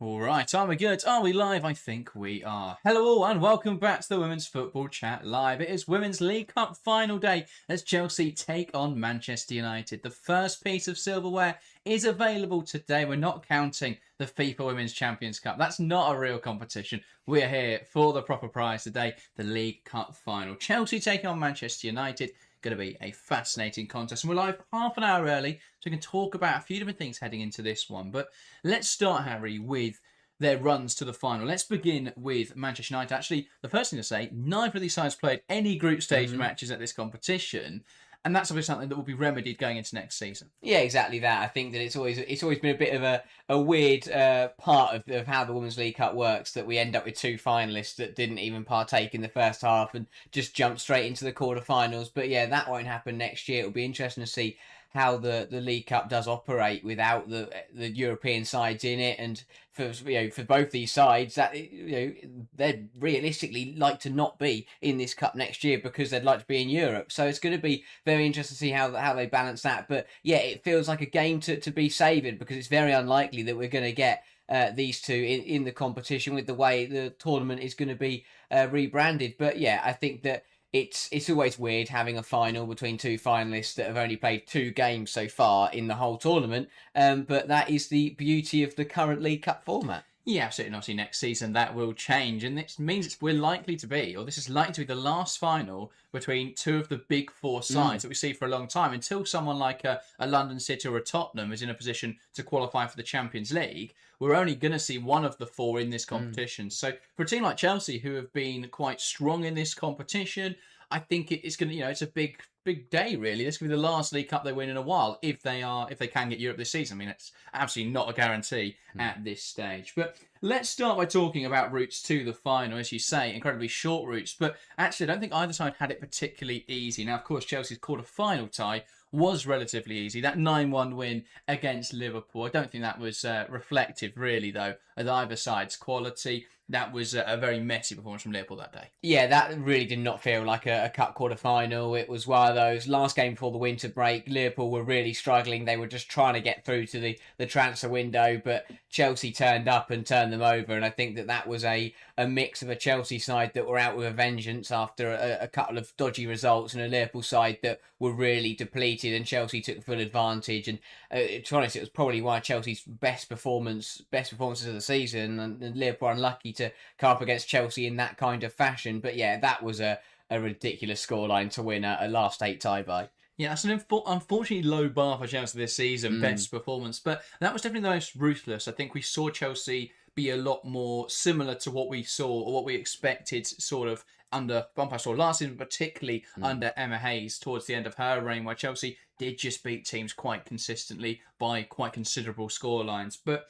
All right, are we good? Are we live? I think we are. Hello all and welcome back to the Women's Football Chat Live. It is Women's League Cup final day as Chelsea take on Manchester United. The first piece of silverware is available today. We're not counting the FIFA Women's Champions Cup. That's not a real competition. We're here for the proper prize today, the League Cup final. Chelsea taking on Manchester United. Going to be a fascinating contest. And we're live half an hour early, so we can talk about a few different things heading into this one. But let's start, Harry, with their runs to the final. Let's begin with Manchester United. Actually, the first thing to say, neither of these sides played any group stage matches at this competition. And that's obviously something that will be remedied going into next season. Yeah, exactly that. I think that it's always been a bit of a weird part of how the Women's League Cup works, that we end up with two finalists that didn't even partake in the first half and just jumped straight into the quarterfinals. But yeah, that won't happen next year. It'll be interesting to see how the League Cup does operate without the European sides in it, and for both these sides that they'd realistically like to not be in this cup next year because they'd like to be in Europe. So it's going to be very interesting to see how they balance that. But yeah, it feels like a game to be savoured because it's very unlikely that we're going to get these two in the competition with the way the tournament is going to be rebranded. But yeah, I think that it's always weird having a final between two finalists that have only played two games so far in the whole tournament. But that is the beauty of the current League Cup format. Yeah, absolutely. And obviously next season that will change. And this means this is likely to be the last final between two of the big four sides that we see for a long time, until someone like a London City or a Tottenham is in a position to qualify for the Champions League. We're only going to see one of the four in this competition. So for a team like Chelsea, who have been quite strong in this competition, I think it's going to, it's a big day, really. This could be the last League Cup they win in a while if they can get Europe this season. I mean, it's absolutely not a guarantee at this stage. But let's start by talking about routes to the final. As you say, incredibly short routes. But actually, I don't think either side had it particularly easy. Now, of course, Chelsea's quarter-final tie was relatively easy. That 9-1 win against Liverpool, I don't think that was reflective, really, though, of either side's quality. That was a very messy performance from Liverpool that day. Yeah, that really did not feel like a cup quarter-final. It was one of those last game before the winter break. Liverpool were really struggling. They were just trying to get through to the transfer window, but Chelsea turned up and turned them over. And I think that was a mix of a Chelsea side that were out with a vengeance after a couple of dodgy results, and a Liverpool side that were really depleted, and Chelsea took full advantage. And to be honest, it was probably one of Chelsea's best performances of the season, and Liverpool are unlucky to come up against Chelsea in that kind of fashion. But yeah, that was a ridiculous scoreline to win a last eight tie by. Yeah, that's an unfortunately low bar for Chelsea this season, best performance. But that was definitely the most ruthless. I think we saw Chelsea be a lot more similar to what we saw or what we expected sort of under Bompastor last season, particularly under Emma Hayes towards the end of her reign, where Chelsea did just beat teams quite consistently by quite considerable scorelines. But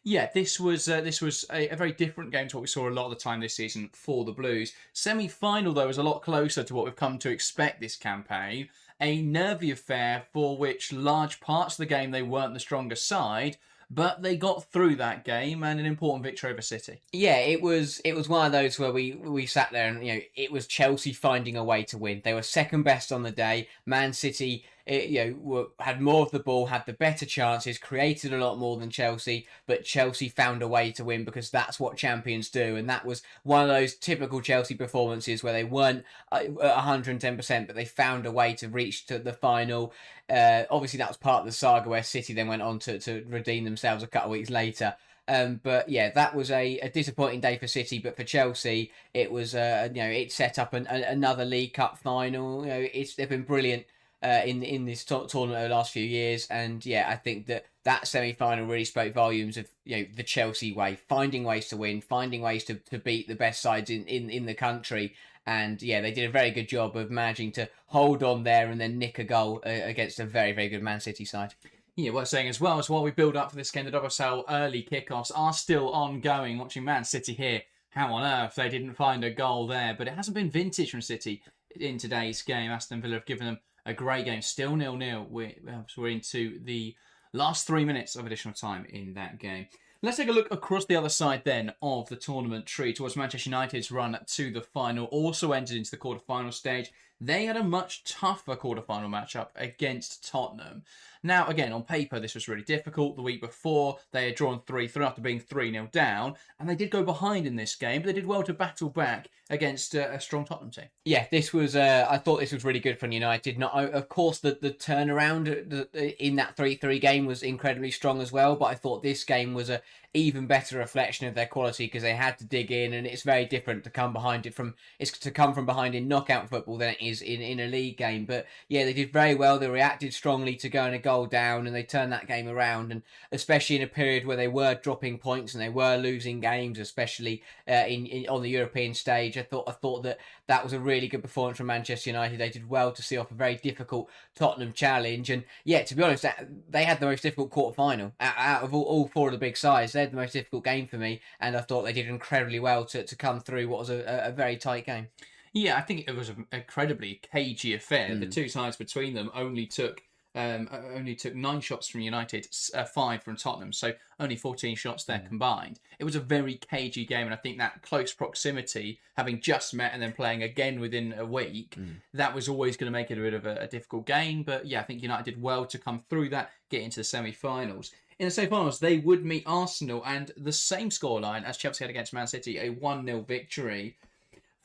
yeah, this was a very different game to what we saw a lot of the time this season for the Blues. Semi-final, though, was a lot closer to what we've come to expect this campaign. A nervy affair for which large parts of the game they weren't the stronger side, but they got through that game, and an important victory over City. Yeah, it was one of those where we sat there and it was Chelsea finding a way to win. They were second best on the day. Man City had more of the ball, had the better chances, created a lot more than Chelsea, but Chelsea found a way to win because that's what champions do. And that was one of those typical Chelsea performances where they weren't at 110%, but they found a way to reach to the final. Obviously, that was part of the saga where City then went on to redeem themselves a couple of weeks later. But yeah, that was a disappointing day for City, but for Chelsea, it was it set up another League Cup final. They've been brilliant in this tournament over the last few years, and yeah, I think that semi-final really spoke volumes of the Chelsea way, finding ways to win, finding ways to beat the best sides in the country. And yeah, they did a very good job of managing to hold on there and then nick a goal against a very, very good Man City side. Yeah, worth saying as well, is while we build up for this game, the WSL early kickoffs are still ongoing. Watching Man City here, how on earth they didn't find a goal there, but it hasn't been vintage from City in today's game. Aston Villa have given them a great game, still 0-0. We're into the last 3 minutes of additional time in that game. Let's take a look across the other side then of the tournament tree towards Manchester United's run to the final. Also entered into the quarter-final stage. they had a much tougher quarter-final matchup against Tottenham. Now, again, on paper, this was really difficult. The week before, they had drawn 3-3 after being 3-0 down, and they did go behind in this game, but they did well to battle back against a strong Tottenham team. Yeah, this was. I thought this was really good for United. Not, of course, the turnaround in that 3-3 game was incredibly strong as well. But I thought this game was a even better reflection of their quality because they had to dig in, and it's very different to come behind it from. It's to come from behind in knockout football than it is in a league game. But yeah, they did very well. They reacted strongly to going a goal down, and they turned that game around. And especially in a period where they were dropping points and they were losing games, especially on the European stage, I thought that was a really good performance from Manchester United. They did well to see off a very difficult Tottenham challenge. And yeah, to be honest, they had the most difficult quarter-final out of all four of the big sides. They had the most difficult game for me, and I thought they did incredibly well to come through what was a very tight game. Yeah, I think it was an incredibly cagey affair. The two sides between them only took 9 shots from United, 5 from Tottenham, so only 14 shots there combined. It was a very cagey game, and I think that close proximity, having just met and then playing again within a week, that was always going to make it a bit of a difficult game. But yeah, I think United did well to come through that, get into the semi-finals. In the semi-finals, they would meet Arsenal, and the same scoreline as Chelsea had against Man City, a 1-0 victory.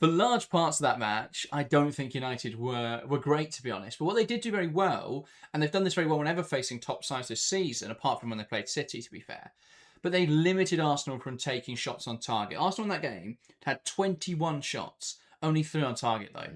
For large parts of that match, I don't think United were great, to be honest. But what they did do very well, and they've done this very well whenever facing top sides this season, apart from when they played City, to be fair, but they limited Arsenal from taking shots on target. Arsenal in that game had 21 shots, only 3 on target, though.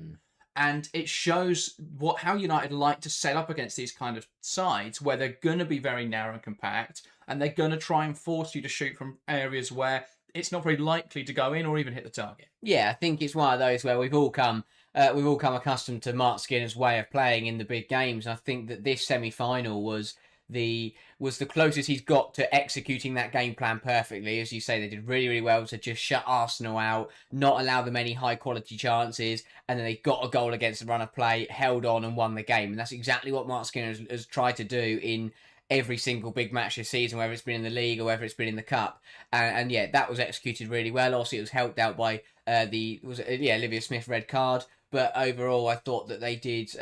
And it shows how United like to set up against these kind of sides where they're going to be very narrow and compact, and they're going to try and force you to shoot from areas where it's not very likely to go in or even hit the target. Yeah, I think it's one of those where we've all come accustomed to Mark Skinner's way of playing in the big games. And I think that this semi-final was the closest he's got to executing that game plan perfectly. As you say, they did really, really well to just shut Arsenal out, not allow them any high quality chances, and then they got a goal against the run of play, held on and won the game. And that's exactly what Mark Skinner has tried to do in every single big match this season, whether it's been in the league or whether it's been in the cup, and yeah, that was executed really well. Also, it was helped out by Olivia Smith red card, but overall, I thought that they did.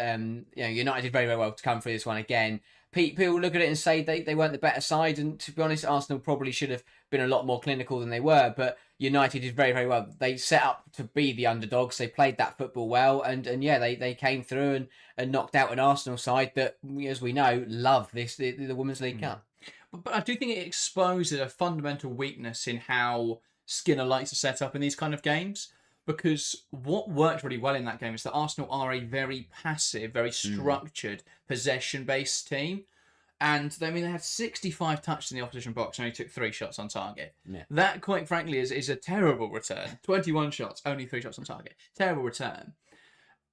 United did very, very well to come through this one again. People look at it and say they weren't the better side, and to be honest, Arsenal probably should have been a lot more clinical than they were, but United did very, very well. They set up to be the underdogs. They played that football well, and yeah, they came through and knocked out an Arsenal side that, as we know, love the Women's League Cup. But I do think it exposes a fundamental weakness in how Skinner likes to set up in these kind of games. Because what worked really well in that game is that Arsenal are a very passive, very structured, possession-based team. And they had 65 touches in the opposition box and only took 3 shots on target. Yeah. That, quite frankly, is a terrible return. 21 shots, only 3 shots on target. Terrible return.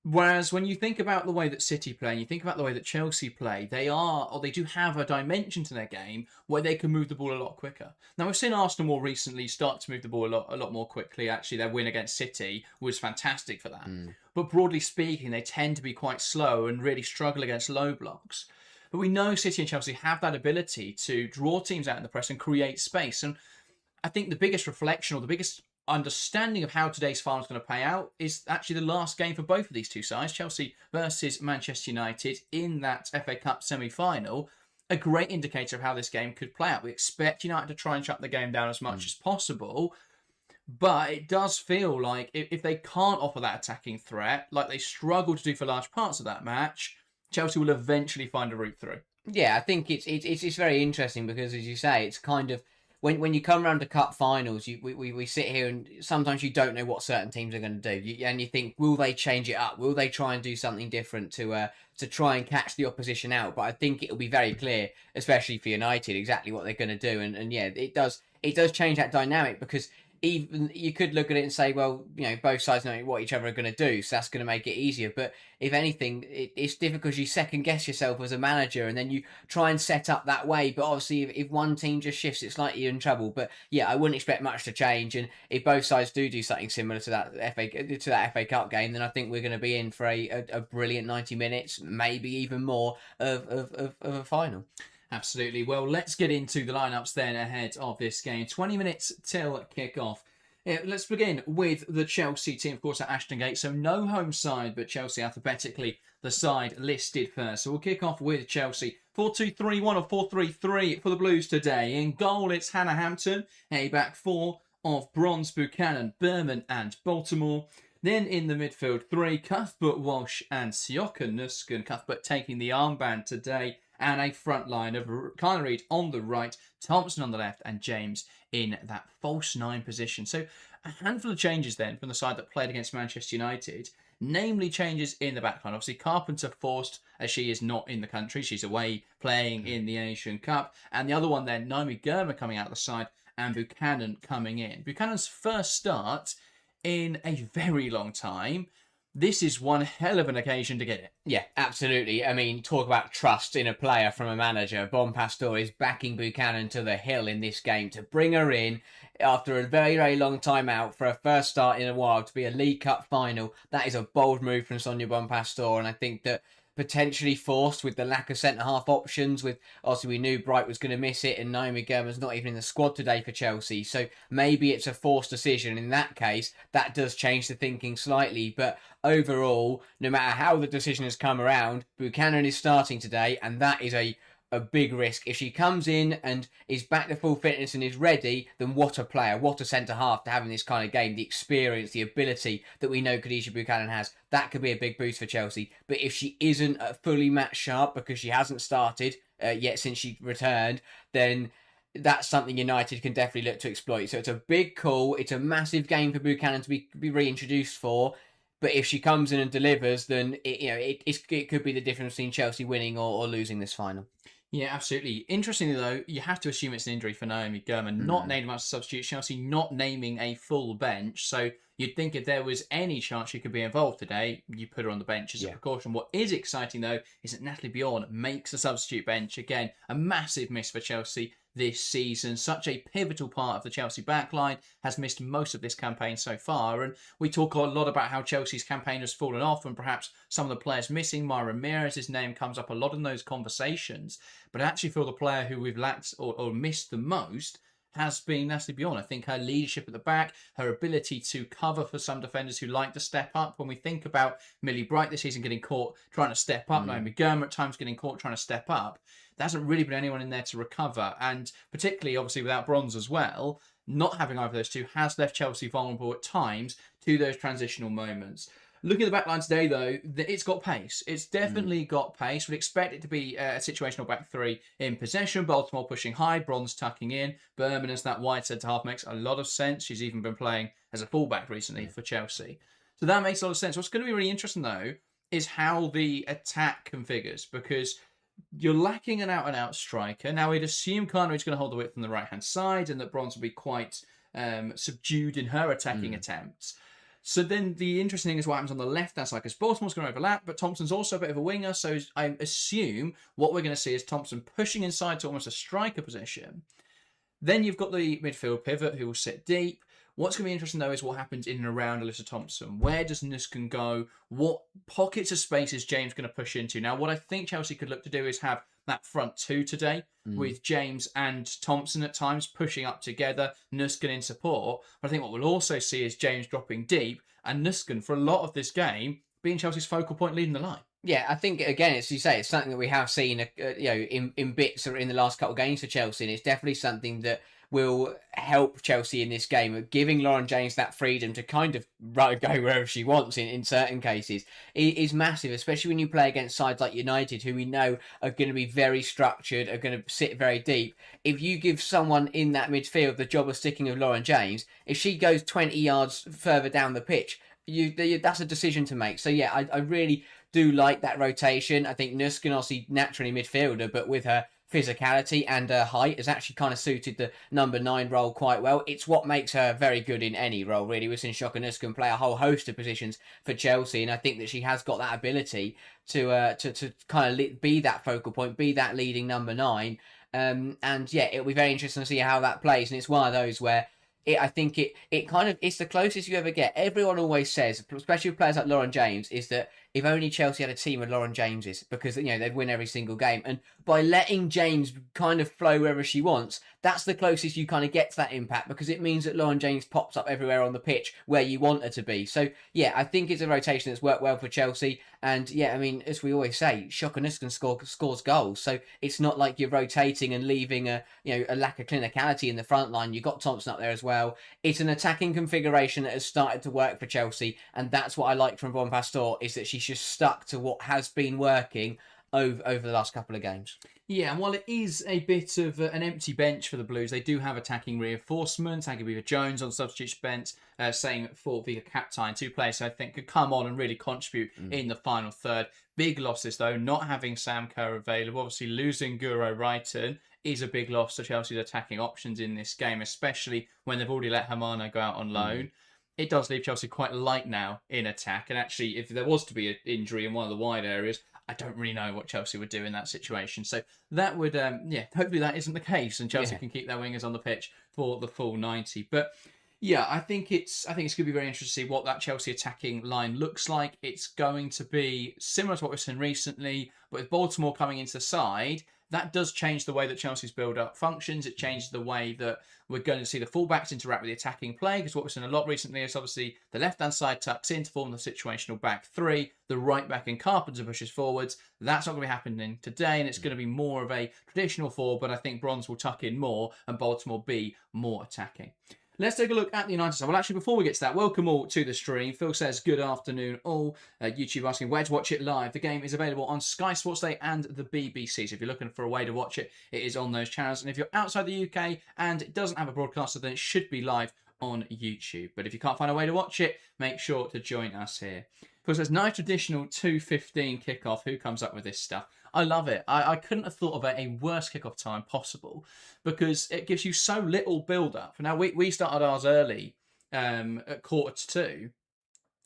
Whereas when you think about the way that City play and you think about the way that Chelsea play, they do have a dimension to their game where they can move the ball a lot quicker. Now, we've seen Arsenal more recently start to move the ball a lot more quickly. Actually, their win against City was fantastic for that. But broadly speaking, they tend to be quite slow and really struggle against low blocks. But we know City and Chelsea have that ability to draw teams out in the press and create space. And I think the biggest reflection or the biggest understanding of how today's final is going to play out is actually the last game for both of these two sides, Chelsea versus Manchester United in that FA Cup semi-final. A great indicator of how this game could play out. We expect United to try and shut the game down as much as possible, but it does feel like if they can't offer that attacking threat, like they struggle to do for large parts of that match, Chelsea will eventually find a route through. Yeah, I think it's very interesting because, as you say, it's kind of when you come around to cup finals, we sit here and sometimes you don't know what certain teams are going to do, and you think, will they change it up? Will they try and do something different to try and catch the opposition out? But I think it'll be very clear, especially for United, exactly what they're going to do, and yeah, it does change that dynamic because even you could look at it and say, well, both sides know what each other are going to do, so that's going to make it easier. But if anything, it's difficult because you second guess yourself as a manager, and then you try and set up that way. But obviously, if one team just shifts, it's like you're in trouble. But yeah, I wouldn't expect much to change. And if both sides do something similar to that FA Cup game, then I think we're going to be in for a brilliant 90 minutes, maybe even more of a final. Absolutely. Well, let's get into the lineups then ahead of this game. 20 minutes till kick-off. Yeah, let's begin with the Chelsea team, of course, at Ashton Gate. So no home side, but Chelsea alphabetically the side listed first. So we'll kick off with Chelsea. 4-2-3-1 or 4-3-3 for the Blues today. In goal, it's Hannah Hampton. A back four of Bronze, Buchanan, Berman and Baltimore. Then in the midfield, three, Cuthbert, Walsh and Sioka Nusken. Cuthbert taking the armband today. And a front line of Kyler Reid on the right, Thompson on the left, and James in that false nine position. So a handful of changes then from the side that played against Manchester United, namely changes in the backline. Obviously, Carpenter forced, as she is not in the country. She's away playing in the Asian Cup. And the other one then, Naomi Girma coming out the side and Buchanan coming in. Buchanan's first start in a very long time. This is one hell of an occasion to get it. Yeah, absolutely. I mean, talk about trust in a player from a manager. Bompastor is backing Buchanan to the hill in this game to bring her in after a very, very long time out for a first start in a while to be a League Cup final. That is a bold move from Sonia Bompastor, and I think that potentially forced with the lack of centre-half options. With obviously we knew Bright was going to miss it and Naomi Girman's not even in the squad today for Chelsea. So maybe it's a forced decision. In that case, that does change the thinking slightly. But overall, no matter how the decision has come around, Buchanan is starting today, and that is a big risk. If she comes in and is back to full fitness and is ready, then what a player, what a centre-half to have in this kind of game. The experience, the ability that we know Khadija Buchanan has, that could be a big boost for Chelsea. But if she isn't fully match sharp because she hasn't started yet since she returned, then that's something United can definitely look to exploit. So it's a big call. It's a massive game for Buchanan to be reintroduced for. But if she comes in and delivers, then it could be the difference between Chelsea winning or losing this final. Yeah, absolutely. Interestingly, though, you have to assume it's an injury for Naomi Girman. Not named as a substitute, Chelsea not naming a full bench. So you'd think if there was any chance she could be involved today, you put her on the bench as a precaution. What is exciting, though, is that Natalie Bjorn makes a substitute bench. Again, a massive miss for Chelsea this season. Such a pivotal part of the Chelsea backline, has missed most of this campaign so far. And we talk a lot about how Chelsea's campaign has fallen off and perhaps some of the players missing. Myra Ramirez's name comes up a lot in those conversations. But I actually feel the player who we've lacked or missed the most has been Natalie Bjorn. I think her leadership at the back, her ability to cover for some defenders who like to step up. When we think about Millie Bright this season getting caught trying to step up, Naomi Girma at times getting caught trying to step up, there hasn't really been anyone in there to recover. And particularly, obviously, without Bronze as well, not having either of those two has left Chelsea vulnerable at times to those transitional moments. Looking at the back line today, though, it's got pace. It's definitely got pace. We'd expect it to be a situational back three in possession. Baltimore pushing high, Bronze tucking in. Berman as that wide centre-half makes a lot of sense. She's even been playing as a fullback recently for Chelsea. So that makes a lot of sense. What's going to be really interesting, though, is how the attack configures, because you're lacking an out-and-out striker. Now, we'd assume Carno's going to hold the width on the right-hand side and that Bronze will be quite subdued in her attacking attempts. So then the interesting thing is what happens on the left-hand side, because Baltimore's going to overlap, but Thompson's also a bit of a winger, so I assume what we're going to see is Thompson pushing inside to almost a striker position. Then you've got the midfield pivot who will sit deep. What's going to be interesting, though, is what happens in and around Alyssa Thompson. Where does Nusken go? What pockets of space is James going to push into? Now, what I think Chelsea could look to do is have that front two today with James and Thompson at times pushing up together, Nusken in support. But I think what we'll also see is James dropping deep and Nusken, for a lot of this game, being Chelsea's focal point leading the line. Yeah, I think, again, as you say, it's something that we have seen in bits or in the last couple of games for Chelsea, and it's definitely something that will help Chelsea in this game, giving Lauren James that freedom to kind of go wherever she wants in certain cases is massive, especially when you play against sides like United, who we know are going to be very structured, are going to sit very deep. If you give someone in that midfield the job of sticking with Lauren James, if she goes 20 yards further down the pitch, that's a decision to make. So yeah, I really do like that rotation. I think Nusken, obviously naturally midfielder, but with her physicality and her height has actually kind of suited the number 9 role quite well. It's what makes her very good in any role, really. We've seen Sioka Nusken play a whole host of positions for Chelsea, and I think that she has got that ability to kind of be that focal point, be that leading number 9. And yeah, it'll be very interesting to see how that plays. And it's one of those where I think it kind of, it's the closest you ever get. Everyone always says, especially with players like Lauren James, is that if only Chelsea had a team of Lauren Jameses, because they'd win every single game. And by letting James kind of flow wherever she wants, that's the closest you kind of get to that impact, because it means that Lauren James pops up everywhere on the pitch where you want her to be. So yeah, I think it's a rotation that's worked well for Chelsea. And yeah, I mean, as we always say, Shokoniskin scores goals, so it's not like you're rotating and leaving a lack of clinicality in the front line. You've got Thompson up there as well. It's an attacking configuration that has started to work for Chelsea, and that's what I like from Bompastor, is that she's just stuck to what has been working over the last couple of games. Yeah, and while it is a bit of an empty bench for the Blues, they do have attacking reinforcements. Beaver Jones on substitution bench, same for the captain, 2 players who I think could come on and really contribute in the final third. Big losses though, not having Sam Kerr available. Obviously losing Guro Wrighton is a big loss to Chelsea's attacking options in this game, especially when they've already let Hermano go out on loan. It does leave Chelsea quite light now in attack, and actually if there was to be an injury in one of the wide areas, I don't really know what Chelsea would do in that situation. So that would, hopefully that isn't the case, and Chelsea can keep their wingers on the pitch for the full 90. But yeah, I think it's going to be very interesting to see what that Chelsea attacking line looks like. It's going to be similar to what we've seen recently, but with Baltimore coming into the side, that does change the way that Chelsea's build-up functions. It changes the way that we're going to see the fullbacks interact with the attacking play, because what we've seen a lot recently is obviously the left-hand side tucks in to form the situational back three, the right back in Carpenter pushes forwards. That's not going to be happening today, and it's going to be more of a traditional four, but I think Bronze will tuck in more and Baltimore be more attacking. Let's take a look at the United side. Well, actually, before we get to that, welcome all to the stream. Phil says, good afternoon all. YouTube asking where to watch it live. The game is available on Sky Sports Day and the BBC. So if you're looking for a way to watch it, it is on those channels. And if you're outside the UK and it doesn't have a broadcaster, then it should be live on YouTube. But if you can't find a way to watch it, make sure to join us here. Phil says, nice traditional 2:15 kickoff. Who comes up with this stuff? I love it. I couldn't have thought of a worse kickoff time possible, because it gives you so little build-up. Now, we started ours early at 1:45,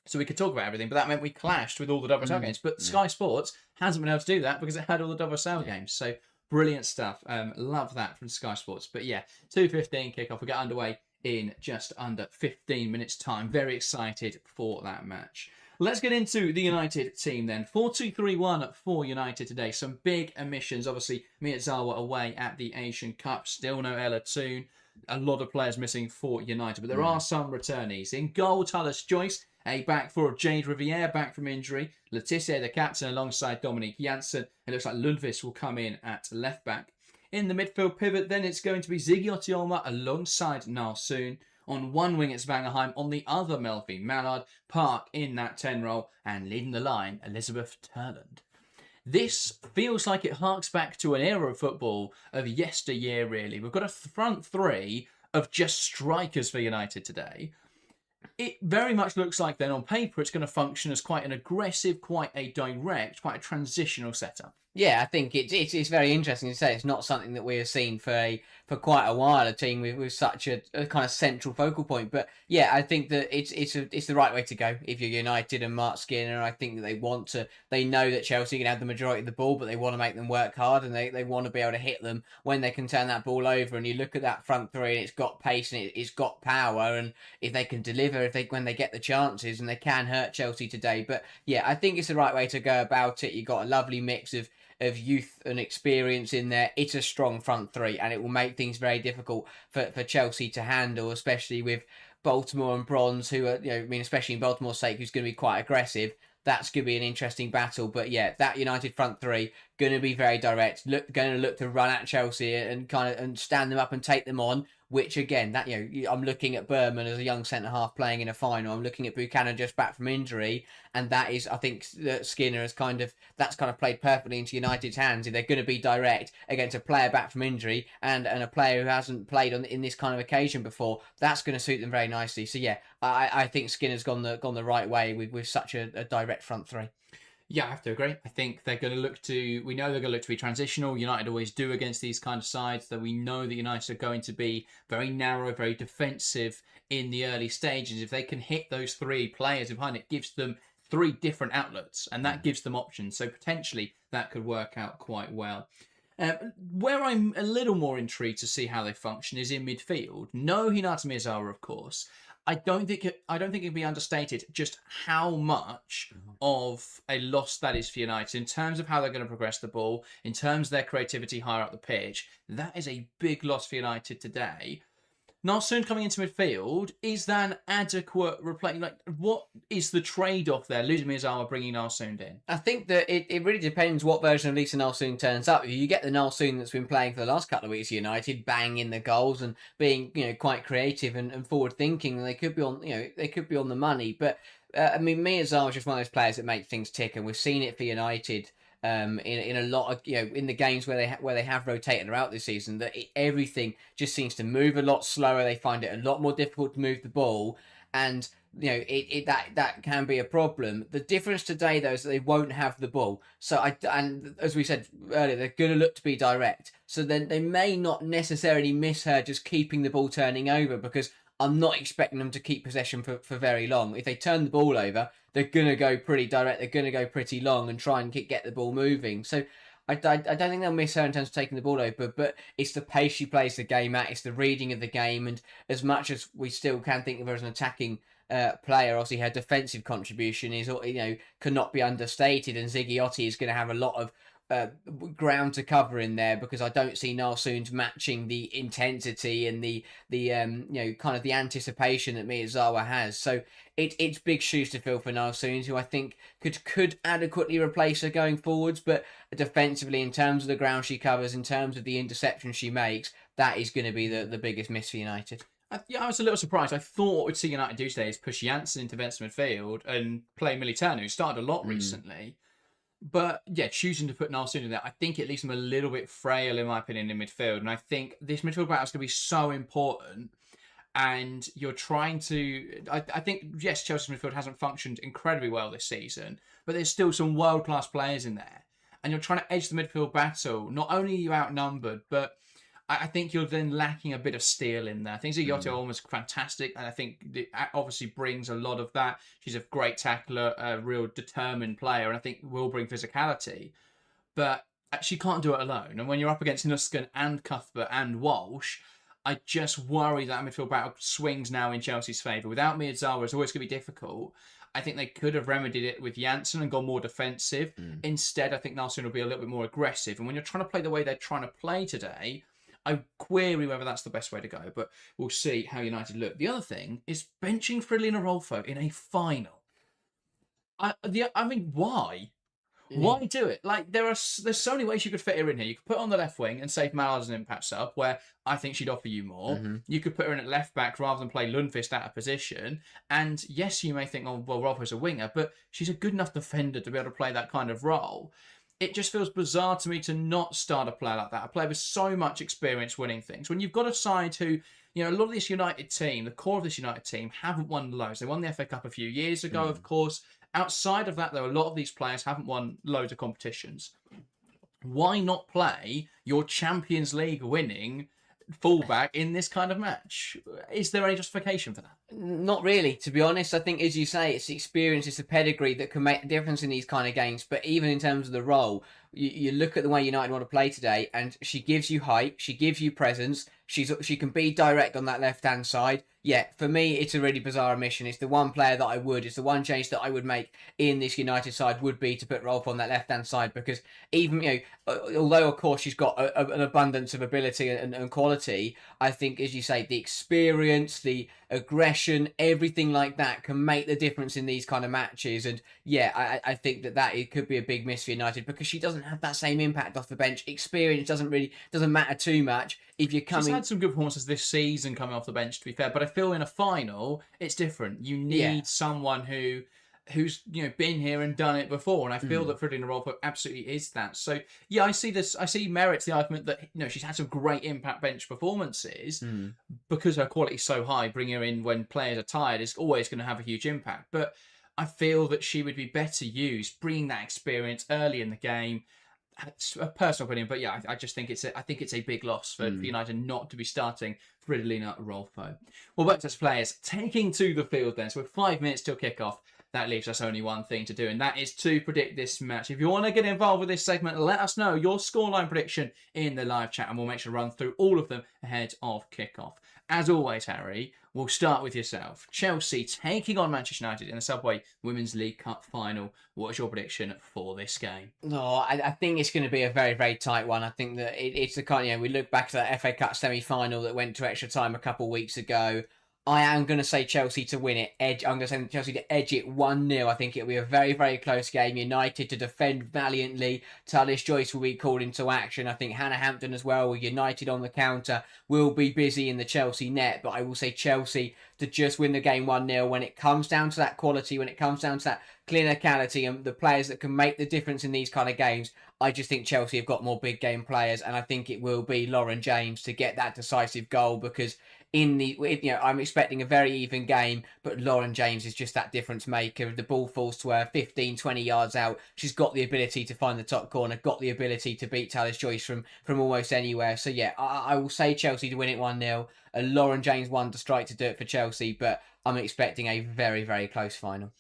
so we could talk about everything, but that meant we clashed with all the WSL games. But Sky Sports hasn't been able to do that because it had all the WSL games. So brilliant stuff. Love that from Sky Sports. But yeah, 2:15 kickoff. We get underway in just under 15 minutes' time. Very excited for that match. Let's get into the United team then. 4-2-3-1 for United today. Some big omissions. Obviously, Miyazawa away at the Asian Cup. Still no Ella Toon. A lot of players missing for United, but there are some returnees. In goal, Tallis Joyce, a back four of Jade Riviere, back from injury. Letitia, the captain, alongside Dominique Janssen. It looks like Lundqvist will come in at left back. In the midfield pivot, then it's going to be Ziggy Otioma alongside Niall Soon. On one wing, it's Vangerheim. On the other, Melvin Mallard. Park in that 10 role. And leading the line, Elizabeth Turland. This feels like it harks back to an era of football of yesteryear, really. We've got a front three of just strikers for United today. It very much looks like then on paper it's going to function as quite an aggressive, quite a direct, quite a transitional setup. Yeah, I think it's very interesting to say it's not something that we have seen for quite a while, a team with such a kind of central focal point. But yeah, I think that it's the right way to go if you're United and Mark Skinner. I think that they know that Chelsea can have the majority of the ball, but they want to make them work hard, and they want to be able to hit them when they can turn that ball over. And you look at that front three, and it's got pace and it's got power, and if they can deliver, when they get the chances, and they can hurt Chelsea today. But yeah, I think it's the right way to go about it. You've got a lovely mix of youth and experience in there. It's a strong front three, and it will make things very difficult for Chelsea to handle, especially with Baltimore and Bronze, who are, especially in Baltimore's sake, who's going to be quite aggressive. That's going to be an interesting battle. But yeah, that United front three going to be very direct. Going to look to run at Chelsea and stand them up and take them on. Which again, I'm looking at Berman as a young centre half playing in a final. I'm looking at Buchanan just back from injury, and that is, I think, that Skinner has that's played perfectly into United's hands. If they're going to be direct against a player back from injury and a player who hasn't played in this kind of occasion before, that's going to suit them very nicely. So yeah, I think Skinner's gone the right way with such a direct front three. Yeah, I have to agree. I think they're going to look to... We know they're going to look to be transitional. United always do against these kind of sides. That we know that United are going to be very narrow, very defensive in the early stages. If they can hit those three players behind, it gives them three different outlets, and that gives them options. So potentially that could work out quite well. Where I'm a little more intrigued to see how they function is in midfield. No Hinata Miyazawa, of course. I don't think it'd be understated just how much of a loss that is for United in terms of how they're going to progress the ball, in terms of their creativity higher up the pitch. That is a big loss for United today. Narsoon coming into midfield, is that an adequate replacement? Like, what is the trade-off there? Losing Miyazawa, bringing Narsoon in. I think that it really depends what version of Lisa Nalsoon turns up. If you get the Nalsoon that's been playing for the last couple of weeks at United, banging the goals and being quite creative and forward thinking, they could be on they could be on the money. But I mean, Miyazawa is just one of those players that make things tick, and we've seen it for United. In a lot of in the games where they have rotated her out this season, that everything just seems to move a lot slower. They find it a lot more difficult to move the ball, and that can be a problem. The difference today though is that they won't have the ball. So and as we said earlier, they're going to look to be direct. So then they may not necessarily miss her just keeping the ball turning over, because I'm not expecting them to keep possession for very long. If they turn the ball over, they're going to go pretty direct. They're going to go pretty long and try and get the ball moving. So I don't think they'll miss her in terms of taking the ball over, but it's the pace she plays the game at. It's the reading of the game. And as much as we still can think of her as an attacking player, obviously her defensive contribution is cannot be understated. And Ziggy Otti is going to have a lot of ground to cover in there, because I don't see Nalsoon's matching the intensity and the kind of the anticipation that Miyazawa has. So it's big shoes to fill for Nalsoon, who I think could adequately replace her going forwards, but defensively, in terms of the ground she covers, in terms of the interceptions she makes, that is going to be the biggest miss for United. I was a little surprised. I thought what we'd see United do today is push Janssen into defensive midfield and play Militano, who started a lot recently. But yeah, choosing to put Narsoon in there, I think it leaves them a little bit frail, in my opinion, in midfield. And I think this midfield battle is going to be so important. And you're trying to... I think, yes, Chelsea's midfield hasn't functioned incredibly well this season, but there's still some world-class players in there. And you're trying to edge the midfield battle. Not only are you outnumbered, but I think you're then lacking a bit of steel in there. I think Ziggy almost fantastic, and I think it obviously brings a lot of that. She's a great tackler, a real determined player, and I think will bring physicality. But she can't do it alone. And when you're up against Nusken and Cuthbert and Walsh, I just worry that midfield battle swings now in Chelsea's favour. Without Miyazawa, it's always going to be difficult. I think they could have remedied it with Janssen and gone more defensive. Instead, I think Nalsoon will be a little bit more aggressive. And when you're trying to play the way they're trying to play today, I query whether that's the best way to go, but we'll see how United look. The other thing is benching Fridolina Rolfo in a final. I mean, why? Why do it? Like, there's so many ways you could fit her in here. You could put her on the left wing and save Mallard as an impact sub, where I think she'd offer you more. You could put her in at left back rather than play Lundqvist out of position. And yes, you may think, oh, well, Rolfo's a winger, but she's a good enough defender to be able to play that kind of role. It just feels bizarre to me to not start a player like that, a player with so much experience winning things. When you've got a side who, a lot of this United team, the core of this United team, haven't won loads. They won the FA Cup a few years ago, of course. Outside of that, though, a lot of these players haven't won loads of competitions. Why not play your Champions League winning fullback in this kind of match? Is there any justification for that? Not really, to be honest. I think, as you say, it's the experience, it's the pedigree that can make a difference in these kind of games. But even in terms of the role, you look at the way United want to play today, and she gives you height, she gives you presence, she can be direct on that left-hand side. Yeah, for me, it's a really bizarre omission. It's the one player that it's the one change that I would make in this United side would be to put Rolf on that left-hand side, because even, although, of course, she's got an abundance of ability and quality, I think, as you say, the experience, the aggression, everything like that can make the difference in these kind of matches. And yeah, I think that it could be a big miss for United, because she doesn't have that same impact off the bench. Experience doesn't matter too much if you're coming. She's had some good performances this season coming off the bench, to be fair, but I feel in a final it's different. You need someone who's been here and done it before, and I feel that Fridolina Rolfo absolutely is that. So yeah, I see merit to the argument that she's had some great impact bench performances because her quality is so high. Bringing her in when players are tired is always going to have a huge impact, but I feel that she would be better used bringing that experience early in the game. It's a personal opinion, but yeah, I just think it's a big loss for United not to be starting Fridolina Rolfo. Well, back to us players taking to the field then. So with 5 minutes till kickoff, that leaves us only one thing to do, and that is to predict this match. If you want to get involved with this segment, let us know your scoreline prediction in the live chat, and we'll make sure to run through all of them ahead of kickoff. As always, Harry, we'll start with yourself. Chelsea taking on Manchester United in the Subway Women's League Cup final. What is your prediction for this game? No, I think it's going to be a very, very tight one. I think that it's the kind, we look back to that FA Cup semi-final that went to extra time a couple of weeks ago. I am going to say Chelsea to win it. I'm going to say Chelsea to edge it 1-0. I think it'll be a very, very close game. United to defend valiantly. Talis Joyce will be called into action. I think Hannah Hampton as well, with United on the counter, will be busy in the Chelsea net. But I will say Chelsea to just win the game 1-0. When it comes down to that quality, when it comes down to that clinicality and the players that can make the difference in these kind of games, I just think Chelsea have got more big game players. And I think it will be Lauren James to get that decisive goal, because I'm expecting a very even game, but Lauren James is just that difference maker. The ball falls to her 15, 20 yards out. She's got the ability to find the top corner, got the ability to beat Talis Joyce from almost anywhere. So yeah, I will say Chelsea to win it 1-0. Lauren James won to strike to do it for Chelsea, but I'm expecting a very, very close final.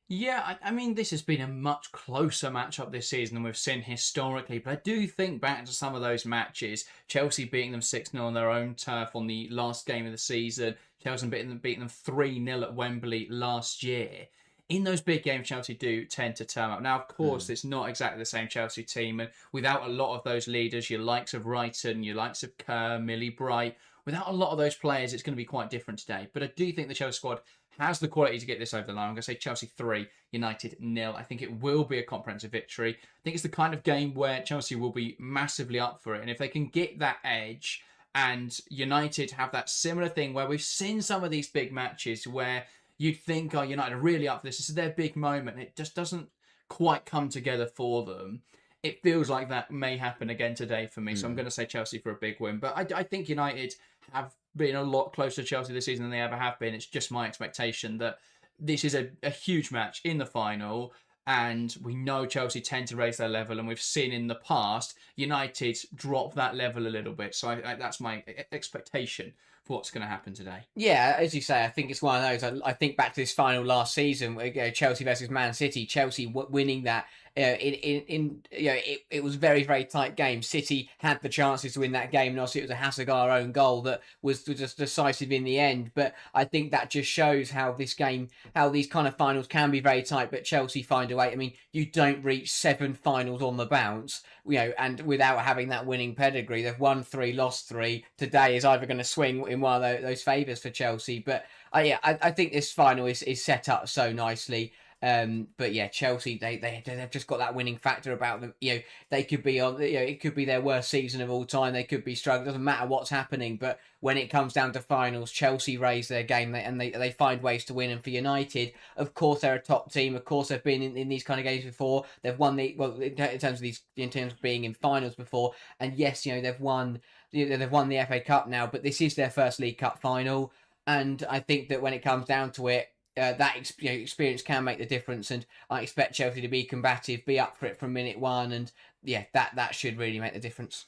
Yeah, I mean, this has been a much closer matchup this season than we've seen historically, but I do think back to some of those matches, Chelsea beating them 6-0 on their own turf on the last game of the season, Chelsea beating them 3-0 at Wembley last year. In those big games, Chelsea do tend to turn up. Now, of course, it's not exactly the same Chelsea team, and without a lot of those leaders, your likes of Wrighton, your likes of Kerr, Millie Bright, without a lot of those players, it's going to be quite different today. But I do think the Chelsea squad has the quality to get this over the line. I'm going to say Chelsea 3, United 0. I think it will be a comprehensive victory. I think it's the kind of game where Chelsea will be massively up for it. And if they can get that edge and United have that similar thing where we've seen some of these big matches where you'd think, oh, United are really up for this. This is their big moment. It just doesn't quite come together for them. It feels like that may happen again today for me. So I'm going to say Chelsea for a big win. But I think United have been a lot closer to Chelsea this season than they ever have been. It's just my expectation that this is a huge match in the final, and we know Chelsea tend to raise their level, and we've seen in the past United drop that level a little bit. So that's my expectation for what's going to happen today. Yeah, as you say, I think it's one of those. I think back to this final last season, Chelsea versus Man City. Chelsea winning that. It was very, very tight game. City had the chances to win that game, and also it was a Hasegawa own goal that was just decisive in the end. But I think that just shows how these kind of finals can be very tight, but Chelsea find a way. I mean, you don't reach 7 finals on the bounce, and without having that winning pedigree. They've won 3, lost 3. Today is either going to swing in one of those favours for Chelsea. But I think this final is set up so nicely. But yeah, Chelsea, they've just got that winning factor about them. They could be on, it could be their worst season of all time. They could be struggling. Doesn't matter what's happening. But when it comes down to finals, Chelsea raise their game and they find ways to win. And for United, of course, they're a top team. Of course, they've been in these kind of games before. They've won in terms of being in finals before. And yes, they've won the FA Cup now. But this is their first League Cup final. And I think that when it comes down to it, that experience can make the difference, and I expect Chelsea to be combative, be up for it from minute 1, and yeah, that should really make the difference.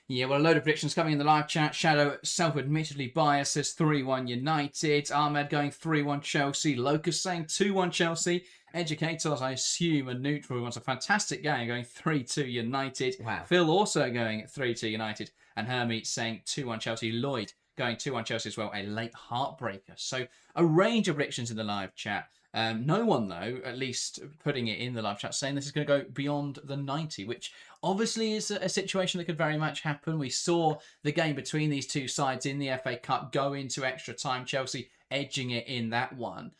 Yeah, well, a load of predictions coming in the live chat. Shadow, self-admittedly biased, says 3-1 United. Ahmed going 3-1 Chelsea. Locust saying 2-1 Chelsea. Educators, I assume, a neutral, wants a fantastic game, going 3-2 United. Wow. Phil also going 3-2 United, and Hermie saying 2-1 Chelsea. Lloyd going 2-1 Chelsea as well, a late heartbreaker. So a range of predictions in the live chat. No one, though, at least putting it in the live chat, saying this is going to go beyond the 90, which obviously is a situation that could very much happen. We saw the game between these two sides in the FA Cup go into extra time, Chelsea edging it in that one.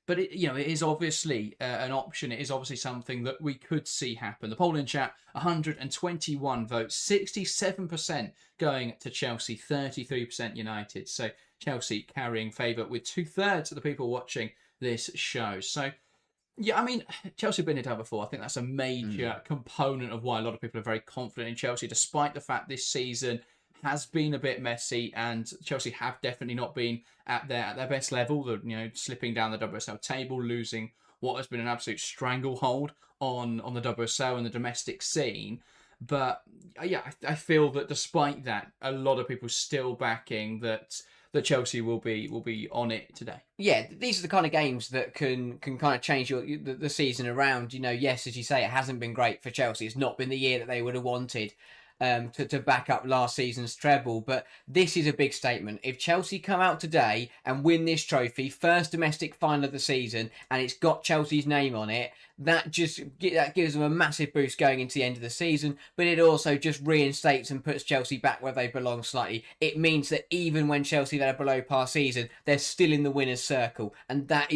But it is obviously an option. It is obviously something that we could see happen. The poll in chat, 121 votes, 67% going to Chelsea, 33% United. So Chelsea carrying favour with 2/3 of the people watching this show. So yeah, I mean, Chelsea have been here before. I think that's a major component of why a lot of people are very confident in Chelsea, despite the fact this season has been a bit messy, and Chelsea have definitely not been at their best level. They're, slipping down the WSL table, losing what has been an absolute stranglehold on the WSL and the domestic scene. But yeah, I feel that despite that, a lot of people still backing that that Chelsea will be on it today. Yeah, these are the kind of games that can kind of change the season around. Yes, as you say, it hasn't been great for Chelsea. It's not been the year that they would have wanted to back up last season's treble. But this is a big statement. If Chelsea come out today and win this trophy, first domestic final of the season, and it's got Chelsea's name on it, that gives them a massive boost going into the end of the season. But it also just reinstates and puts Chelsea back where they belong slightly. It means that even when Chelsea had a below par season, they're still in the winners' circle, and that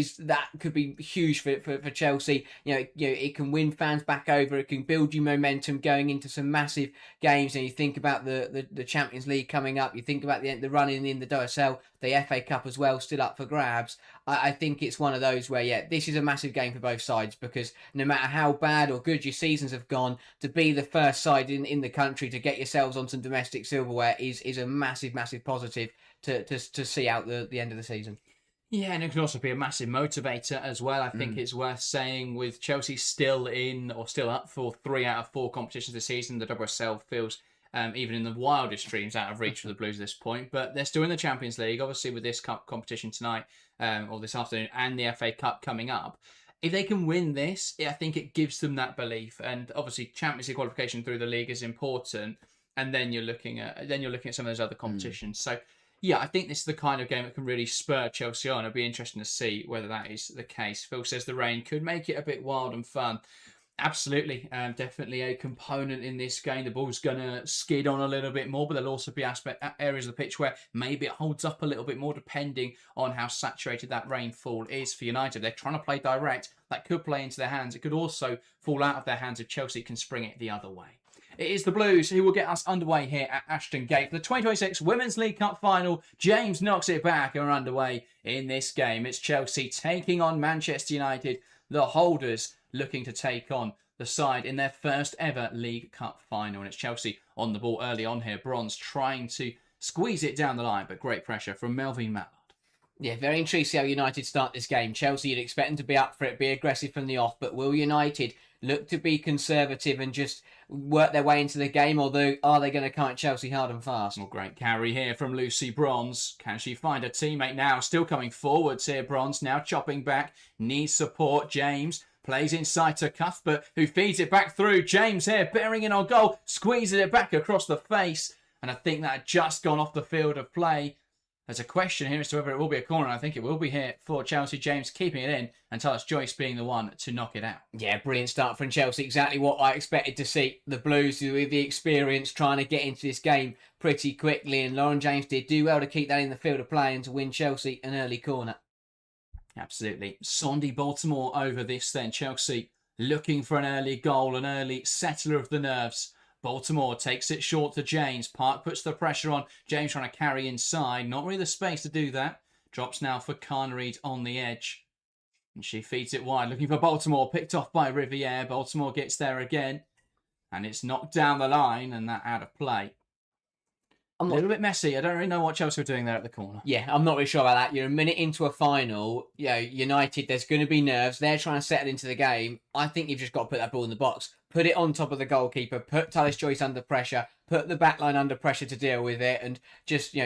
could be huge for Chelsea. It can win fans back over. It can build you momentum going into some massive games. And you think about the Champions League coming up. You think about the running in the WSL, the FA Cup as well, still up for grabs. I think it's one of those where, this is a massive game for both sides, because no matter how bad or good your seasons have gone, to be the first side in the country to get yourselves on some domestic silverware is a massive, massive positive to see out the end of the season. Yeah, and it can also be a massive motivator as well. I think it's worth saying, with Chelsea still up for 3 out of 4 competitions this season, the WSL feels even in the wildest dreams out of reach for the Blues at this point. But they're still in the Champions League, obviously, with this cup competition tonight or this afternoon, and the FA Cup coming up. If they can win this, I think it gives them that belief. And obviously, Champions League qualification through the league is important. And then you're looking at some of those other competitions. So yeah, I think this is the kind of game that can really spur Chelsea on. It'll be interesting to see whether that is the case. Phil says the rain could make it a bit wild and fun. Absolutely. Definitely a component in this game. The ball's going to skid on a little bit more, but there'll also be areas of the pitch where maybe it holds up a little bit more, depending on how saturated that rainfall is for United. They're trying to play direct. That could play into their hands. It could also fall out of their hands if Chelsea can spring it the other way. It is the Blues who will get us underway here at Ashton Gate for the 2026 Women's League Cup final. James knocks it back and we're underway in this game. It's Chelsea taking on Manchester United, the holders looking to take on the side in their first ever League Cup final. And it's Chelsea on the ball early on here. Bronze trying to squeeze it down the line, but great pressure from Melvin Mallard. Yeah, very intrigued to see how United start this game. Chelsea, you'd expect them to be up for it, be aggressive from the off, but will United look to be conservative and just work their way into the game, or are they going to kite Chelsea hard and fast? Well, great carry here from Lucy Bronze. Can she find a teammate now? Still coming forwards here, Bronze. Now chopping back. Needs support. James plays inside to Cuthbert, who feeds it back through. James here, bearing in on goal. Squeezes it back across the face. And I think that had just gone off the field of play. There's a question here as to whether it will be a corner. I think it will be here for Chelsea. James keeping it in, and Talis Joyce being the one to knock it out. Yeah, brilliant start from Chelsea. Exactly what I expected to see. The Blues, with the experience, trying to get into this game pretty quickly. And Lauren James did do well to keep that in the field of play and to win Chelsea an early corner. Absolutely. Sondy Baltimore over this then. Chelsea looking for an early goal, an early settler of the nerves. Baltimore takes it short to James. Park puts the pressure on. James trying to carry inside. Not really the space to do that. Drops now for Carnareed on the edge. And she feeds it wide. Looking for Baltimore. Picked off by Riviere. Baltimore gets there again. And it's knocked down the line and that out of play. A little bit messy. I don't really know what Chelsea are doing there at the corner. Yeah, I'm not really sure about that. You're a minute into a final. United, there's going to be nerves. They're trying to settle into the game. I think you've just got to put that ball in the box. Put it on top of the goalkeeper. Put Talis Joyce under pressure. Put the backline under pressure to deal with it, and just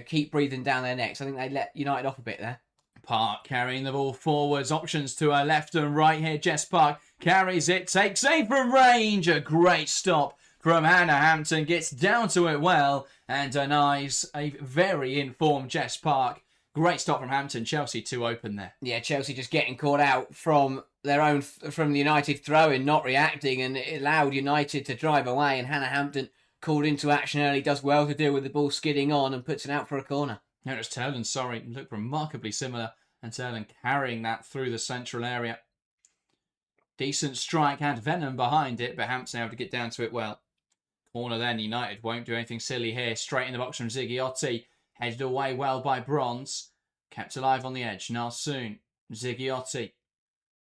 keep breathing down their necks. I think they let United off a bit there. Park carrying the ball forwards. Options to her left and right here. Jess Park carries it. Takes aim from range. A great stop from Hannah Hampton. Gets down to it well and denies a very informed Jess Park. Great stop from Hampton. Chelsea 2 open there. Yeah, Chelsea just getting caught out from the United throw-in, not reacting, and it allowed United to drive away, and Hannah Hampton called into action early, does well to deal with the ball skidding on and puts it out for a corner. No, it was Turland, looked remarkably similar, and Turland carrying that through the central area. Decent strike, had venom behind it, but Hampton able to get down to it well. Corner then, United won't do anything silly here. Straight in the box from Ziggiotti. Headed away well by Bronze. Kept alive on the edge. Nalsoon. Ziggiotti.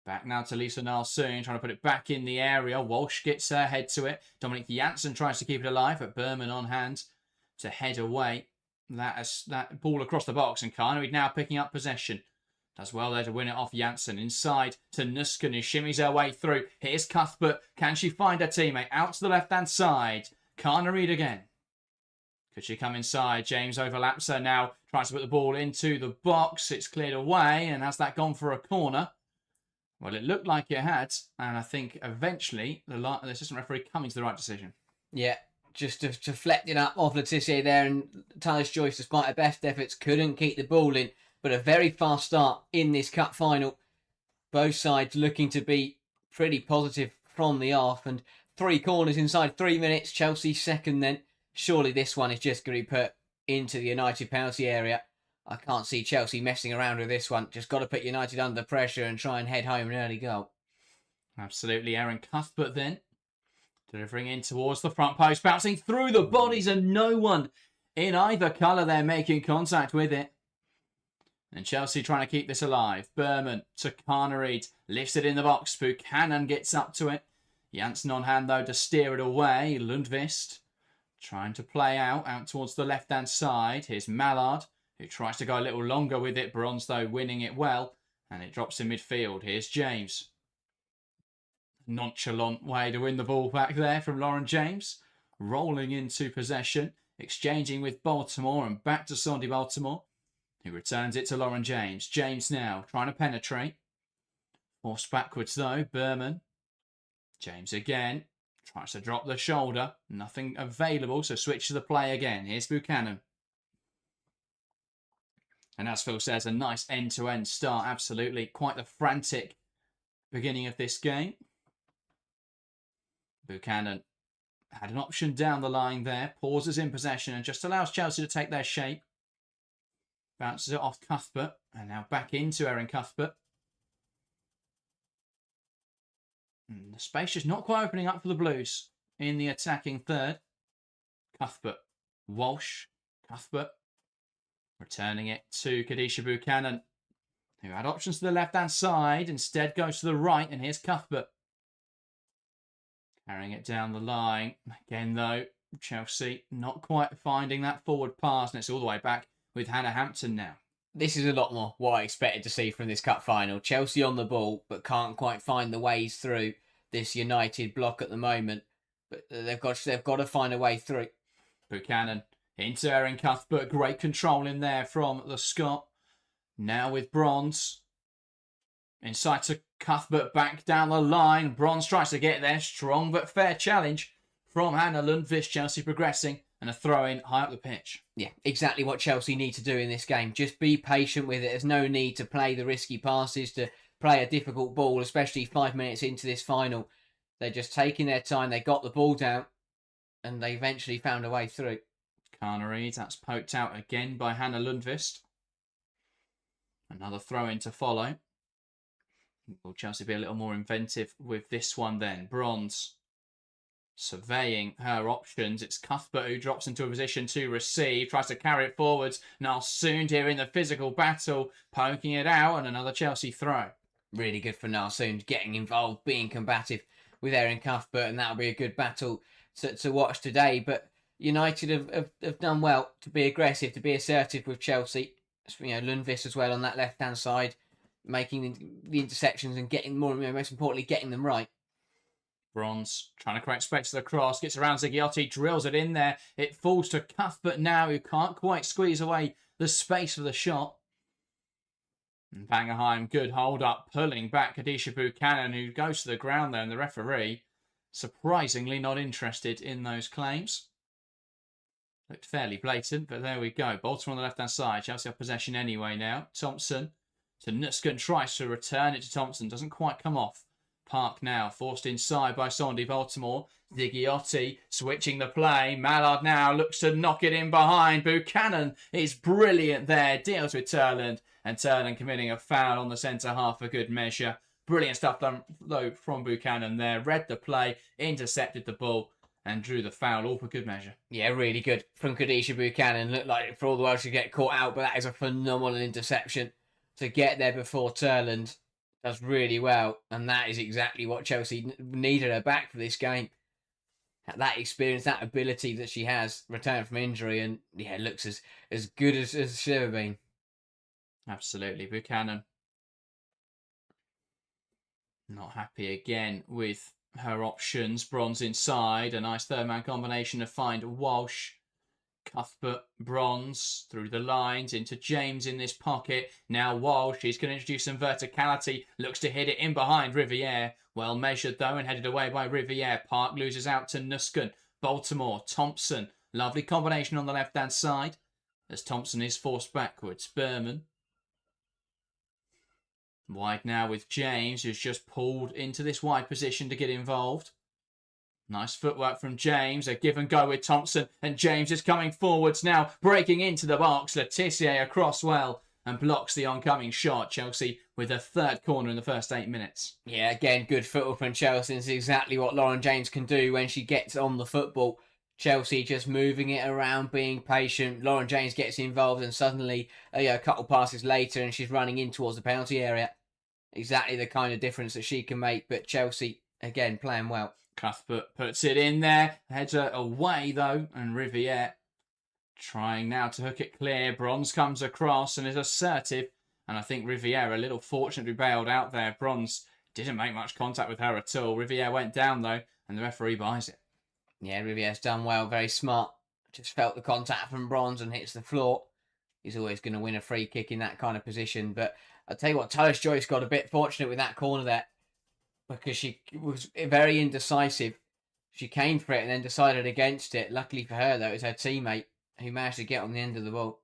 Back now to Lisa Nalsoon. Trying to put it back in the area. Walsh gets her head to it. Dominic Janssen tries to keep it alive. But Berman on hand to head away. That ball across the box. And Carnareed now picking up possession. Does well there to win it off Janssen. Inside to Nusken, who shimmies her way through. Here's Cuthbert. Can she find her teammate? Out to the left-hand side. Carnareed again. Could she come inside? James overlaps her now. Tries to put the ball into the box. It's cleared away. And has that gone for a corner? Well, it looked like it had. And I think eventually the assistant referee coming to the right decision. Yeah, just deflecting up off Letitia there. And Talis Joyce, despite her best efforts, couldn't keep the ball in. But a very fast start in this cup final. Both sides looking to be pretty positive from the off. And 3 corners inside 3 minutes. Chelsea second then. Surely this one is just going to be put into the United penalty area. I can't see Chelsea messing around with this one. Just got to put United under pressure and try and head home an early goal. Absolutely. Erin Cuthbert then. Delivering in towards the front post. Bouncing through the bodies and no one in either colour there making contact with it. And Chelsea trying to keep this alive. Berman to Carnereid. Lifts it in the box. Buchanan gets up to it. Janssen on hand though to steer it away. Lundqvist trying to play out towards the left-hand side. Here's Mallard, who tries to go a little longer with it. Bronze, though, winning it well. And it drops in midfield. Here's James. Nonchalant way to win the ball back there from Lauren James. Rolling into possession. Exchanging with Baltimore and back to Sandy Baltimore, who returns it to Lauren James. James now trying to penetrate. Forced backwards, though. Berman. James again. Tries to drop the shoulder. Nothing available, so switch to the play again. Here's Buchanan. And as Phil says, a nice end-to-end start. Absolutely. Quite the frantic beginning of this game. Buchanan had an option down the line there. Pauses in possession and just allows Chelsea to take their shape. Bounces it off Cuthbert. And now back into Erin Cuthbert. The space is not quite opening up for the Blues in the attacking third. Cuthbert, Walsh, Cuthbert, returning it to Khadisha Buchanan, who had options to the left-hand side, instead goes to the right, and here's Cuthbert. Carrying it down the line. Again, though, Chelsea not quite finding that forward pass, and it's all the way back with Hannah Hampton now. This is a lot more what I expected to see from this cup final. Chelsea on the ball, but can't quite find the ways through this United block at the moment. But they've got to find a way through. Buchanan into Erin Cuthbert. Great control in there from the Scot. Now with Bronze. Inside to Cuthbert, back down the line. Bronze tries to get there. Strong but fair challenge from Hannah Lundqvist. Chelsea progressing. And a throw-in high up the pitch. Yeah, exactly what Chelsea need to do in this game. Just be patient with it. There's no need to play the risky passes, to play a difficult ball, especially 5 minutes into this final. They're just taking their time. They got the ball down, and they eventually found a way through. Carnereid, that's poked out again by Hannah Lundqvist. Another throw-in to follow. Will Chelsea be a little more inventive with this one then? Bronze. Surveying her options. It's Cuthbert who drops into a position to receive. Tries to carry it forwards. Nalsund here in the physical battle. Poking it out and another Chelsea throw. Really good for Nalsund. Getting involved. Being combative with Erin Cuthbert. And that'll be a good battle to watch today. But United have done well to be aggressive. To be assertive with Chelsea. Lundqvist as well on that left-hand side. Making the intersections and getting more, most importantly, getting them right. Bronze trying to create space to the cross, gets around Zigiotti, drills it in there. It falls to Cuthbert now, who can't quite squeeze away the space for the shot. And Bangerheim, good hold up, pulling back Khadisha Buchanan, who goes to the ground there, and the referee surprisingly not interested in those claims. Looked fairly blatant, but there we go. Baltimore on the left-hand side. Chelsea have possession anyway now. Thompson to Nuskin, tries to return it to Thompson, doesn't quite come off. Park now, forced inside by Sandy Baltimore. Zigiotti switching the play. Mallard now looks to knock it in behind. Buchanan is brilliant there. Deals with Turland. And Turland committing a foul on the centre half for good measure. Brilliant stuff done though from Buchanan there. Read the play, intercepted the ball and drew the foul, all for good measure. Yeah, really good from Khadisha Buchanan. Looked like for all the world she'd get caught out, but that is a phenomenal interception to get there before Turland. Does really well, and that is exactly what Chelsea needed her back for this game. That experience, that ability that she has, returned from injury, and yeah, looks as good as she's ever been. Absolutely. Buchanan not happy again with her options. Bronze inside, a nice third man combination to find Walsh. Cuthbert, Bronze, through the lines, into James in this pocket. Now Walsh, he's going to introduce some verticality. Looks to hit it in behind Riviere. Well measured though and headed away by Riviere. Park loses out to Nusken. Baltimore, Thompson. Lovely combination on the left-hand side as Thompson is forced backwards. Berman. Wide now with James, who's just pulled into this wide position to get involved. Nice footwork from James. A give and go with Thompson. And James is coming forwards now, breaking into the box. Letitia across well and blocks the oncoming shot. Chelsea with a third corner in the first 8 minutes. Yeah, again, good football from Chelsea. It's exactly what Lauren James can do when she gets on the football. Chelsea just moving it around, being patient. Lauren James gets involved and suddenly a couple passes later and she's running in towards the penalty area. Exactly the kind of difference that she can make. But Chelsea, again, playing well. Cuthbert puts it in there. Header away, though. And Riviere trying now to hook it clear. Bronze comes across and is assertive. And I think Riviere a little fortunate to be bailed out there. Bronze didn't make much contact with her at all. Riviere went down, though, and the referee buys it. Yeah, Riviere's done well. Very smart. Just felt the contact from Bronze and hits the floor. He's always going to win a free kick in that kind of position. But I'll tell you what, Talis Joyce got a bit fortunate with that corner there, because she was very indecisive. She came for it and then decided against it. Luckily for her, though, it was her teammate who managed to get on the end of the ball.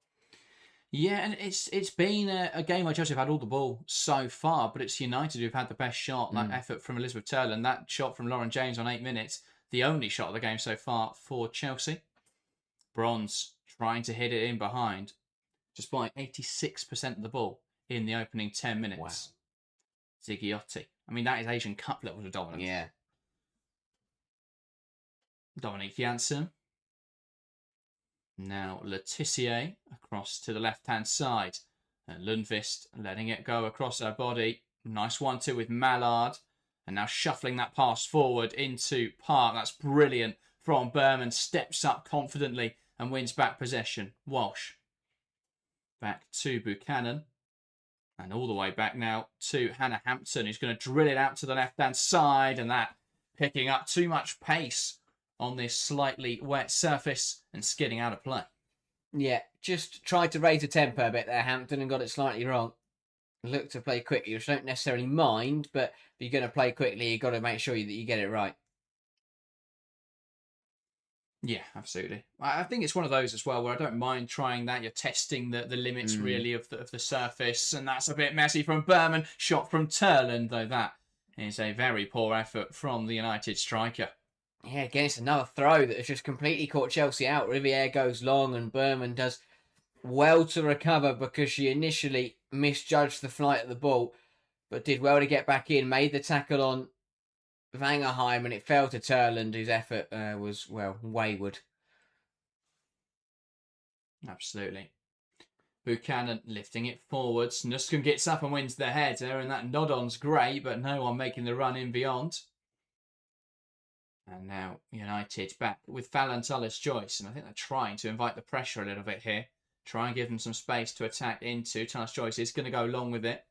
Yeah, and it's been a game where Chelsea have had all the ball so far, but it's United who've had the best shot, like effort from Elizabeth Turland. That shot from Lauren James on 8 minutes, the only shot of the game so far for Chelsea. Bronze trying to hit it in behind, just by 86% of the ball in the opening 10 minutes. Wow. Ziggiotti. I mean, that is Asian Cup levels of dominance. Yeah. Dominique Janssen. Now Letitia across to the left-hand side. And Lundqvist letting it go across her body. Nice 1-2 with Mallard. And now shuffling that pass forward into Park. That's brilliant from Berman. Steps up confidently and wins back possession. Walsh. Back to Buchanan. And all the way back now to Hannah Hampton, who's going to drill it out to the left-hand side. And that picking up too much pace on this slightly wet surface and skidding out of play. Yeah, just tried to raise the tempo a bit there, Hampton, and got it slightly wrong. Look to play quickly, which I don't necessarily mind, but if you're going to play quickly, you've got to make sure that you get it right. Yeah, absolutely. I think it's one of those as well where I don't mind trying that. You're testing the limits really of the surface, and that's a bit messy from Berman. Shot from Turland, though that is a very poor effort from the United striker. Yeah, again, it's another throw that has just completely caught Chelsea out. Riviere goes long and Berman does well to recover because she initially misjudged the flight of the ball, but did well to get back in, made the tackle on Vangerheim, and it fell to Turland, whose effort was, well, wayward. Absolutely. Buchanan lifting it forwards. Nuskum gets up and wins the header, and that nod-on's great, but no one making the run in beyond. And now United back with Fallon Tullis-Joyce, and I think they're trying to invite the pressure a little bit here. Try and give them some space to attack into. Tullis-Joyce is going to go long with it.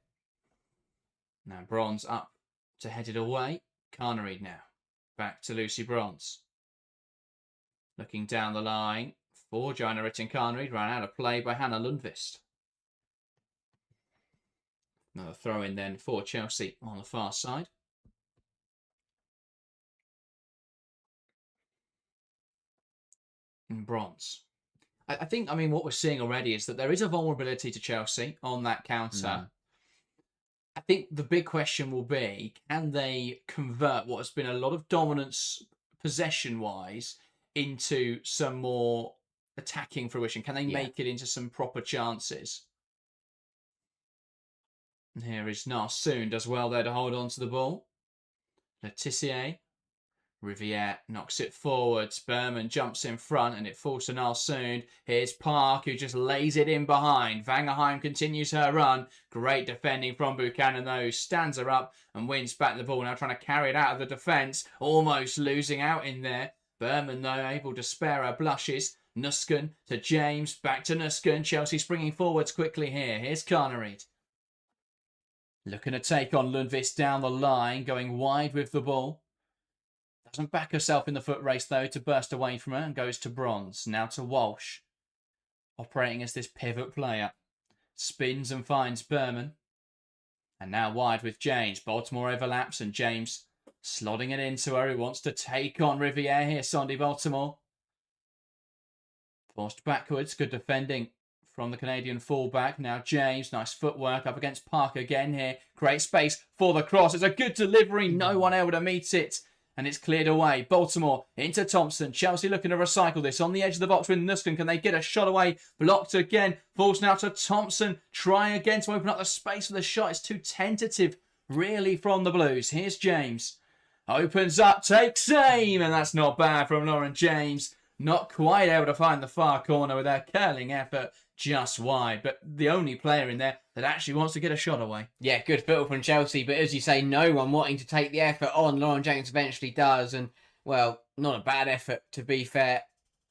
Now Bronze up to head it away. Carnery now. Back to Lucy Bronze. Looking down the line for Joanna Ritten-Carnery. Ran out of play by Hannah Lundqvist. Another throw in then for Chelsea on the far side. And Bronze. I think, what we're seeing already is that there is a vulnerability to Chelsea on that counter. I think the big question will be, can they convert what has been a lot of dominance possession-wise into some more attacking fruition? Can they make it into some proper chances? And here is Narsoon, does well there to hold on to the ball. Letitia. Riviere knocks it forwards. Berman jumps in front and it falls to Narsoon. Here's Park, who just lays it in behind. Vangerheim continues her run. Great defending from Buchanan, though. Stands her up and wins back the ball. Now trying to carry it out of the defence. Almost losing out in there. Berman, though, able to spare her blushes. Nusken to James. Back to Nusken. Chelsea springing forwards quickly here. Here's Carnery. Looking to take on Lundqvist down the line. Going wide with the ball. Doesn't back herself in the foot race, though, to burst away from her and goes to Bronze. Now to Walsh. Operating as this pivot player. Spins and finds Berman. And now wide with James. Baltimore overlaps and James slotting it into her. He wants to take on Riviere here, Sandy Baltimore. Forced backwards. Good defending from the Canadian fullback. Now James. Nice footwork up against Park again here. Great space for the cross. It's a good delivery. No one able to meet it. And it's cleared away. Baltimore into Thompson. Chelsea looking to recycle this. On the edge of the box with Nuskin. Can they get a shot away? Blocked again. Falls now to Thompson. Trying again to open up the space for the shot. It's too tentative, really, from the Blues. Here's James. Opens up. Takes aim. And that's not bad from Lauren James. Not quite able to find the far corner with her curling effort. Just wide. But the only player in there that actually wants to get a shot away. Yeah, good football from Chelsea, but as you say, no one wanting to take the effort on. Lauren James eventually does, and, well, not a bad effort, to be fair.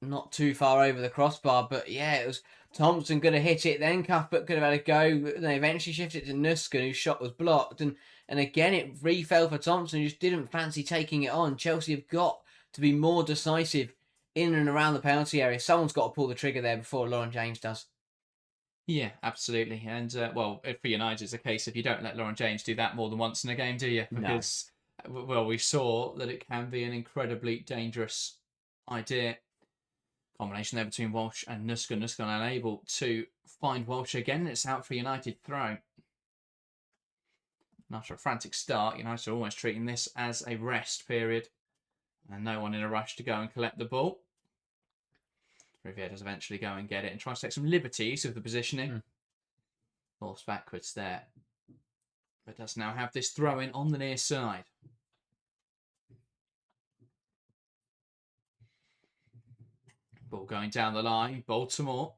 Not too far over the crossbar, but yeah, it was Thompson going to hit it, then Cuthbert could have had a go, and they eventually shifted it to Nuskin, whose shot was blocked, and again, it re-fell for Thompson, who just didn't fancy taking it on. Chelsea have got to be more decisive in and around the penalty area. Someone's got to pull the trigger there before Lauren James does. Yeah, absolutely. And, well, for United, it's a case if you don't let Lauren James do that more than once in a game, do you? Because, well, we saw that it can be an incredibly dangerous idea. Combination there between Walsh and Nuskin. Nuskin unable to find Walsh again. It's out for United throw. And after a frantic start, United are almost treating this as a rest period. And no one in a rush to go and collect the ball. Riviere does eventually go and get it and tries to take some liberties with the positioning. Falls backwards there. But does now have this throw-in on the near side. Ball going down the line. Baltimore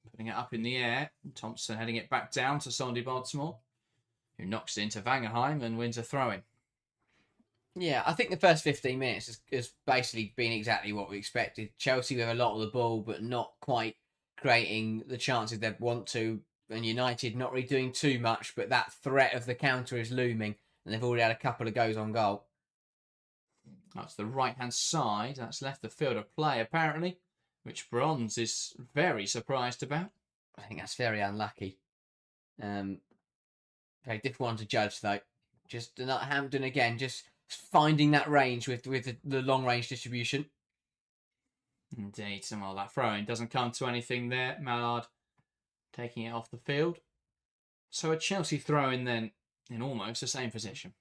putting it up in the air. Thompson heading it back down to Sandy Baltimore, who knocks it into Vangerheim and wins a throw-in. Yeah, I think the first 15 minutes has basically been exactly what we expected. Chelsea with a lot of the ball, but not quite creating the chances they'd want to. And United not really doing too much, but that threat of the counter is looming. And they've already had a couple of goes on goal. That's the right-hand side. That's left the field of play, apparently, which Bronze is very surprised about. I think that's very unlucky. Very difficult one to judge, though. Just not Hampton again, just finding that range with the long range distribution. Indeed, well, that throw-in doesn't come to anything there. Mallard taking it off the field. So a Chelsea throw-in then in almost the same position.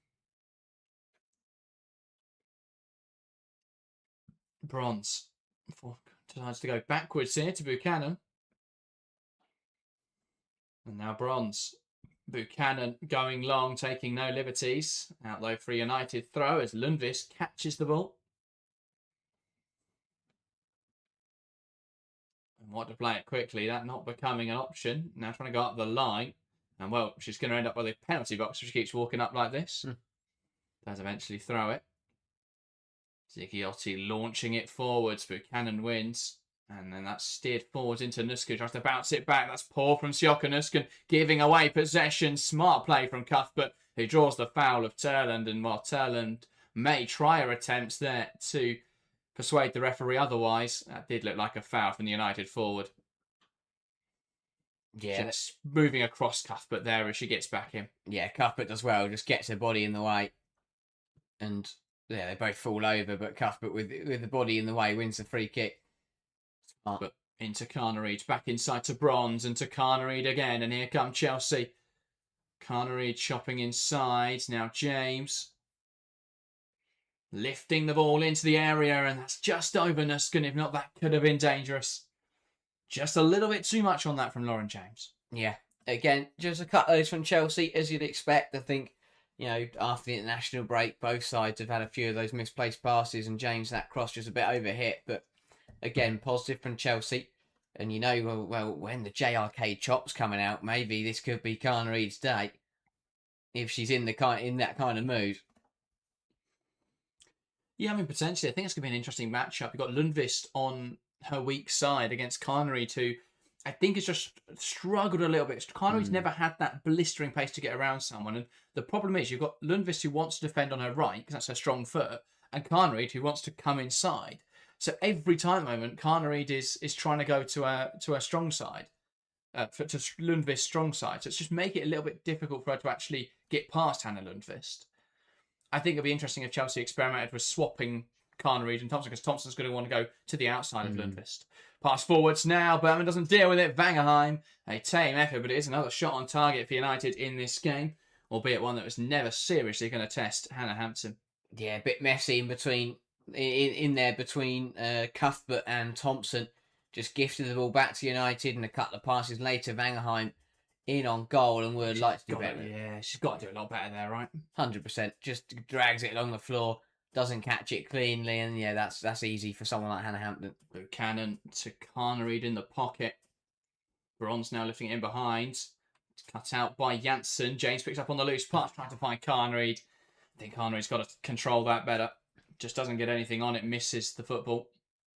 Bronze decides to go backwards here to Buchanan. And now Bronze. Buchanan going long, taking no liberties. Out low for a United throw as Lundqvist catches the ball. And want to play it quickly, that not becoming an option. Now trying to go up the line. And, well, she's going to end up by the penalty box if she keeps walking up like this. Does eventually throw it. Ziggiotti launching it forwards. Buchanan wins. And then that's steered forwards into Nuskin. Tries to bounce it back. That's poor from Sioka. Nuskin giving away possession. Smart play from Cuthbert, who draws the foul of Turland. And while Turland may try her attempts there to persuade the referee otherwise, that did look like a foul from the United forward. Yeah. Just moving across Cuthbert there as she gets back in. Yeah, Cuthbert does well. Just gets her body in the way. And, yeah, they both fall over. But Cuthbert, with the body in the way, wins the free kick. But into Carnareed, back inside to Bronze, and to Carnareed again, and here come Chelsea. Carnareed chopping inside, now James. Lifting the ball into the area, and that's just over Nuskin. If not, that could have been dangerous. Just a little bit too much on that from Lauren James. Yeah, again, just a cut those from Chelsea, as you'd expect. I think, after the international break, both sides have had a few of those misplaced passes, and James, that cross just a bit overhit, but again, positive from Chelsea. And well, when the JRK chop's coming out, maybe this could be Carnareed's day. If she's in that kind of mood. Yeah, potentially. I think it's going to be an interesting matchup. You've got Lundqvist on her weak side against Carnareed, who I think has just struggled a little bit. Carnareed's never had that blistering pace to get around someone. And the problem is you've got Lundqvist, who wants to defend on her right, because that's her strong foot. and Carnereid who wants to come inside. So every time at the moment, Carnereid is trying to go to a strong side, to Lundqvist's strong side. So it's just making it a little bit difficult for her to actually get past Hannah Lundqvist. I think it'd be interesting if Chelsea experimented with swapping Carnereid and Thompson, because Thompson's going to want to go to the outside of Lundqvist. Pass forwards now. Berman doesn't deal with it. Vangerheim, a tame effort, but it is another shot on target for United in this game, albeit one that was never seriously going to test Hannah Hampton. Yeah, a bit messy in there between Cuthbert and Thompson. Just gifted the ball back to United, and a couple of passes later, Vangerheim in on goal, and would like to do better. Yeah, she's got to do a lot better there, right? 100%. Just drags it along the floor, doesn't catch it cleanly, and yeah, that's easy for someone like Hannah Hampton. Buchanan to Carnereid in the pocket. Bronze now lifting it in behind. It's cut out by Janssen. James picks up on the loose pass, trying to find Carnereid. I think Carnereid's got to control that better. Just doesn't get anything on it, misses the football.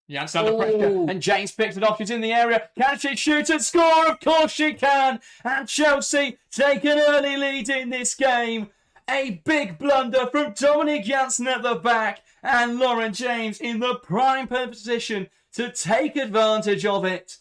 Janssen under pressure, and James picks it off. She's in the area. Can she shoot and score? Of course she can. And Chelsea take an early lead in this game. A big blunder from Dominic Janssen at the back, and Lauren James in the prime position to take advantage of it.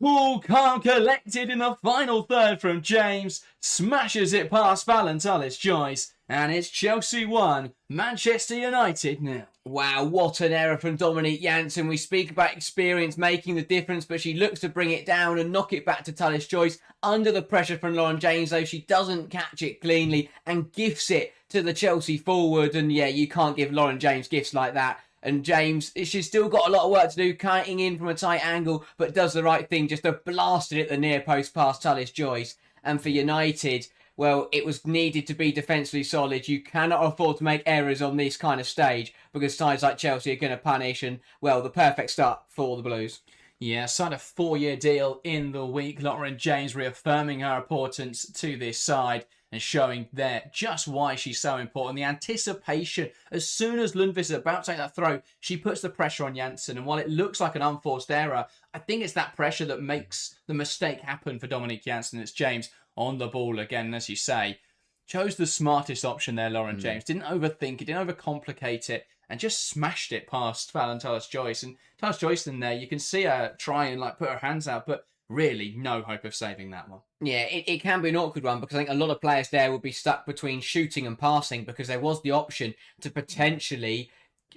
Cool, calm, collected in the final third from James. Smashes it past Valentalis Joyce. And it's Chelsea 1, Manchester United now. Wow, what an error from Dominique Janssen. We speak about experience making the difference, but she looks to bring it down and knock it back to Tallis Joyce. Under the pressure from Lauren James, though, she doesn't catch it cleanly and gifts it to the Chelsea forward. And yeah, you can't give Lauren James gifts like that. And James, she's still got a lot of work to do, kiting in from a tight angle, but does the right thing just to blast it at the near post past Tallis Joyce. And for United, well, it was needed to be defensively solid. You cannot afford to make errors on this kind of stage because sides like Chelsea are going to punish, and, well, the perfect start for the Blues. Yeah, signed a 4-year deal in the week. Lauren James reaffirming her importance to this side and showing there just why she's so important. The anticipation, as soon as Lundqvist is about to take that throw, she puts the pressure on Janssen. And while it looks like an unforced error, I think it's that pressure that makes the mistake happen for Dominique Janssen. It's James on the ball again, as you say. Chose the smartest option there, Lauren James. Didn't overthink it, didn't overcomplicate it, and just smashed it past Valentalis Joyce. And Talis Joyce in there, you can see her try and put her hands out, but really no hope of saving that one. Yeah, it can be an awkward one because I think a lot of players there would be stuck between shooting and passing because there was the option to potentially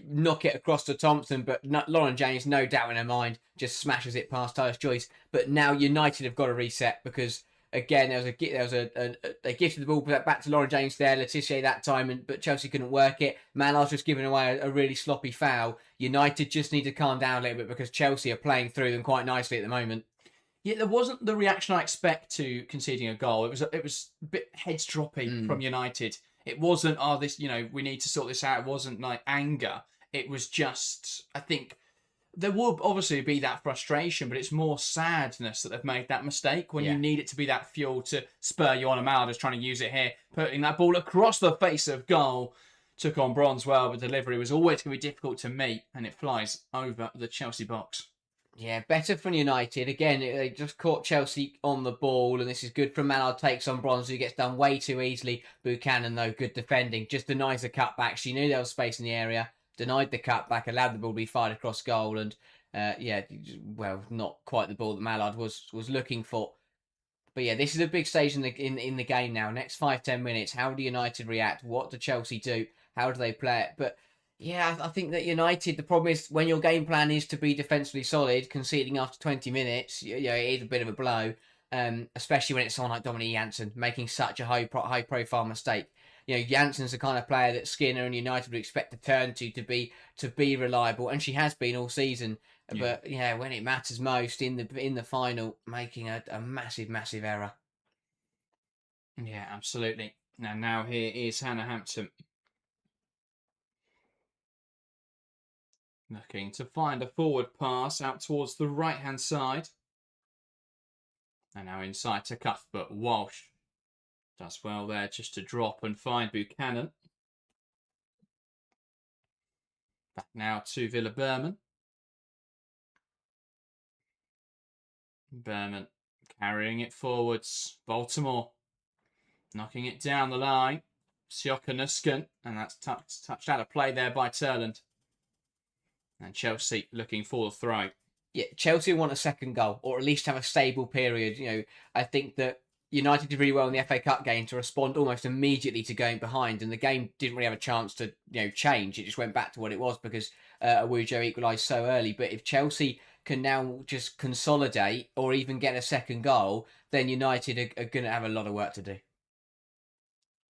knock it across to Thompson, but Lauren James, no doubt in her mind, just smashes it past Talis Joyce. But now United have got to reset because, again, they gifted the ball back to Lauren James there, Letitia that time, but Chelsea couldn't work it. Malar's just given away a really sloppy foul. United just need to calm down a little bit because Chelsea are playing through them quite nicely at the moment. Yeah, there wasn't the reaction I expect to conceding a goal. It was a bit heads dropping from United. It wasn't, we need to sort this out. It wasn't like anger. It was just, I think, there will obviously be that frustration, but it's more sadness that they've made that mistake when you need it to be that fuel to spur you on. Amal just trying to use it here, putting that ball across the face of goal. Took on Bronze well, but delivery was always going to be difficult to meet, and it flies over the Chelsea box. Yeah, better from United. Again, they just caught Chelsea on the ball, and this is good from Mallard. Takes on Bronze, who gets done way too easily. Buchanan, though, good defending. Just denies the cutback. She knew there was space in the area. Denied the cutback, allowed the ball to be fired across goal, and not quite the ball that Mallard was looking for. But yeah, this is a big stage in the game now. Next 5-10 minutes, how do United react? What do Chelsea do? How do they play it? But yeah, I think that United, the problem is when your game plan is to be defensively solid, conceding after 20 minutes, it is a bit of a blow, especially when it's someone like Dominique Janssen making such a high-profile mistake. Janssen's the kind of player that Skinner and United would expect to turn to be reliable, and she has been all season. Yeah. But yeah, when it matters most in the final, making a massive error. Yeah, absolutely. Now here is Hannah Hampton. Looking to find a forward pass out towards the right-hand side. And now inside to Cuthbert. Walsh does well there just to drop and find Buchanan. Back now to Villa Berman. Berman carrying it forwards. Baltimore knocking it down the line. Sjokonusken, and that's touched out of play there by Turland. And Chelsea looking for the throw. Yeah, Chelsea want a second goal, or at least have a stable period. I think that United did really well in the FA Cup game to respond almost immediately to going behind, and the game didn't really have a chance to change. It just went back to what it was because Awujo equalised so early. But if Chelsea can now just consolidate or even get a second goal, then United are going to have a lot of work to do.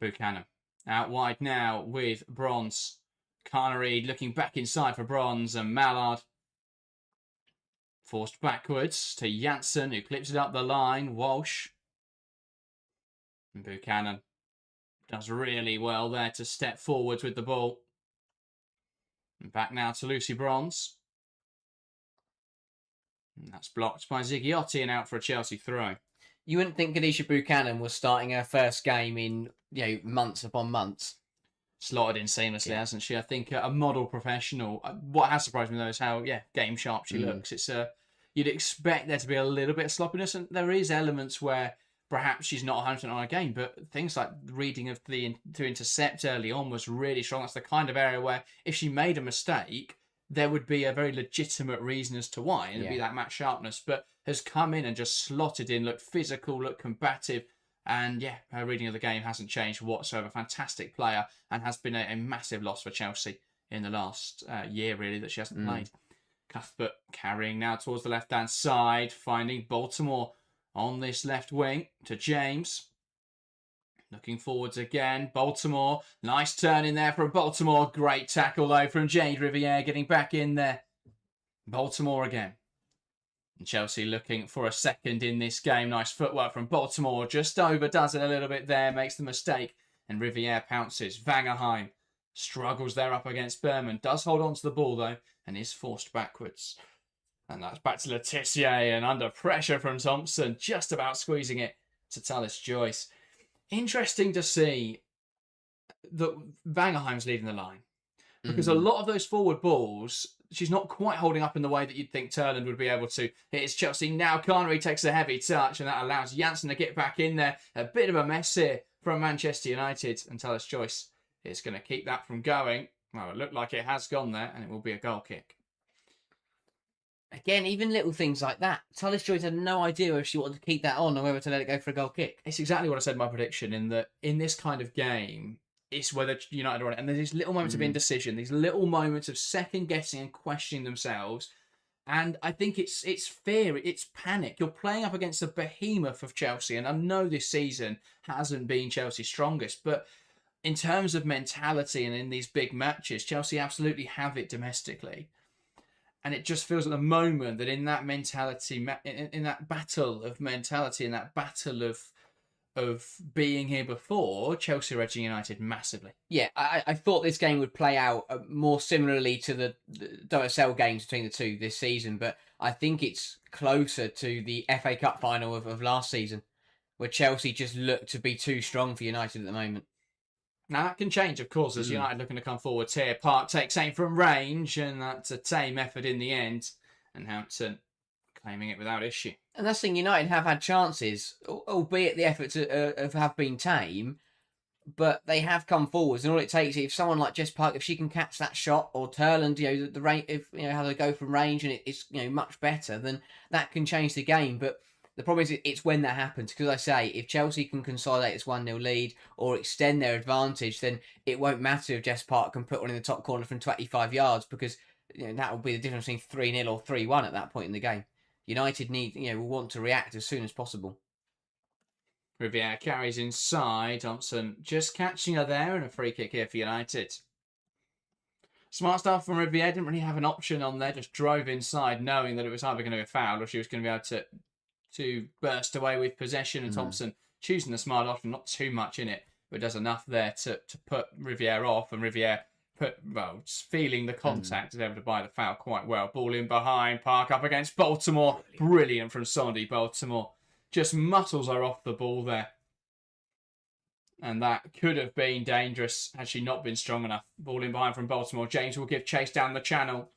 Buchanan out wide now with Bronze. Carnery looking back inside for Bronze, and Mallard forced backwards to Janssen, who clips it up the line. Walsh. And Buchanan does really well there to step forwards with the ball. And back now to Lucy Bronze. And that's blocked by Zigiotti and out for a Chelsea throw. You wouldn't think Kadisha Buchanan was starting her first game in months upon months. Slotted in seamlessly, hasn't she? I think a model professional. What has surprised me though is how game sharp she looks. It's you'd expect there to be a little bit of sloppiness, and there is elements where perhaps she's not 100% on her game, but things like reading of to intercept early on was really strong. That's the kind of area where if she made a mistake, there would be a very legitimate reason as to why, and it'd be that match sharpness, but has come in and just slotted in, looked physical, looked combative, and her reading of the game hasn't changed whatsoever. Fantastic player, and has been a massive loss for Chelsea in the last year, really, that she hasn't played. Cuthbert carrying now towards the left-hand side, finding Baltimore on this left wing to James. Looking forwards again. Baltimore. Nice turn in there from Baltimore. Great tackle though from Jade Riviere getting back in there. Baltimore again. And Chelsea looking for a second in this game. Nice footwork from Baltimore. Just overdoes it a little bit there. Makes the mistake. And Riviere pounces. Vangerheim struggles there up against Berman. Does hold on to the ball though. And is forced backwards. And that's back to Letitia. And under pressure from Thompson. Just about squeezing it to Tallis Joyce. Interesting to see that Vangerheim's leading the line. Because a lot of those forward balls, she's not quite holding up in the way that you'd think Turland would be able to. It's Chelsea now. Carnery takes a heavy touch, and that allows Janssen to get back in there. A bit of a mess here from Manchester United. And Tallis Joyce is going to keep that from going. Well, it looked like it has gone there, and it will be a goal kick. Again, even little things like that. Tallis Joyce had no idea if she wanted to keep that on or whether to let it go for a goal kick. It's exactly what I said in my prediction, in that in this kind of game, it's whether United are on it. And there's these little moments of indecision, these little moments of second-guessing and questioning themselves. And I think it's fear, it's panic. You're playing up against a behemoth of Chelsea, and I know this season hasn't been Chelsea's strongest, but in terms of mentality and in these big matches, Chelsea absolutely have it domestically. And it just feels at the moment that in that mentality, in that battle of mentality, in that battle of being here before, Chelsea are edging United massively. Yeah, I thought this game would play out more similarly to the WSL games between the two this season, but I think it's closer to the FA Cup final of last season, where Chelsea just looked to be too strong for United at the moment. Now, that can change, of course, as United looking to come forwards here. Park takes aim from range, and that's a tame effort in the end. And Hampton claiming it without issue. And that's the thing, United have had chances, albeit the efforts have been tame, but they have come forwards. And all it takes, if someone like Jess Park, if she can catch that shot, or Turland, the range, if how they go from range and it's much better, then that can change the game. But the problem is it's when that happens. Because I say, if Chelsea can consolidate this 1-0 lead or extend their advantage, then it won't matter if Jess Park can put one in the top corner from 25 yards, because that will be the difference between 3-0 or 3-1 at that point in the game. United will want to react as soon as possible. Riviere carries inside. Thompson just catching her there, and a free kick here for United. Smart stuff from Riviere. Didn't really have an option on there. Just drove inside, knowing that it was either going to be a foul or she was going to be able to burst away with possession. And Thompson choosing the smart option, not too much in it, but does enough there to put Riviere off. And Riviere just feeling the contact, is able to buy the foul quite well. Ball in behind, Park up against Baltimore. Brilliant from Sandy. Baltimore just muscles her off the ball there. And that could have been dangerous had she not been strong enough. Ball in behind from Baltimore. James will give chase down the channel.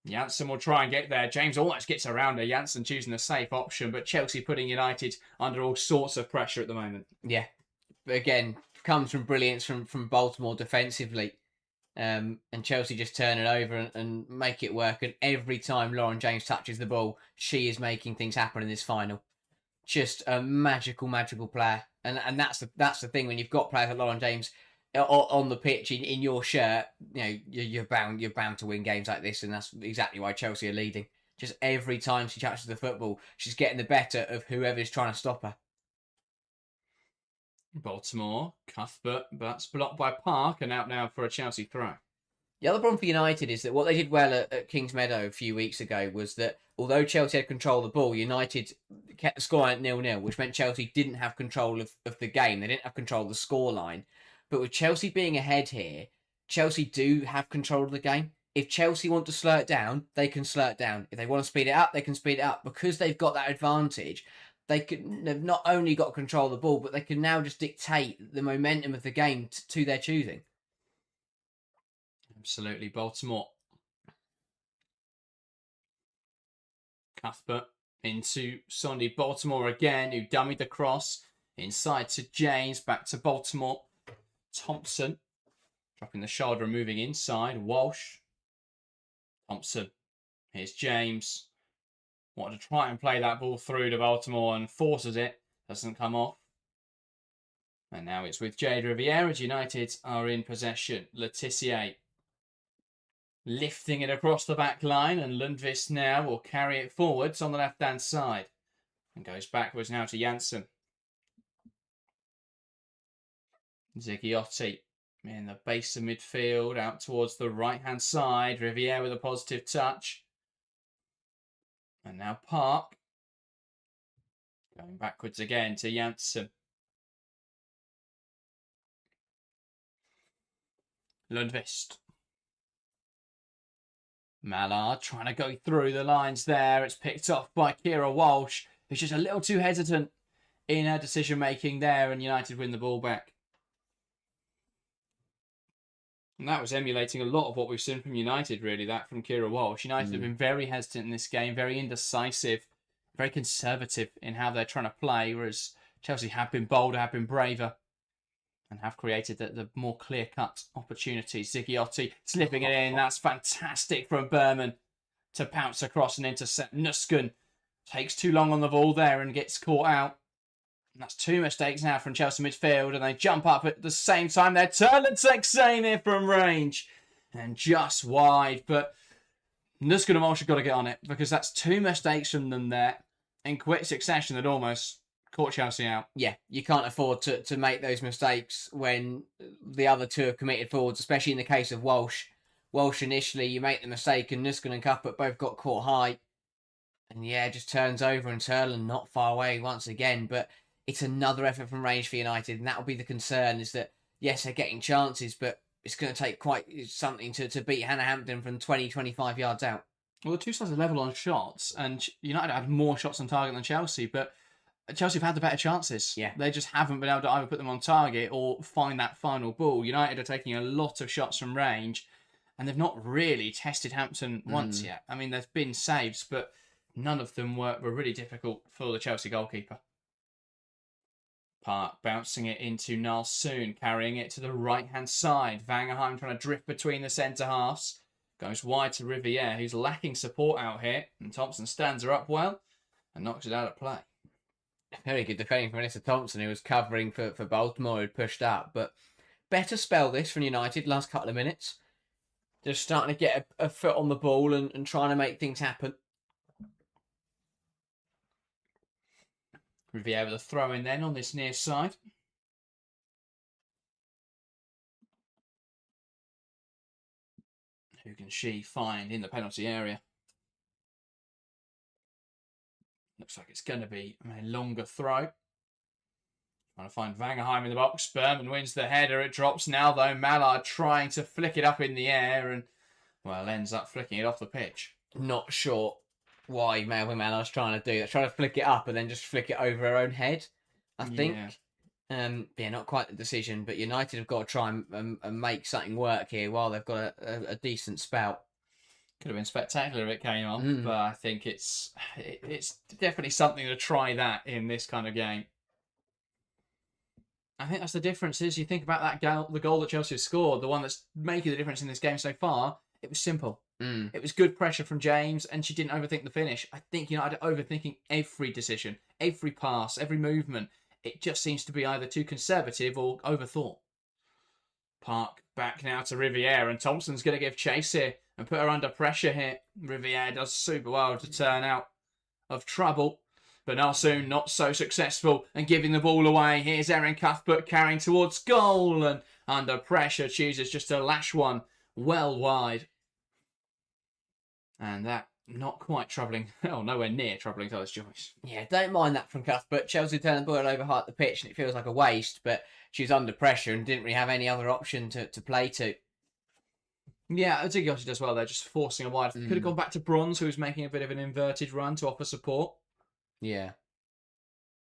Janssen will try and get there. James almost gets around her. Janssen choosing the safe option, but Chelsea putting United under all sorts of pressure at the moment. Yeah. But again, comes from brilliance from Baltimore defensively. And Chelsea just turn it over and make it work. And every time Lauren James touches the ball, she is making things happen in this final. Just a magical player. And that's the thing, when you've got players like Lauren James on the pitch in your shirt, you're bound to win games like this, and that's exactly why Chelsea are leading. Just every time she touches the football, she's getting the better of whoever's trying to stop her. Baltimore, Cuthbert, but it's blocked by Park, and out now for a Chelsea throw. The other problem for United is that what they did well at Kings Meadow a few weeks ago was that although Chelsea had control of the ball, United kept the scoreline at 0-0, which meant Chelsea didn't have control of the game. They didn't have control of the scoreline. But with Chelsea being ahead here, Chelsea do have control of the game. If Chelsea want to slow it down, they can slow it down. If they want to speed it up, they can speed it up. Because they've got that advantage, they've not only got control of the ball, but they can now just dictate the momentum of the game to their choosing. Absolutely. Baltimore. Cuthbert into Sonny. Baltimore again, who dummied the cross. Inside to James, back to Baltimore. Thompson dropping the shoulder and moving inside. Walsh. Thompson. Here's James. Wanted to try and play that ball through to Baltimore and forces it. Doesn't come off. And now it's with Jade Riviera. United are in possession. Letitia lifting it across the back line, and Lundqvist now will carry it forwards on the left-hand side. And goes backwards now to Janssen. Ziggiotti in the base of midfield, out towards the right-hand side. Riviere with a positive touch. And now Park. Going backwards again to Janssen. Lundqvist. Mallard trying to go through the lines there. It's picked off by Kira Walsh, who's just a little too hesitant in her decision-making there, and United win the ball back. And that was emulating a lot of what we've seen from United, really, that from Kira Walsh. United have been very hesitant in this game, very indecisive, very conservative in how they're trying to play, whereas Chelsea have been bolder, have been braver, and have created the more clear-cut opportunities. Ziggiotti slipping it in. That's fantastic from Berman to pounce across and intercept. Nusken takes too long on the ball there and gets caught out. And that's two mistakes now from Chelsea midfield, and they jump up at the same time. They're turning Texane from range and just wide. But Nusken and Walsh have got to get on it, because that's two mistakes from them there in quick succession that almost caught Chelsea out. Yeah, you can't afford to make those mistakes when the other two have committed forwards, especially in the case of Walsh. Walsh initially, you make the mistake, and Nusken and Cuthbert both got caught high. And yeah, just turns over, and Turlin not far away once again. But it's another effort from range for United, and that'll be the concern, is that, yes, they're getting chances, but it's going to take quite something to beat Hannah Hampton from 20, 25 yards out. Well, the two sides are level on shots, and United had more shots on target than Chelsea, but Chelsea have had the better chances. Yeah. They just haven't been able to either put them on target or find that final ball. United are taking a lot of shots from range, and they've not really tested Hampton once yet. I mean, there's been saves, but none of them were really difficult for the Chelsea goalkeeper. Park bouncing it into Niall Soon, carrying it to the right-hand side. Vangerheim trying to drift between the centre halves. Goes wide to Riviere, who's lacking support out here. And Thompson stands her up well and knocks it out of play. Very good defending from Vanessa Thompson, who was covering for Baltimore, who'd pushed up. But better spell this from United last couple of minutes. Just starting to get a foot on the ball and trying to make things happen. Riviere with a throw in then on this near side. Who can she find in the penalty area? Looks like it's going to be a longer throw. Trying to find Vangerheim in the box. Berman wins the header. It drops now, though. Mallard trying to flick it up in the air and, well, ends up flicking it off the pitch. Not sure why Melvin Mallard's trying to do that. Trying to flick it up and then just flick it over her own head, I think. Yeah, not quite the decision, but United have got to try and make something work here while they've got a decent spout. Could have been spectacular if it came on, but I think it's definitely something to try that in this kind of game. I think that's the difference. Is you think about that goal, the goal that Chelsea scored, the one that's making the difference in this game so far. It was simple. It was good pressure from James, and she didn't overthink the finish. I think United are overthinking every decision, every pass, every movement. It just seems to be either too conservative or overthought. Park back now to Riviere, and Thompson's going to give chase here and put her under pressure here. Riviere does super well to turn out of trouble. But Narsoon not so successful and giving the ball away. Here's Erin Cuthbert carrying towards goal, and under pressure chooses just to lash one well wide. And that not quite troubling. Oh, nowhere near troubling Thomas Joyce. Yeah, don't mind that from Cuthbert. Chelsea turned the ball over high at the pitch and it feels like a waste, but she was under pressure and didn't really have any other option to play to. Yeah, I think she does well there, just forcing a wide. Could have gone back to Bronze, who was making a bit of an inverted run to offer support. Yeah.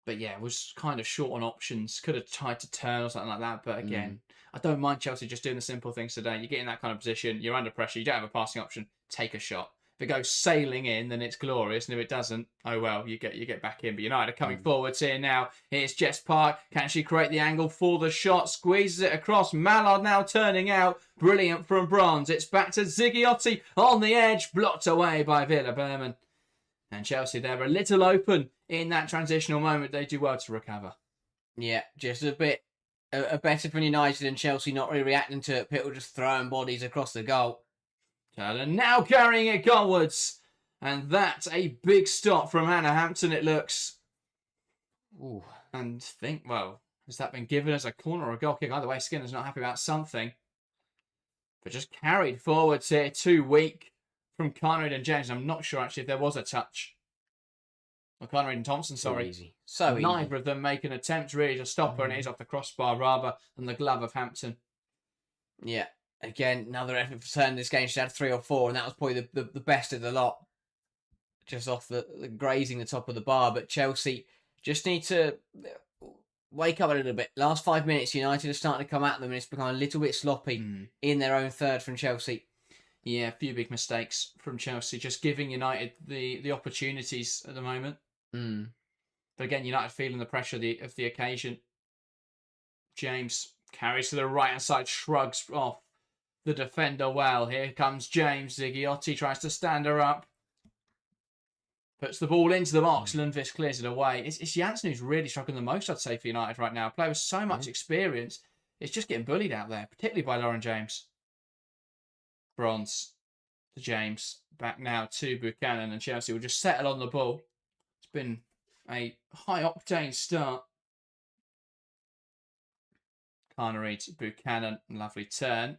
But yeah, was kind of short on options. Could have tried to turn or something like that. But again, I don't mind Chelsea just doing the simple things today. You get in that kind of position, you're under pressure, you don't have a passing option, take a shot. If it goes sailing in, then it's glorious. And if it doesn't, oh well, you get back in. But United are coming forwards here now. Here's Jess Park. Can she create the angle for the shot? Squeezes it across. Mallard now turning out. Brilliant from Bronze. It's back to Ziggiotti on the edge. Blocked away by Villa Berman. And Chelsea, they're a little open in that transitional moment. They do well to recover. Yeah, just a bit better from United and Chelsea not really reacting to it. People just throwing bodies across the goal. Turner now carrying it goalwards. And that's a big stop from Hannah Hampton, it looks. Ooh. And has that been given as a corner or a goal kick? Either way, Skinner's not happy about something. But just carried forwards here, too weak from Conrad and James. I'm not sure, actually, if there was a touch. Or Conrad and Thompson, sorry. So easy. Neither of them make an attempt really to stop her, and it is off the crossbar rather than the glove of Hampton. Yeah. Again, another effort for turning this game. She had 3 or 4, and that was probably the best of the lot. Just off the grazing the top of the bar. But Chelsea just need to wake up a little bit. Last 5 minutes, United are starting to come at them, and it's become a little bit sloppy in their own third from Chelsea. Yeah, a few big mistakes from Chelsea, just giving United the opportunities at the moment. But again, United feeling the pressure of the occasion. James carries to the right-hand side, shrugs off the defender well. Here comes James. Ziggiotti tries to stand her up. Puts the ball into the box. Lundqvist clears it away. It's Janssen who's really struggling the most, I'd say, for United right now. A player with so much experience. It's just getting bullied out there, particularly by Lauren James. Bronze to James. Back now to Buchanan, and Chelsea will just settle on the ball. It's been a high-octane start. Carnery to Buchanan. Lovely turn.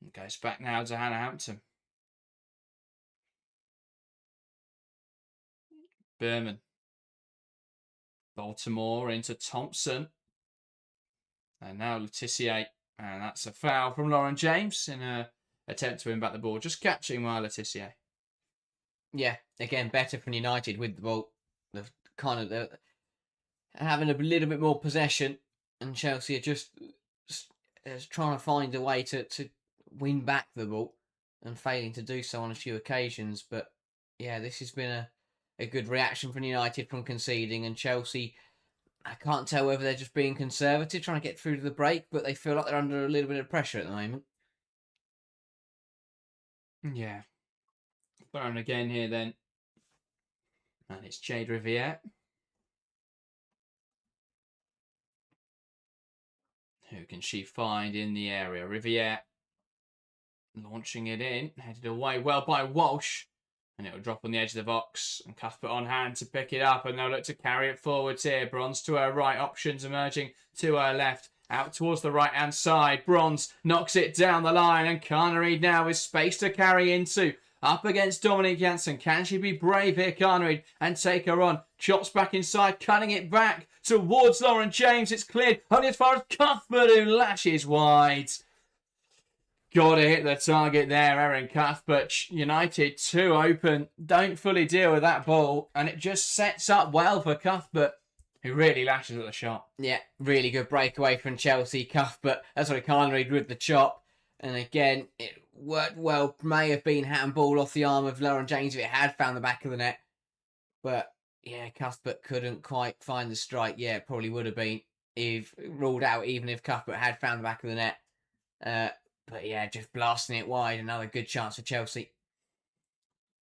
It goes back now to Hannah Hampton. Berman. Baltimore into Thompson. And now Letitia. And that's a foul from Lauren James in an attempt to win back the ball. Just catching while Letitia. Yeah, again, better from United with the ball. They're having a little bit more possession. And Chelsea are just trying to find a way to win back the ball and failing to do so on a few occasions. But yeah, this has been a good reaction from United from conceding, and Chelsea, I can't tell whether they're just being conservative, trying to get through to the break, but they feel like they're under a little bit of pressure at the moment. Yeah. Thrown again here then. And it's Jade Riviere. Who can she find in the area? Riviere launching it in, headed away well by Walsh, and it'll drop on the edge of the box, and Cuthbert on hand to pick it up, and they'll look to carry it forwards here. Bronze to her right, options emerging to her left, out towards the right hand side. Bronze knocks it down the line, and Carnery now with space to carry into. Up against Dominique Janssen. Can she be brave here, Carnery, and take her on? Chops back inside, cutting it back towards Lauren James. It's cleared only as far as Cuthbert, who lashes wide. Got to hit the target there, Erin Cuthbert. United too open. Don't fully deal with that ball. And it just sets up well for Cuthbert, who really lashes at the shot. Yeah, really good breakaway from Chelsea. Cuthbert, that's what Carnery with the chop. And again, it worked well. May have been handball off the arm of Lauren James if it had found the back of the net. But yeah, Cuthbert couldn't quite find the strike. Yeah, it probably would have been. if ruled out, even if Cuthbert had found the back of the net. But yeah, just blasting it wide. Another good chance for Chelsea.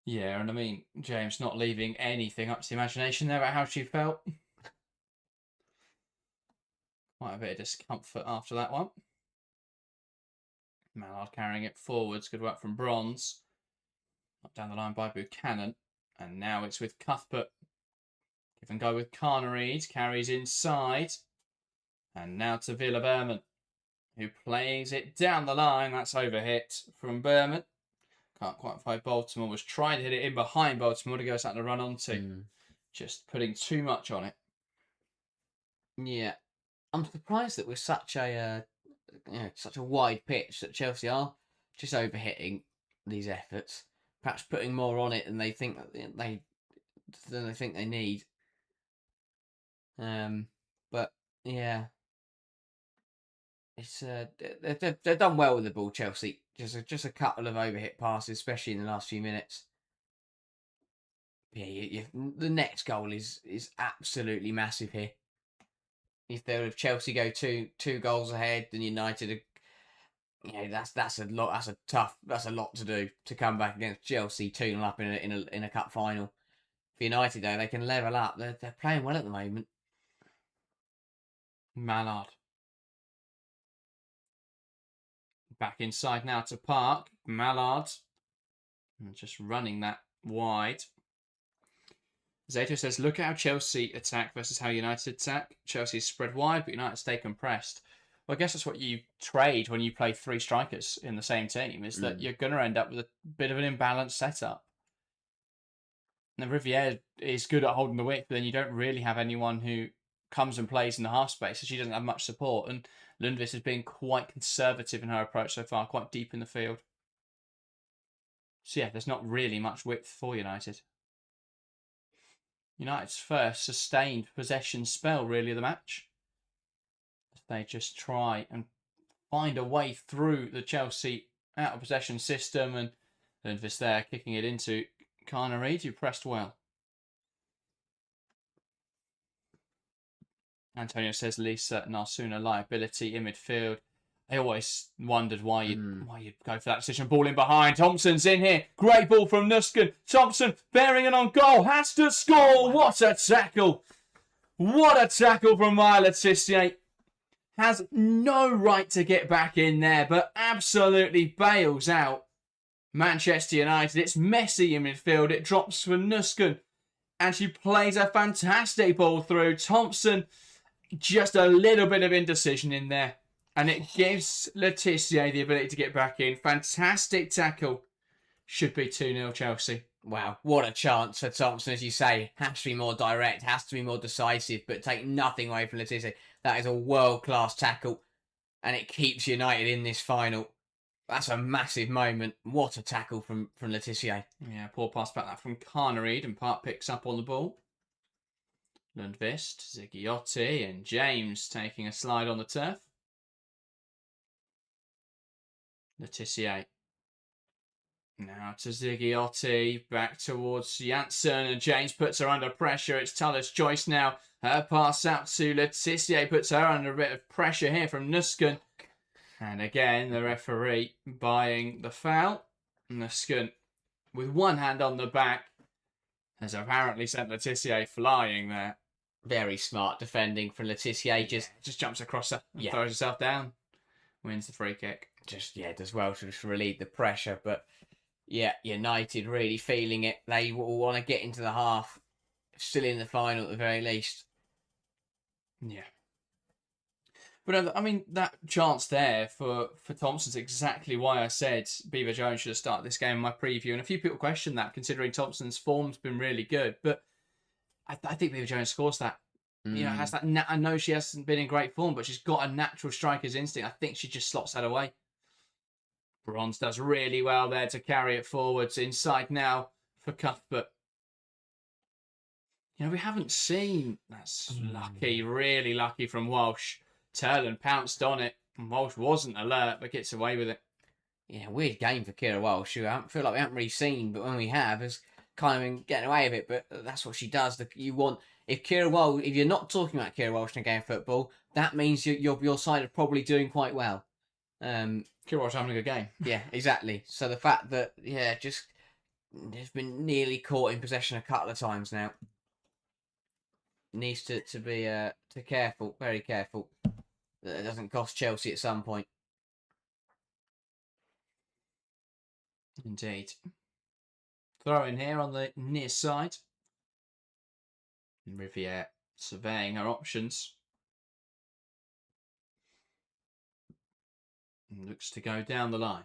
Yeah, and I mean, James not leaving anything up to the imagination there about how she felt. Quite a bit of discomfort after that one. Mallard carrying it forwards. Good work from Bronze. Up down the line by Buchanan. And now it's with Cuthbert. Give and go with Carneries. Carries inside. And now to Villa Berman, who plays it down the line. That's overhit from Berman. Can't quite find Baltimore. Was trying to hit it in behind Baltimore to go something to run onto. Just putting too much on it. Yeah. I'm surprised that with such a such a wide pitch that Chelsea are just overhitting these efforts. Perhaps putting more on it than they think they need. But yeah, it's they've done well with the ball, Chelsea. Just a couple of overhit passes, especially in the last few minutes. Yeah, the next goal is absolutely massive here. If Chelsea go two goals ahead, then United, that's a lot. That's a lot to do to come back against Chelsea 2-0 up in a cup final. For United though, they can level up. They're playing well at the moment. Mallard. Back inside now to Park. Mallard. And just running that wide. Zato says, look at how Chelsea attack versus how United attack. Chelsea's spread wide, but United stay compressed. Well, I guess that's what you trade when you play three strikers in the same team, is that you're going to end up with a bit of an imbalanced setup. And Riviere is good at holding the width, but then you don't really have anyone who comes and plays in the half space, so she doesn't have much support. And Lundqvist has been quite conservative in her approach so far, quite deep in the field. So yeah, there's not really much width for United. United's first sustained possession spell, really, of the match. They just try and find a way through the Chelsea out of possession system, and Lundqvist there kicking it into Carneries, who pressed well. Antonio says Lisa Narsuna liability in midfield. I always wondered why you'd go for that decision. Ball in behind. Thompson's in here. Great ball from Nusken. Thompson bearing it on goal. Has to score. What a tackle. What a tackle from Maya Letitia. Has no right to get back in there, but absolutely bails out Manchester United. It's messy in midfield. It drops for Nusken. And she plays a fantastic ball through. Thompson, just a little bit of indecision in there. And it gives Letitia the ability to get back in. Fantastic tackle. Should be 2-0 Chelsea. Wow, what a chance for Thompson, as you say. Has to be more direct, has to be more decisive, but take nothing away from Letitia. That is a world-class tackle. And it keeps United in this final. That's a massive moment. What a tackle from Letitia. Yeah, poor pass back that from Carneries, and Park picks up on the ball. Lundqvist, Ziggiotti, and James taking a slide on the turf. Letitia. Now to Ziggiotti, back towards Janssen, and James puts her under pressure. It's Tuller's choice now. Her pass out to Letitia puts her under a bit of pressure here from Nusken. And again, the referee buying the foul. Nusken, with one hand on the back, has apparently sent Letitia flying there. Very smart defending from Letitia. Just jumps across her and throws herself down. Wins the free kick. Does well to just relieve the pressure. But yeah, United really feeling it. They will want to get into the half. Still in the final at the very least. Yeah. But I mean, that chance there for Thompson's exactly why I said Beaver Jones should have started this game in my preview. And a few people question that, considering Thompson's form's been really good. But I think Beaver Jones scores that. You know, has that. I know she hasn't been in great form, but she's got a natural striker's instinct. I think she just slots that away. Bronze does really well there to carry it forwards. Inside now for Cuthbert. You know, we haven't seen... That's lucky, really lucky from Walsh. Turland pounced on it, and Walsh wasn't alert, but gets away with it. Yeah, weird game for Kira Walsh, who I feel like we haven't really seen, but when we have, has kind of getting away with it, but that's what she does. If you're not talking about Kira Walsh in a game of football, that means your side are probably doing quite well. Kira Walsh having a good game. Yeah, exactly. So the fact that just has been nearly caught in possession a couple of times now. Needs to be careful, very careful, that it doesn't cost Chelsea at some point. Indeed. Throw in here on the near side. Riviere surveying her options. Looks to go down the line.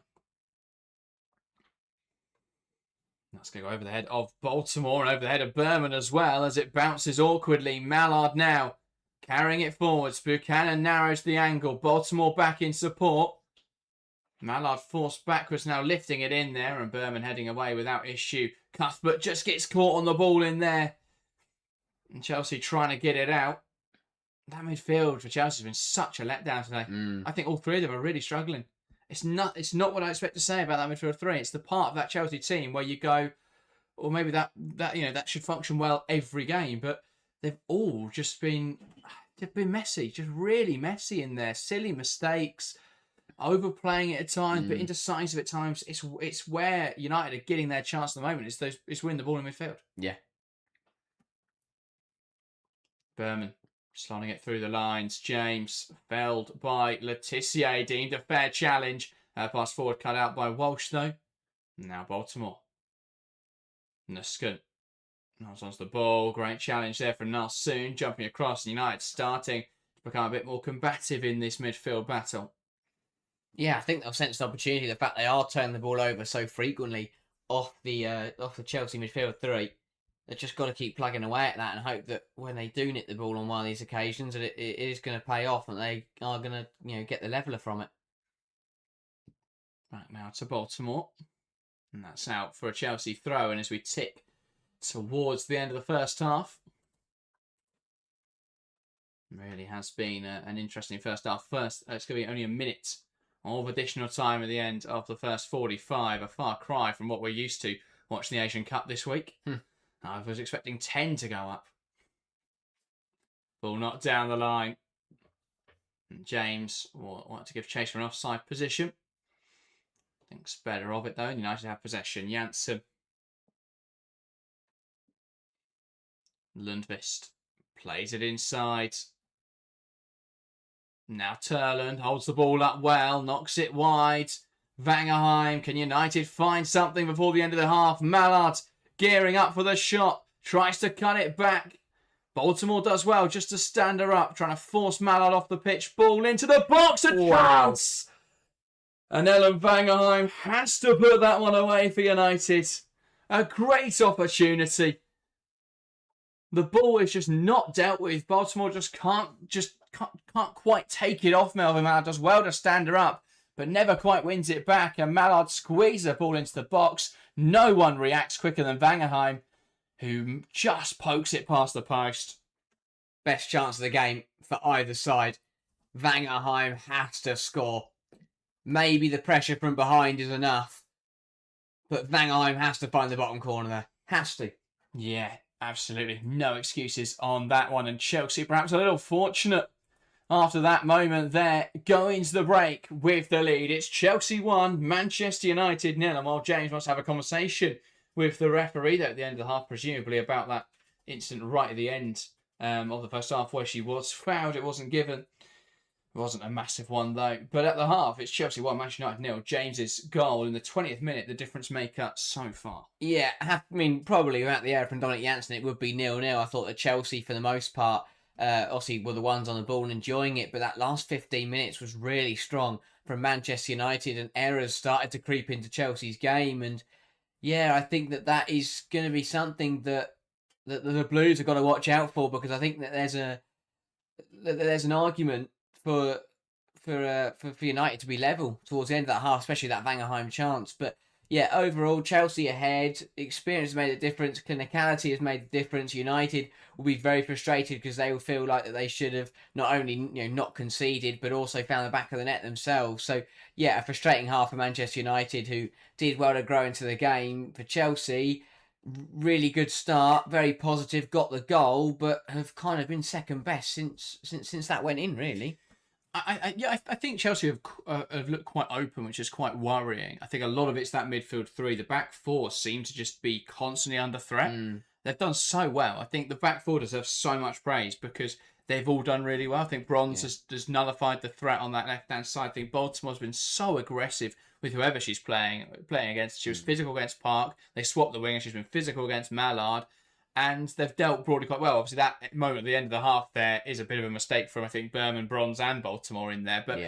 That's going to go over the head of Baltimore and over the head of Berman as well as it bounces awkwardly. Mallard now carrying it forwards. Buchanan narrows the angle. Baltimore back in support. Mallard forced backwards now, lifting it in there, and Berman heading away without issue. Cuthbert just gets caught on the ball in there. And Chelsea trying to get it out. That midfield for Chelsea has been such a letdown today. I think all three of them are really struggling. It's not what I expect to say about that midfield three. It's the part of that Chelsea team where you go, or maybe that should function well every game, but they've all just been messy, just really messy in there. Silly mistakes, overplaying it at times, but indecisive at times. It's where United are getting their chance at the moment. It's winning the ball in midfield. Yeah. Berman slotting it through the lines. James felled by Letitia, deemed a fair challenge. Pass forward cut out by Walsh though. Now Baltimore. Nuskin. Nice onto the ball. Great challenge there from Nalsoon. Jumping across. United starting to become a bit more combative in this midfield battle. Yeah, I think they'll sense the opportunity. The fact they are turning the ball over so frequently off the Chelsea midfield three. They've just got to keep plugging away at that and hope that when they do nick the ball on one of these occasions, that it is going to pay off and they are going to get the leveller from it. Back now to Baltimore. And that's out for a Chelsea throw. And as we tick towards the end of the first half, really has been an interesting first half. It's going to be only a minute of additional time at the end of the first 45. A far cry from what we're used to watching the Asian Cup this week. I was expecting 10 to go up. Ball not down the line. And James will want to give chase for an offside position. Thinks better of it though. United have possession. Janssen. Lundqvist plays it inside. Now Turland holds the ball up well. Knocks it wide. Vangerheim. Can United find something before the end of the half? Mallard gearing up for the shot. Tries to cut it back. Baltimore does well just to stand her up. Trying to force Mallard off the pitch. Ball into the box. A chance! And Ellen Vangerheim has to put that one away for United. A great opportunity. The ball is just not dealt with. Baltimore just can't quite take it off Melvin Mallard. Does well to stand her up, but never quite wins it back. And Mallard squeezes the ball into the box. No one reacts quicker than Vangerheim, who just pokes it past the post. Best chance of the game for either side. Vangerheim has to score. Maybe the pressure from behind is enough, but Vangerheim has to find the bottom corner there. Has to. Yeah, absolutely. No excuses on that one. And Chelsea perhaps a little fortunate after that moment there, going to the break with the lead. It's Chelsea 1, Manchester United 0. And while James wants to have a conversation with the referee there at the end of the half, presumably about that incident right at the end of the first half where she was fouled. It wasn't given. It wasn't a massive one though. But at the half, it's Chelsea 1, Manchester United 0. James's goal in the 20th minute, the difference maker so far. Yeah, probably without the error from Dominic Janssen, it would be 0-0. I thought that Chelsea, for the most part, obviously were the ones on the ball and enjoying it, but that last 15 minutes was really strong from Manchester United, and errors started to creep into Chelsea's game. And yeah, I think that is going to be something that the Blues have got to watch out for, because I think that there's an argument for United to be level towards the end of that half, especially that Vangerheim chance. But yeah, overall, Chelsea ahead. Experience has made a difference. Clinicality has made a difference. United will be very frustrated because they will feel like that they should have not only not conceded, but also found the back of the net themselves. So yeah, a frustrating half for Manchester United, who did well to grow into the game. For Chelsea, really good start, very positive, got the goal, but have kind of been second best since that went in, really. I think Chelsea have looked quite open, which is quite worrying. I think a lot of it's that midfield three. The back four seem to just be constantly under threat. They've done so well. I think the back four deserve so much praise because they've all done really well. I think Bronze has nullified the threat on that left-hand side. I think Baltimore's been so aggressive with whoever she's playing against. She was physical against Park. They swapped the winger. She's been physical against Mallard. And they've dealt broadly quite well. Obviously, that moment at the end of the half there is a bit of a mistake from, I think, Berman, Bronze and Baltimore in there. But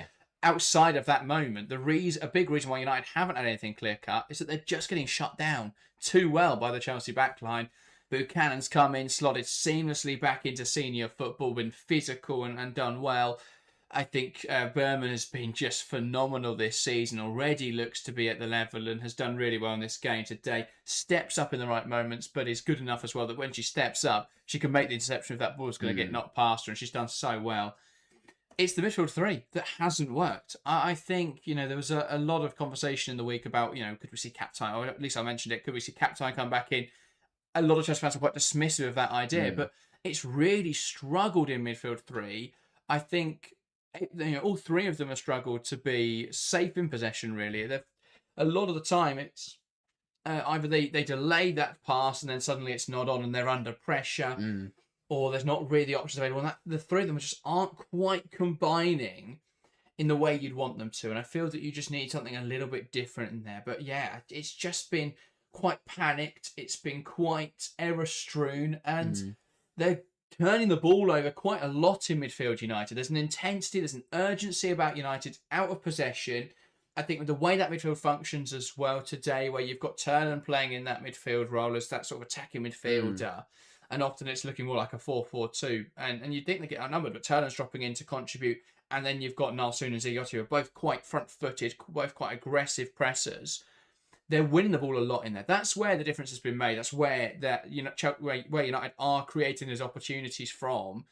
outside of that moment, a big reason why United haven't had anything clear-cut is that they're just getting shut down too well by the Chelsea backline. Buchanan's come in, slotted seamlessly back into senior football, been physical and done well. I think Berman has been just phenomenal this season, already looks to be at the level and has done really well in this game today. Steps up in the right moments, but is good enough as well that when she steps up, she can make the interception if that ball's going to get knocked past her, and she's done so well. It's the midfield three that hasn't worked. I think, there was a lot of conversation in the week about, could we see Captain, or at least I mentioned it, could we see Captain come back in? A lot of Chelsea fans are quite dismissive of that idea, but it's really struggled in midfield three. I think all three of them have struggled to be safe in possession, really. A lot of the time, it's either they delay that pass and then suddenly it's not on and they're under pressure, or there's not really options available. And the three of them just aren't quite combining in the way you'd want them to. And I feel that you just need something a little bit different in there. But yeah, it's just been quite panicked. It's been quite error-strewn, and they're turning the ball over quite a lot in midfield United. There's an intensity, there's an urgency about United out of possession. I think with the way that midfield functions as well today, where you've got Turner playing in that midfield role as that sort of attacking midfielder, and often it's looking more like a 4-4-2. And you'd think they get outnumbered, but Turner's dropping in to contribute. And then you've got Nalsoon and Ziyotti, who are both quite front-footed, both quite aggressive pressers. They're winning the ball a lot in there. That's where the difference has been made. That's where where United are creating those opportunities from.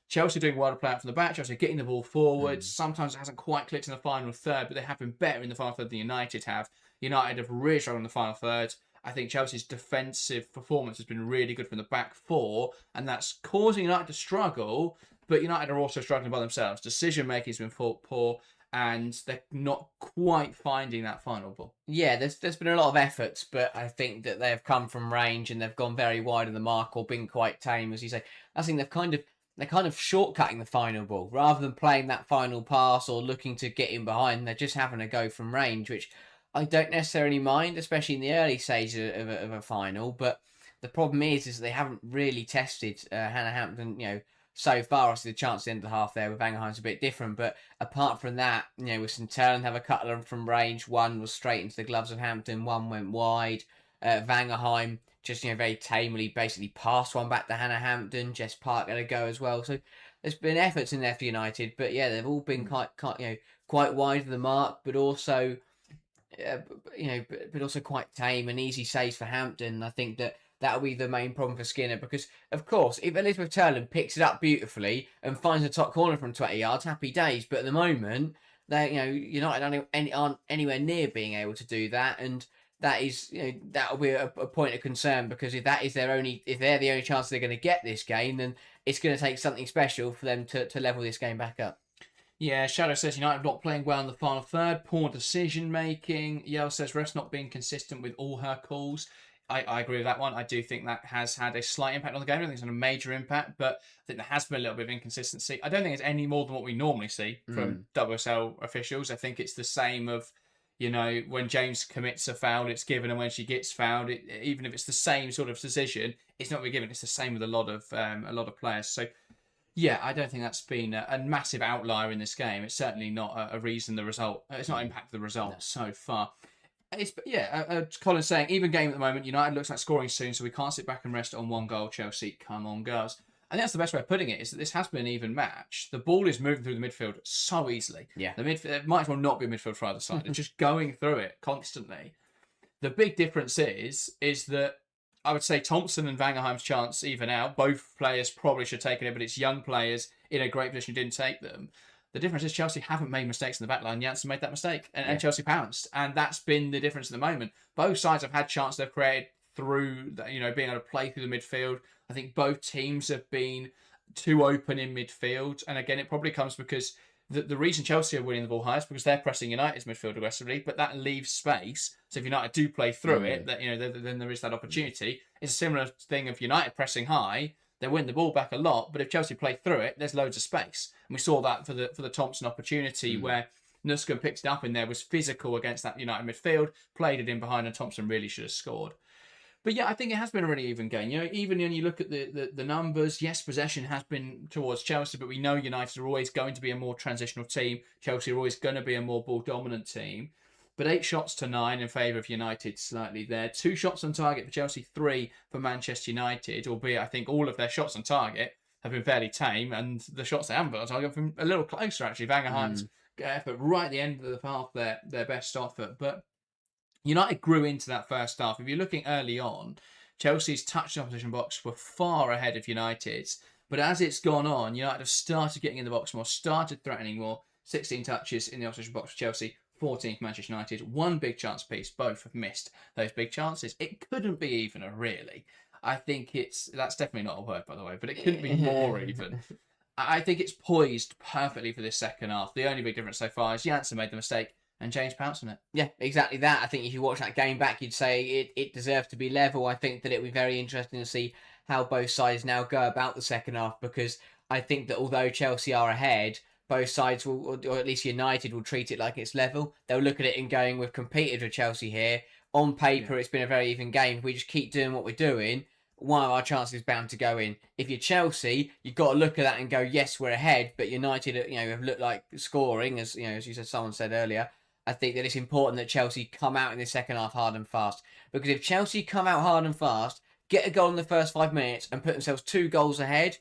Chelsea doing well to play out from the back. Chelsea getting the ball forward. Sometimes it hasn't quite clicked in the final third, but they have been better in the final third than United have. United have really struggled in the final third. I think Chelsea's defensive performance has been really good from the back four, and that's causing United to struggle. But United are also struggling by themselves. Decision making has been poor, and they're not quite finding that final ball. Yeah, there's been a lot of efforts, but I think that they've come from range and they've gone very wide of the mark or been quite tame, as you say. I think they're kind of shortcutting the final ball rather than playing that final pass or looking to get in behind. They're just having to go from range, which I don't necessarily mind, especially in the early stages of a final. But the problem is they haven't really tested Hannah Hampton, so far. Obviously, the chance at the end of the half there with Vangerheim's a bit different, but apart from that, with St. Turn have a couple of them from range. One was straight into the gloves of Hampton, one went wide. Vangerheim just very tamely basically passed one back to Hannah Hampton. Jess Park had a go as well. So there's been efforts in there for United, but yeah, they've all been quite wide of the mark, but also but also quite tame and easy saves for Hampton. I think that'll be the main problem for Skinner, because, of course, if Elizabeth Turland picks it up beautifully and finds the top corner from 20 yards, happy days. But at the moment, United aren't anywhere near being able to do that, and that is, that'll be a point of concern, because if they're the only chance they're going to get this game, then it's going to take something special for them to level this game back up. Yeah, Shadow says United not playing well in the final third, poor decision making. Yale says refs not being consistent with all her calls. I agree with that one. I do think that has had a slight impact on the game. I don't think it's had a major impact, but I think there has been a little bit of inconsistency. I don't think it's any more than what we normally see from WSL officials. I think it's the same of, when James commits a foul, it's given, and when she gets fouled, even if it's the same sort of decision, it's not really given. It's the same with a lot of players. So, yeah, I don't think that's been a massive outlier in this game. It's certainly not a reason the result. It's not impacted the result so far. Colin's saying, even game at the moment, United looks like scoring soon, so we can't sit back and rest on one goal. Chelsea, come on, girls. I think that's the best way of putting it, is that this has been an even match. The ball is moving through the midfield so easily. Yeah. The midfield, it might as well not be a midfield for either side. It's just going through it constantly. The big difference is that I would say Thompson and Vangerheim's chance even out. Both players probably should take it, but it's young players in a great position who didn't take them. The difference is Chelsea haven't made mistakes in the back line. Janssen made that mistake, and Chelsea pounced. And that's been the difference at the moment. Both sides have had chances they've created through, being able to play through the midfield. I think both teams have been too open in midfield. And again, it probably comes because the reason Chelsea are winning the ball high is because they're pressing United's midfield aggressively, but that leaves space. So if United do play through it, then there is that opportunity. It's a similar thing of United pressing high. They win the ball back a lot, but if Chelsea play through it, there's loads of space. And we saw that for the Thompson opportunity where Nuskum picked it up in there, was physical against that United midfield, played it in behind, and Thompson really should have scored. But yeah, I think it has been a really even game. Even when you look at the numbers, yes, possession has been towards Chelsea, but we know United are always going to be a more transitional team. Chelsea are always going to be a more ball-dominant team. But 8 shots to 9 in favour of United slightly there. 2 shots on target for Chelsea, 3 for Manchester United, albeit I think all of their shots on target have been fairly tame, and the shots they haven't got on target have been a little closer, actually. Vangerheim's effort right at the end of the half, their best effort. But United grew into that first half. If you're looking early on, Chelsea's touch opposition box were far ahead of United's. But as it's gone on, United have started getting in the box more, started threatening more. 16 touches in the opposition box for Chelsea, 14 for Manchester United. 1 big chance piece. Both have missed those big chances. It couldn't be evener, really. I think that's definitely not a word, by the way, but it couldn't be more even. I think it's poised perfectly for this second half. The only big difference so far is Janssen made the mistake and James pounced on it. Yeah, exactly that. I think if you watch that game back, you'd say it deserved to be level. I think that it would be very interesting to see how both sides now go about the second half, because I think that although Chelsea are ahead, both sides will, or at least United will treat it like it's level. They'll look at it and going, we've competed with Chelsea here. On paper, It's been a very even game. If we just keep doing what we're doing, one of our chances is bound to go in. If you're Chelsea, you've got to look at that and go, yes, we're ahead, but United, have looked like scoring, as you said, someone said earlier. I think that it's important that Chelsea come out in the second half hard and fast. Because if Chelsea come out hard and fast, get a goal in the first 5 minutes and put themselves 2 goals ahead,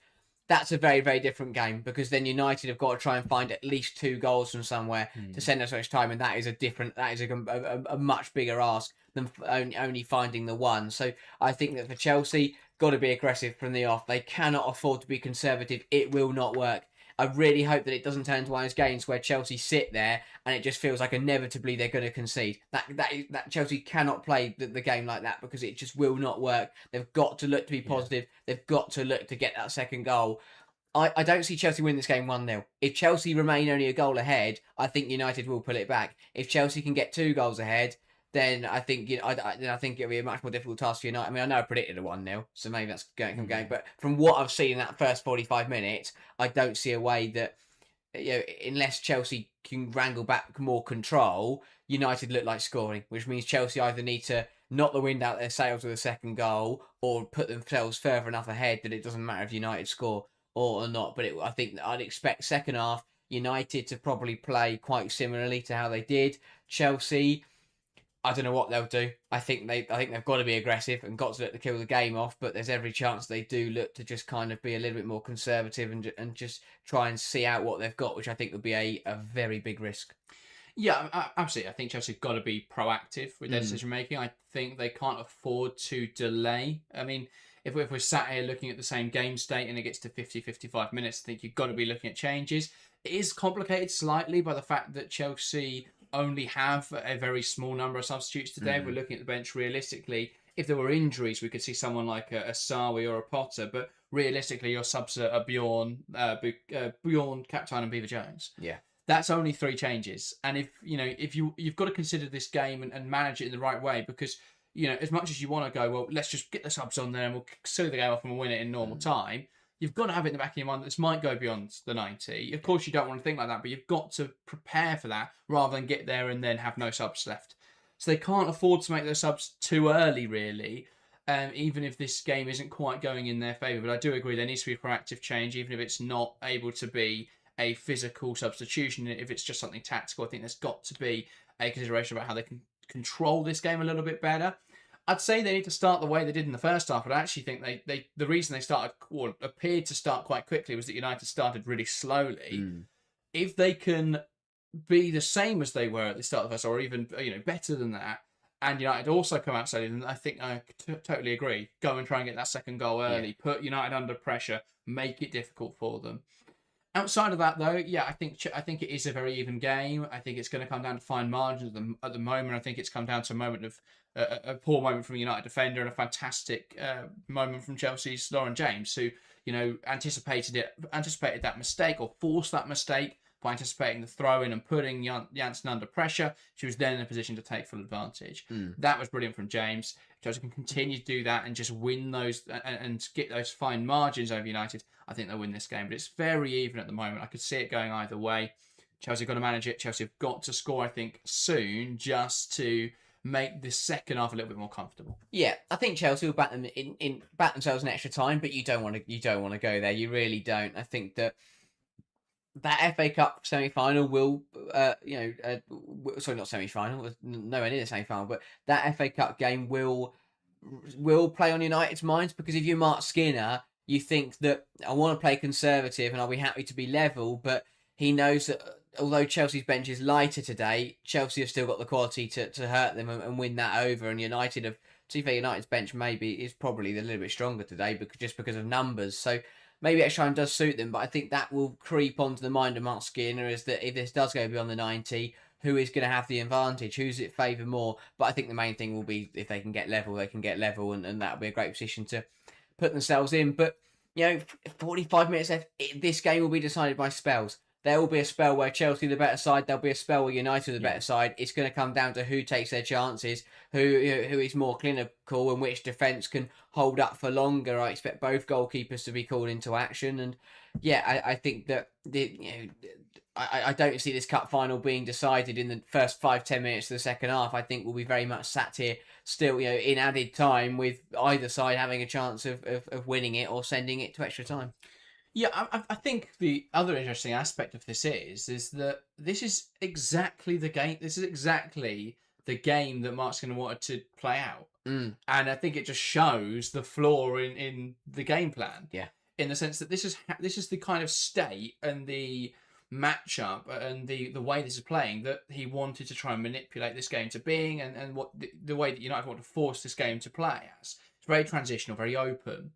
that's a very, very different game. Because then United have got to try and find at least 2 goals from somewhere to send us so much time. And that is a much bigger ask than only finding the one. So I think that for Chelsea, got to be aggressive from the off. They cannot afford to be conservative. It will not work. I really hope that it doesn't turn into one of those games where Chelsea sit there and it just feels like inevitably they're going to concede. That Chelsea cannot play the game like that, because it just will not work. They've got to look to be positive. They've got to look to get that second goal. I don't see Chelsea win this game 1-0. If Chelsea remain only a goal ahead, I think United will pull it back. If Chelsea can get 2 goals ahead, then I think I think it'll be a much more difficult task for United. I mean, I know I predicted a 1-0, so maybe that's going, but from what I've seen in that first 45 minutes, I don't see a way that, unless Chelsea can wrangle back more control, United look like scoring, which means Chelsea either need to knock the wind out their sails with a second goal or put themselves further enough ahead that it doesn't matter if United score or not. But I think I'd expect second half United to probably play quite similarly to how they did. Chelsea, I don't know what they'll do. I think they've got to be aggressive and got to look to kill the game off, but there's every chance they do look to just kind of be a little bit more conservative and just try and see out what they've got, which I think would be a very big risk. Yeah, absolutely. I think Chelsea have got to be proactive with their decision making. I think they can't afford to delay. I mean, if we're sat here looking at the same game state and it gets to 50-55 minutes, I think you've got to be looking at changes. It is complicated slightly by the fact that Chelsea only have a very small number of substitutes today. If we're looking at the bench realistically, if there were injuries, we could see someone like a Sawi or a Potter, but realistically, your subs are Bjorn, Captain, and Beaver Jones. Yeah. That's only 3 changes. And if you've got to consider this game and manage it in the right way, because, as much as you want to go, well, let's just get the subs on there and we'll see the game off and we'll win it in normal time, you've got to have it in the back of your mind that this might go beyond the 90. Of course, you don't want to think like that, but you've got to prepare for that rather than get there and then have no subs left. So they can't afford to make those subs too early, really, even if this game isn't quite going in their favour. But I do agree there needs to be proactive change, even if it's not able to be a physical substitution. If it's just something tactical, I think there's got to be a consideration about how they can control this game a little bit better. I'd say they need to start the way they did in the first half, but I actually think the reason they started, or appeared to start quite quickly, was that United started really slowly. If they can be the same as they were at the start of the first, or even better than that, and United also come out slowly, then I think I totally agree. Go and try and get that second goal early, put United under pressure, make it difficult for them. Outside of that, though, yeah, I think it is a very even game. I think it's going to come down to fine margins at the moment. I think it's come down to a moment of a poor moment from a United defender and a fantastic moment from Chelsea's Lauren James, who anticipated that mistake or forced that mistake by anticipating the throw in and putting Janssen under pressure. She was then in a position to take full advantage. That was brilliant from James. Chelsea can continue to do that and just win those and get those fine margins over United. I think they'll win this game, but it's very even at the moment. I could see it going either way. Chelsea have got to manage it. Chelsea have got to score, I think, soon, just to make the second half a little bit more comfortable. Yeah, I think Chelsea will back them back themselves in extra time, but you don't want to go there. You really don't. I think that FA Cup semi-final will, sorry, not semi-final, nowhere near the semi-final, but that FA Cup game will play on United's minds, because if you're Mark Skinner, you think that I want to play conservative and I'll be happy to be level, but he knows that although Chelsea's bench is lighter today, Chelsea have still got the quality to hurt them and win that over, and United have, to be fair, United's bench is probably a little bit stronger today because of numbers, so maybe extra time does suit them, but I think that will creep onto the mind of Mark Skinner, is that if this does go beyond the 90, who is going to have the advantage? Who's it favour more? But I think the main thing will be if they can get level, and that'll be a great position to put themselves in. But, 45 minutes left, this game will be decided by spells. There will be a spell where Chelsea are the better side. There'll be a spell where United are the better side. It's going to come down to who takes their chances, who is more clinical, and which defence can hold up for longer. I expect both goalkeepers to be called into action, and I think that I don't see this cup final being decided in the first 5-10 minutes of the second half. I think we'll be very much sat here still, in added time, with either side having a chance of winning it or sending it to extra time. Yeah, I think the other interesting aspect of this is that this is exactly the game. This is exactly the game that Mark's going to want to play out, and I think it just shows the flaw in the game plan. Yeah, in the sense that this is the kind of state and the matchup and the way this is playing that he wanted to try and manipulate this game to being, and what the way that United want to force this game to play as. It's very transitional, very open.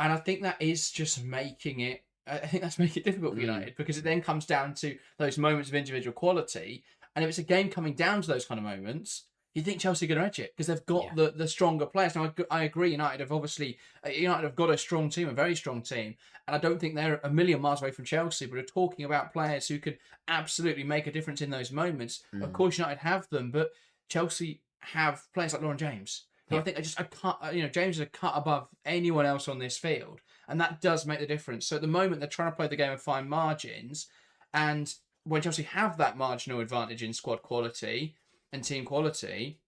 And I think that is just making it. I think that's making it difficult for United, because it then comes down to those moments of individual quality. And if it's a game coming down to those kind of moments, you think Chelsea are going to edge it because they've got the stronger players. Now, I agree. United have got a strong team, a very strong team, and I don't think they're a million miles away from Chelsea. But we're talking about players who could absolutely make a difference in those moments. Of course, United have them, but Chelsea have players like Lauren James. I think James is a cut above anyone else on this field, and that does make the difference. So at the moment, they're trying to play the game of fine margins, and when Chelsea have that marginal advantage in squad quality and team quality,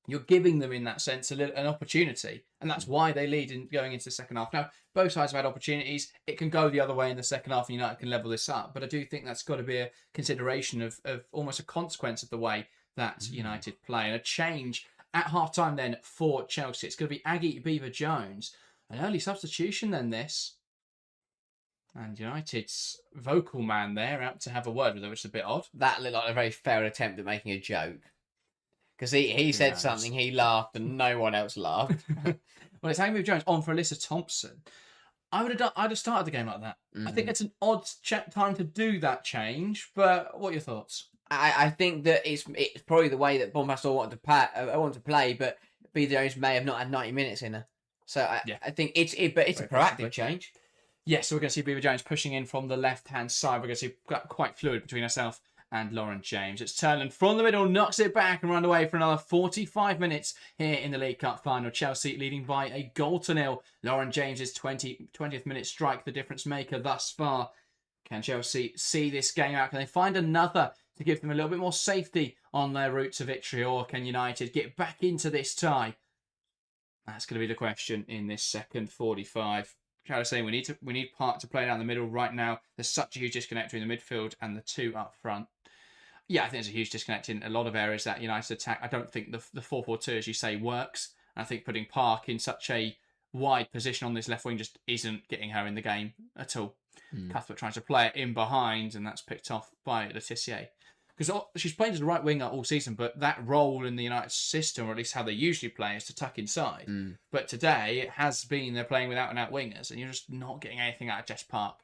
you're giving them, in that sense, an opportunity, and that's why they lead in going into the second half. Now, both sides have had opportunities. It can go the other way in the second half, and United can level this up, but I do think that's got to be a consideration of almost a consequence of the way that United play, and a change at half-time then for Chelsea. It's going to be Aggie Beaver Jones. An early substitution then, this. And United's vocal man there out to have a word with her, which is a bit odd. That looked like a very fair attempt at making a joke. Because he said something, he laughed, and no one else laughed. Well, it's Aggie Beaver Jones on for Alyssa Thompson. I'd have started the game like that. I think it's an odd time to do that change, but what are your thoughts? I think that it's probably the way that Bompastor wanted to play, but Beaver Jones may have not had 90 minutes in her. So I think it's a proactive change. Yes, so we're going to see Beaver Jones pushing in from the left-hand side. We're going to see quite fluid between herself and Lauren James. It's Turland from the middle, knocks it back and run away for another 45 minutes here in the League Cup final. Chelsea leading by a 0-0. Lauren James's 20th minute strike, the difference maker thus far. Can Chelsea see this game out? Can they find another to give them a little bit more safety on their route to victory, or can United get back into this tie? That's going to be the question in this second 45. Shall I say, we need Park to play down the middle right now. There's such a huge disconnect between the midfield and the two up front. Yeah, I think there's a huge disconnect in a lot of areas that United attack. I don't think the 4-4-2, as you say, works. I think putting Park in such a wide position on this left wing just isn't getting her in the game at all. Cuthbert trying to play it in behind, and that's picked off by Laetitia. Because she's played as a right winger all season, but that role in the United system, or at least how they usually play, is to tuck inside. But today, it has been they're playing without and out wingers, and you're just not getting anything out of Jess Park.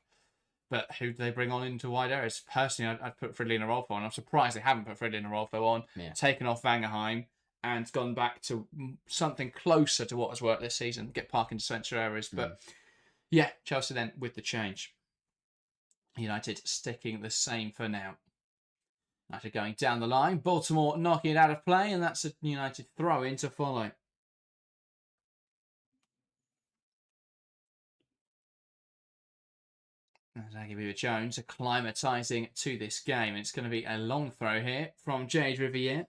But who do they bring on into wide areas? Personally, I'd put Fridolin Rolfo on. I'm surprised they haven't put Fridolin Rolfo on, taken off Vangerheim, and gone back to something closer to what has worked this season. Get Park into central areas. But yeah, Chelsea then with the change. United sticking the same for now. United going down the line. Baltimore knocking it out of play, and that's a United throw-in to follow. Beaver Jones acclimatising to this game. It's going to be a long throw here from Jade Riviere.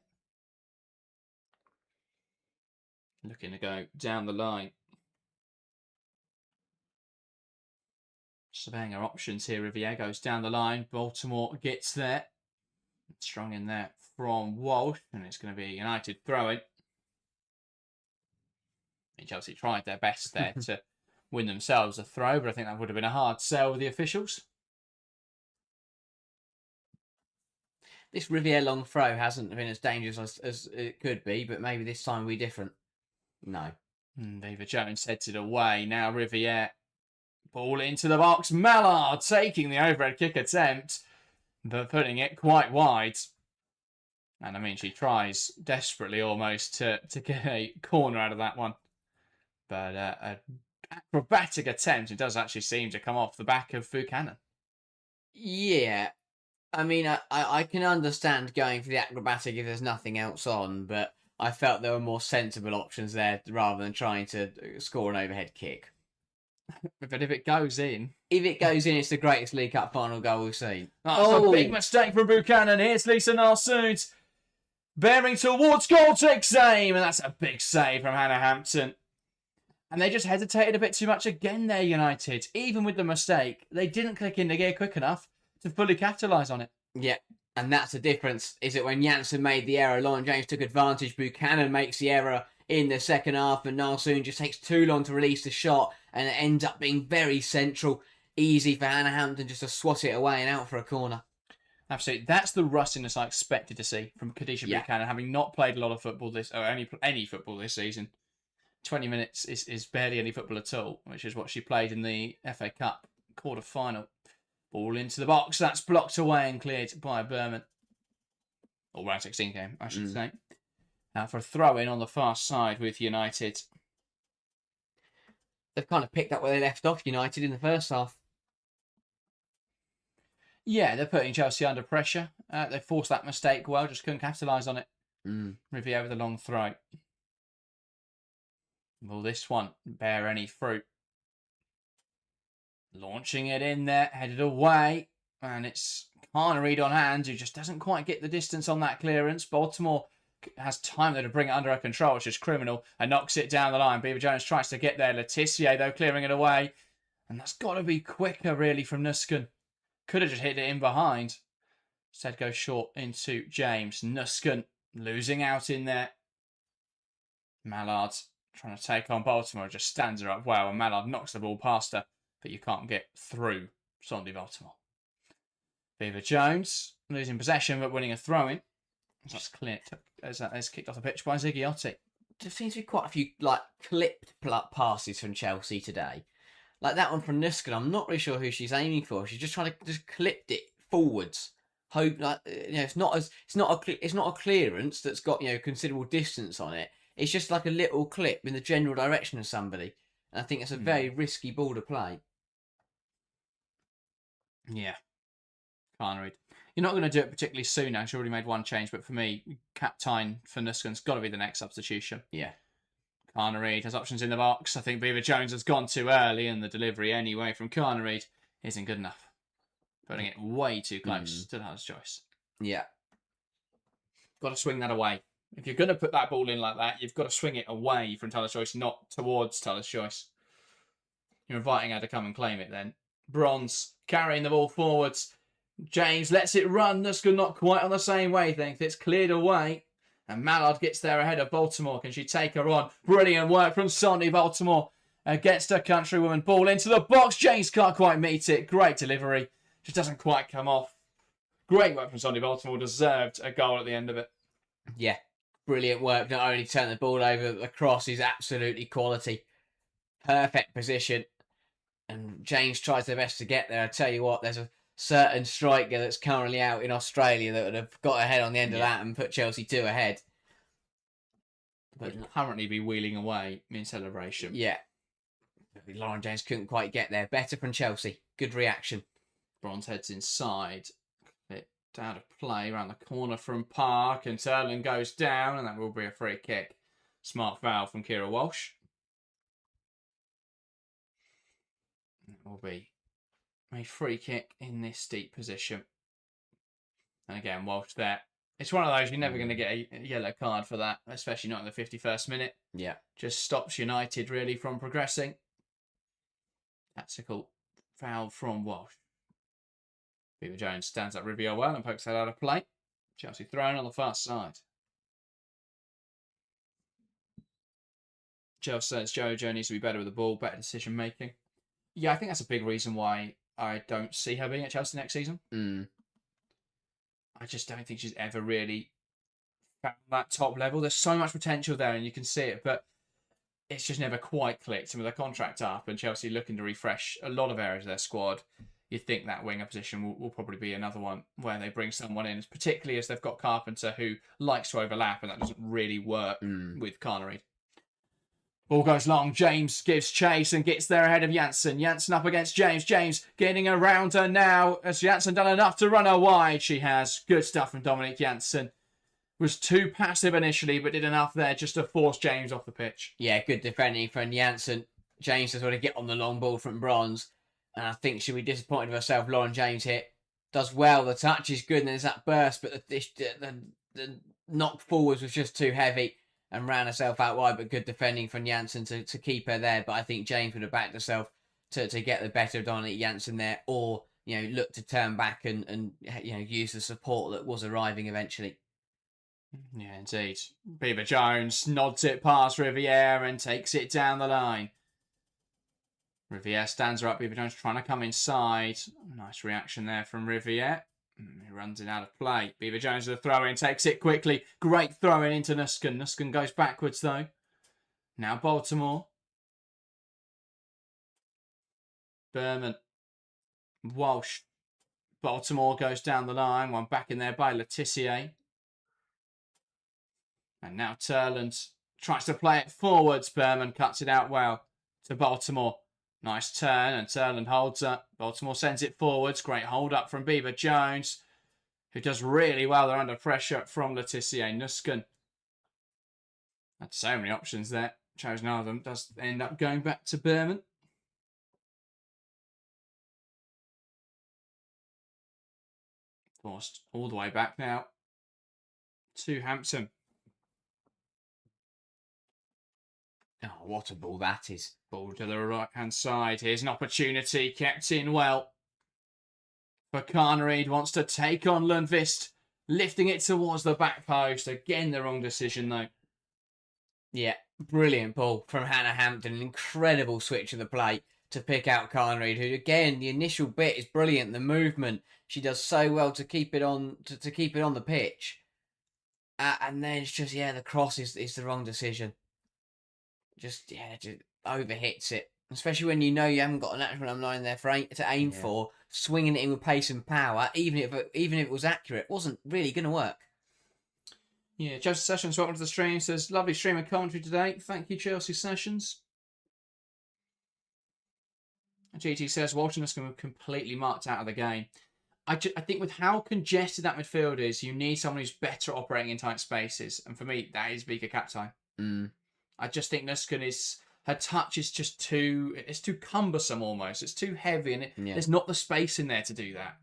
Looking to go down the line. Surveying her options here. Riviere goes down the line. Baltimore gets there. Strong in there from Walsh. And it's going to be a United throw-in. Chelsea tried their best there to win themselves a throw, but I think that would have been a hard sell with the officials. This Riviere long throw hasn't been as dangerous as it could be, but maybe this time will be different. No. Beaver Jones heads it away. Now Riviere. Ball into the box. Mallard taking the overhead kick attempt, but putting it quite wide. And I mean, she tries desperately almost to get a corner out of that one. But an acrobatic attempt. It does actually seem to come off the back of Buchanan. Yeah. I mean, I can understand going for the acrobatic if there's nothing else on, but I felt there were more sensible options there rather than trying to score an overhead kick. But if it goes in... If it goes in, it's the greatest League Cup final goal we've seen. That's a big mistake from Buchanan. Here's Lisa Narsood. Bearing towards goal, takes aim. And that's a big save from Hannah Hampton. And they just hesitated a bit too much again there, United. Even with the mistake, they didn't click into gear quick enough to fully capitalise on it. Yeah, and that's the difference. Is it when Janssen made the error, Lauren James took advantage, Buchanan makes the error in the second half, and Narsoon just takes too long to release the shot, and it ends up being very central. Easy for Hannah Hampton just to swat it away and out for a corner. Absolutely. That's the rustiness I expected to see from Khadijah Buchanan, having not played a lot of football or any football this season. 20 minutes is barely any football at all, which is what she played in the FA Cup quarter-final. Ball into the box. That's blocked away and cleared by Berman. Or round 16 game, I should say. Now for a throw-in on the far side with United. They've kind of picked up where they left off, United, in the first half. Yeah, they're putting Chelsea under pressure. They forced that mistake well, just couldn't capitalise on it. Riviere with a long throw. Will this one bear any fruit? Launching it in there, headed away. And it's Carnereed on hand, who just doesn't quite get the distance on that clearance. Baltimore has time there to bring it under her control, which is criminal, and knocks it down the line. Beaver Jones tries to get there. Letitia, though, clearing it away. And that's got to be quicker, really, from Nusken. Could have just hit it in behind. Instead goes short into James. Nusken losing out in there. Mallard trying to take on Baltimore, just stands her up well, and Mallard knocks the ball past her, but you can't get through Sunday Baltimore. Beaver Jones losing possession but winning a throw-in. That's clear. It's kicked off the pitch by Ziggiotti. There seems to be quite a few clipped passes from Chelsea today. Like that one from Nusken, I'm not really sure who she's aiming for. She's just trying to just clipped it forwards. Hope it's not a clearance that's got considerable distance on it. It's just like a little clip in the general direction of somebody. And I think it's a very risky ball to play. Yeah. Carnereed. You're not going to do it particularly soon now. She's already made one change, but for me, Captain for Nusken's got to be the next substitution. Yeah. Carnereed has options in the box. I think Beaver Jones has gone too early, and the delivery anyway from Carnereed isn't good enough. Putting it way too close to Tyler's choice. Yeah. Got to swing that away. If you're going to put that ball in like that, you've got to swing it away from Tyler's choice, not towards Tyler's choice. You're inviting her to come and claim it then. Bronze carrying the ball forwards. James lets it run. Nusken not quite on the same wavelength. It's cleared away. And Mallard gets there ahead of Baltimore. Can she take her on? Brilliant work from Sonny Baltimore against her countrywoman. Ball into the box. James can't quite meet it. Great delivery. Just doesn't quite come off. Great work from Sonny Baltimore. Deserved a goal at the end of it. Yeah. Brilliant work. Not only turn the ball over, the cross is absolutely quality. Perfect position. And James tries their best to get there. I tell you what, there's a certain striker that's currently out in Australia that would have got ahead on the end of that and put Chelsea 2 ahead. But would currently be wheeling away in celebration. Yeah. Lauren James couldn't quite get there. Better from Chelsea. Good reaction. Bronze heads inside. Bit out of play around the corner from Park, and Turlin goes down, and that will be a free kick. Smart foul from Kira Walsh. It will be a free kick in this deep position. And again, Walsh there. It's one of those, you're never going to get a yellow card for that, especially not in the 51st minute. Yeah. Just stops United really from progressing. Tactical foul from Walsh. Beaver Jones stands up Riviere well and pokes that out of play. Chelsea thrown on the far side. Chelsea says Jojo needs to be better with the ball, better decision making. Yeah, I think that's a big reason why I don't see her being at Chelsea next season. I just don't think she's ever really found that top level. There's so much potential there and you can see it, but it's just never quite clicked. And with their contract up and Chelsea looking to refresh a lot of areas of their squad, you think that winger position will probably be another one where they bring someone in, particularly as they've got Carpenter who likes to overlap, and that doesn't really work with Carnery. Ball goes long. James gives chase and gets there ahead of Janssen. Janssen up against James. James getting around her now. Has Janssen done enough to run her wide? She has. Good stuff from Dominic Janssen. Was too passive initially, but did enough there just to force James off the pitch. Yeah, good defending from Janssen. James has got to get on the long ball from Bronze. And I think she'll be disappointed with herself. Lauren James hit. Does well. The touch is good. And there's that burst. But the knock forwards was just too heavy. And ran herself out wide. But good defending from Janssen to keep her there. But I think James would have backed herself to get the better of Dominic Janssen there. Or, look to turn back and use the support that was arriving eventually. Yeah, indeed. Beaver Jones nods it past Riviere and takes it down the line. Riviere stands her up. Beaver Jones trying to come inside. Nice reaction there from Riviere. He runs it out of play. Beaver Jones with a throw-in, takes it quickly. Great throw-in into Nuskin. Nuskin goes backwards, though. Now Baltimore. Berman. Walsh. Baltimore goes down the line. One back in there by Letitia. And now Turland tries to play it forwards. Berman cuts it out well to Baltimore. Nice turn, and Turland holds up. Baltimore sends it forwards. Great hold up from Beaver Jones, who does really well. They're under pressure from Letitia Nuskin. Had so many options there. Chose none of them. Does end up going back to Berman. Forced all the way back now to Hampton. Oh, what a ball that is. Ball to the right-hand side. Here's an opportunity. Kept in well. But Carnereid wants to take on Lundqvist. Lifting it towards the back post. Again, the wrong decision, though. Yeah, brilliant ball from Hannah Hampton. An incredible switch of the plate to pick out Carnereid, who, again, the initial bit is brilliant. The movement, she does so well to keep it on to keep it on the pitch. And then it's just, the cross is the wrong decision. Just overhits it. Especially when you haven't got a natural number 9 there to aim for. Swinging it in with pace and power, even if it was accurate, wasn't really going to work. Yeah, Chelsea Sessions, welcome to the stream. Says, lovely stream and commentary today. Thank you, Chelsea Sessions. GT says, Watchalong is going to be completely marked out of the game. I think with how congested that midfield is, you need someone who's better operating in tight spaces. And for me, that is Vika Kaptai. I just think Nuskin her touch is just too cumbersome almost. It's too heavy and there's not the space in there to do that.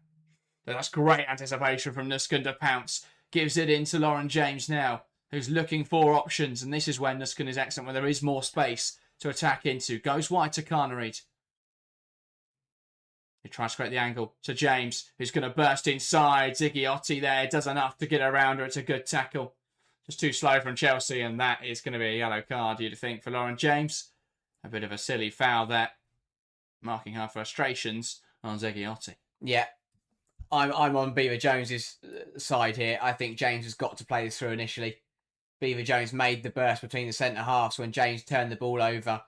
But that's great anticipation from Nuskin to pounce. Gives it into Lauren James now, who's looking for options. And this is where Nuskin is excellent, where there is more space to attack into. Goes wide to Carnereid. He tries to create the angle to James, who's going to burst inside. Ziggiotti there does enough to get around her. It's a good tackle. Just too slow from Chelsea, and that is going to be a yellow card, you'd think, for Lauren James. A bit of a silly foul there, marking her frustrations on Ziggiotti. Yeah, I'm on Beaver Jones's side here. I think James has got to play this through initially. Beaver Jones made the burst between the centre halves when James turned the ball over,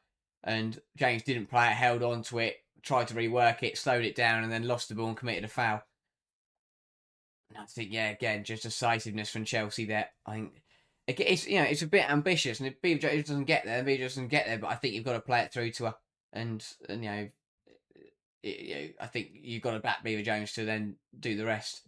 and James didn't play it, held on to it, tried to rework it, slowed it down, and then lost the ball and committed a foul. And I think, yeah, again, just decisiveness from Chelsea there. I think it's it's a bit ambitious, and if Beaver Jones doesn't get there, Beaver Jones doesn't get there. But I think you've got to play it through to her, and I think you've got to back Beaver Jones to then do the rest.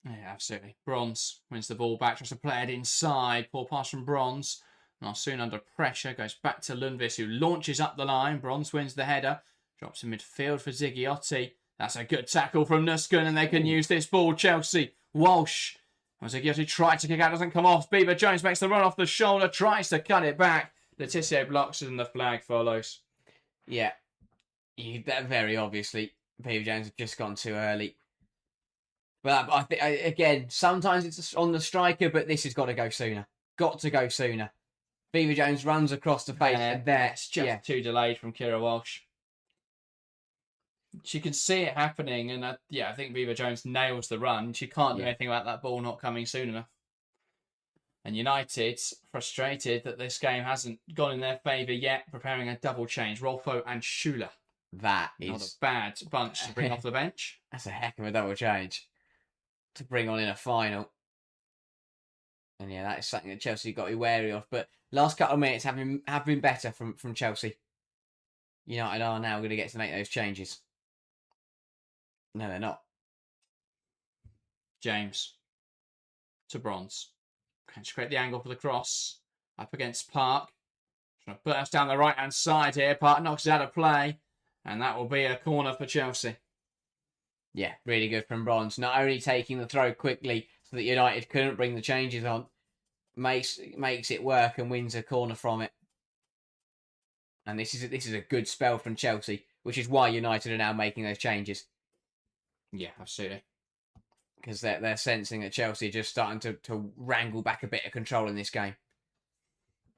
Yeah, absolutely. Bronze wins the ball back, tries to play it inside. Poor pass from Bronze. Now soon under pressure, goes back to Lundqvist, who launches up the line. Bronze wins the header. Drops in midfield for Ziggiotti. That's a good tackle from Nusken, and they can use this ball. Chelsea, Walsh. Ziggiotti tried to kick out, doesn't come off. Beaver Jones makes the run off the shoulder, tries to cut it back. Letitia blocks and the flag follows. Yeah, that very obviously, Beaver Jones have just gone too early. But I think, again, sometimes it's on the striker, but this has got to go sooner. Got to go sooner. Beaver Jones runs across the face, and that's just too delayed from Kira Walsh. She can see it happening, and I think Beaver Jones nails the run. She can't do anything about that ball not coming soon enough. And United, frustrated that this game hasn't gone in their favour yet, preparing a double change. Rolfo and Schuler. That is not a bad bunch to bring off the bench. That's a heck of a double change to bring on in a final. And yeah, that is something that Chelsea got to be wary of. But last couple of minutes have been better from Chelsea. United are now going to get to make those changes. No, they're not. James to Bronze. Can she create the angle for the cross? Up against Park. Trying to burst down the right-hand side here. Park knocks it out of play. And that will be a corner for Chelsea. Yeah, really good from Bronze. Not only taking the throw quickly so that United couldn't bring the changes on, makes it work and wins a corner from it. And this is a good spell from Chelsea, which is why United are now making those changes. Yeah, absolutely. Because they're sensing that Chelsea are just starting to wrangle back a bit of control in this game.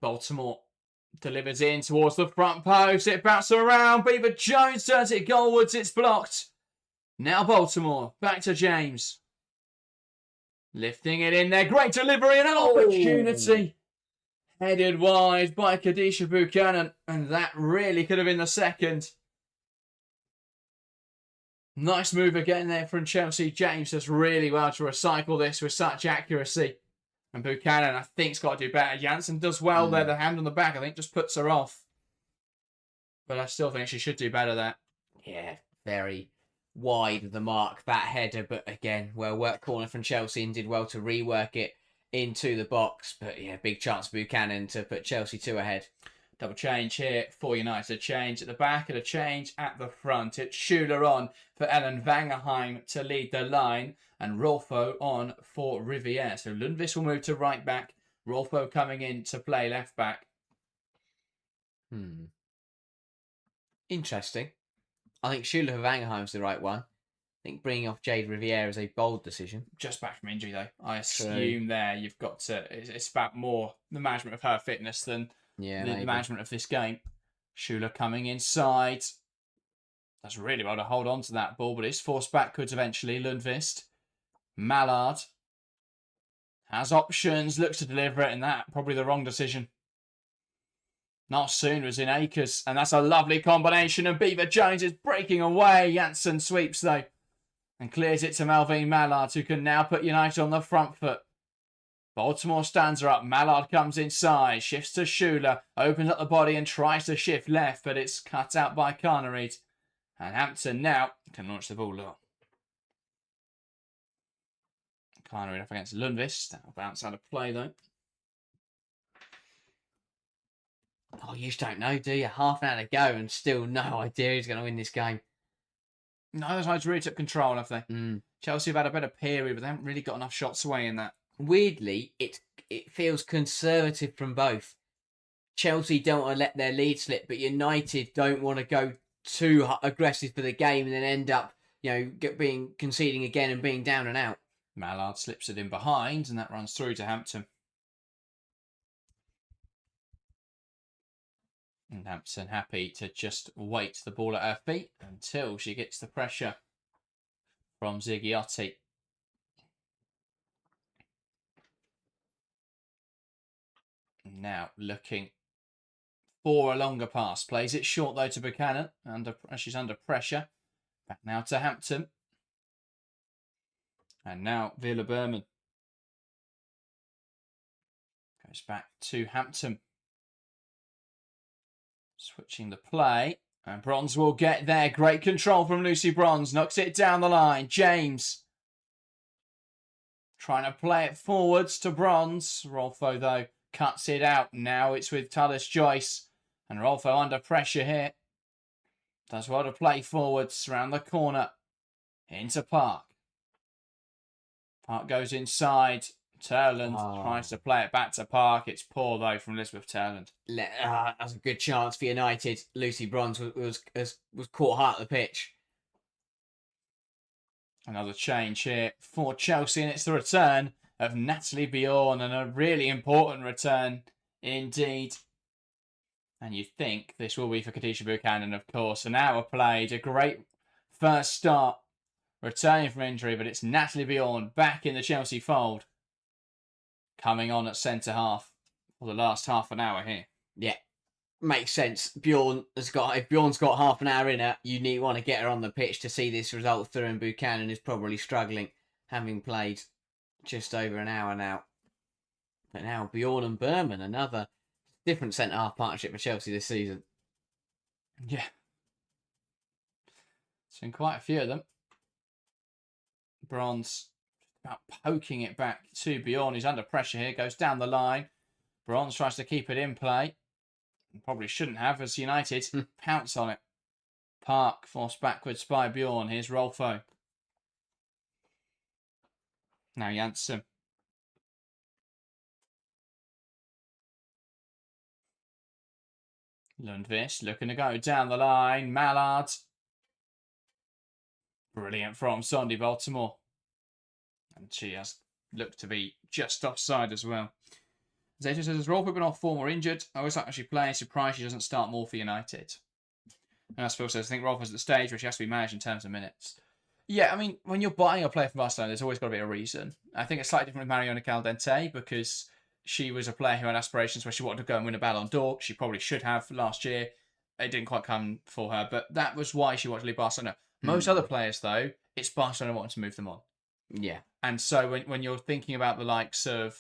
Baltimore delivers in towards the front post. It bounces around. Beaver Jones turns it goalwards. It's blocked. Now Baltimore. Back to James. Lifting it in there. Great delivery and an opportunity. Headed wide by Kadisha Buchanan. And that really could have been the second. Nice move again there from Chelsea. James does really well to recycle this with such accuracy. And Buchanan, I think, has got to do better. Janssen does well there. The hand on the back, I think, just puts her off. But I still think she should do better there. Yeah, very wide of the mark, that header. But again, well worked corner from Chelsea and did well to rework it into the box. But yeah, big chance for Buchanan to put Chelsea 2 ahead. Double change here for United. A change at the back and a change at the front. It's Schuler on for Ellen Vangerheim to lead the line. And Rolfo on for Riviere. So Lundqvist will move to right back. Rolfo coming in to play left back. Interesting. I think Schuler for Vangerheim's the right one. I think bringing off Jade Riviere is a bold decision. Just back from injury, though. I assume there you've got to... It's about more the management of her fitness than... the management of this game. Schuler coming inside. Does really well to hold on to that ball, but it's forced backwards eventually. Lundqvist. Mallard. Has options, looks to deliver it, and that probably the wrong decision. Not soon was in Akers, and that's a lovely combination, and Beaver Jones is breaking away. Janssen sweeps, though, and clears it to Malvine Mallard, who can now put United on the front foot. Baltimore stands her up. Mallard comes inside, shifts to Schuler, opens up the body and tries to shift left, but it's cut out by Carnereid. And Hampton now can launch the ball low. Carnereid up against Lundqvist. That'll bounce out of play, though. Oh, you just don't know, do you? Half an hour to go and still no idea who's going to win this game. Neither side's really took control, have they? Chelsea have had a better period, but they haven't really got enough shots away in that. Weirdly, it feels conservative from both. Chelsea don't want to let their lead slip, but United don't want to go too aggressive for the game and then end up, conceding again and being down and out. Mallard slips it in behind, and that runs through to Hampton. And Hampton happy to just wait the ball at her feet until she gets the pressure from Ziggiotti. Now looking for a longer pass. Plays it short, though, to Buchanan. She's under pressure. Back now to Hampton. And now Villa Berman. Goes back to Hampton. Switching the play. And Bronze will get there. Great control from Lucy Bronze. Knocks it down the line. James. Trying to play it forwards to Bronze. Rolfo, though, cuts it out. Now it's with Tullis Joyce. And Rolfo under pressure here. Does well to play forwards around the corner. Into Park. Park goes inside. Turland tries to play it back to Park. It's poor, though, from Elizabeth Turland. That's a good chance for United. Lucy Bronze was caught hard at the pitch. Another change here for Chelsea, and it's the return of Natalie Bjorn, and a really important return indeed. And you think this will be for Katisha Buchanan, of course. An hour played, a great first start, returning from injury, but it's Natalie Bjorn back in the Chelsea fold, coming on at centre half for the last half an hour here. Yeah, makes sense. If Bjorn's got half an hour in her, you want to get her on the pitch to see this result through, and Buchanan is probably struggling, having played just over an hour now. But now Bjorn and Berman, another different centre-half partnership for Chelsea this season. Yeah. Seen quite a few of them. Bronze about poking it back to Bjorn. He's under pressure here. Goes down the line. Bronze tries to keep it in play. Probably shouldn't have, as United pounce on it. Park forced backwards by Bjorn. Here's Rolfo. Now Janssen. Lundqvist looking to go down the line. Mallard. Brilliant from Sondi Baltimore. And she has looked to be just offside as well. Zeta says, has Rolfo been off form or injured? I always like actually playing. Surprised she doesn't start more for United. And as Phil says, I think Rolfo's at the stage where she has to be managed in terms of minutes. Yeah, I mean, when you're buying a player from Barcelona, there's always got to be a reason. I think it's slightly different with Mariona Caldente because she was a player who had aspirations where she wanted to go and win a Ballon d'Or. She probably should have last year. It didn't quite come for her, but that was why she wanted to leave Barcelona. Most other players, though, it's Barcelona wanting to move them on. Yeah. And so when you're thinking about the likes of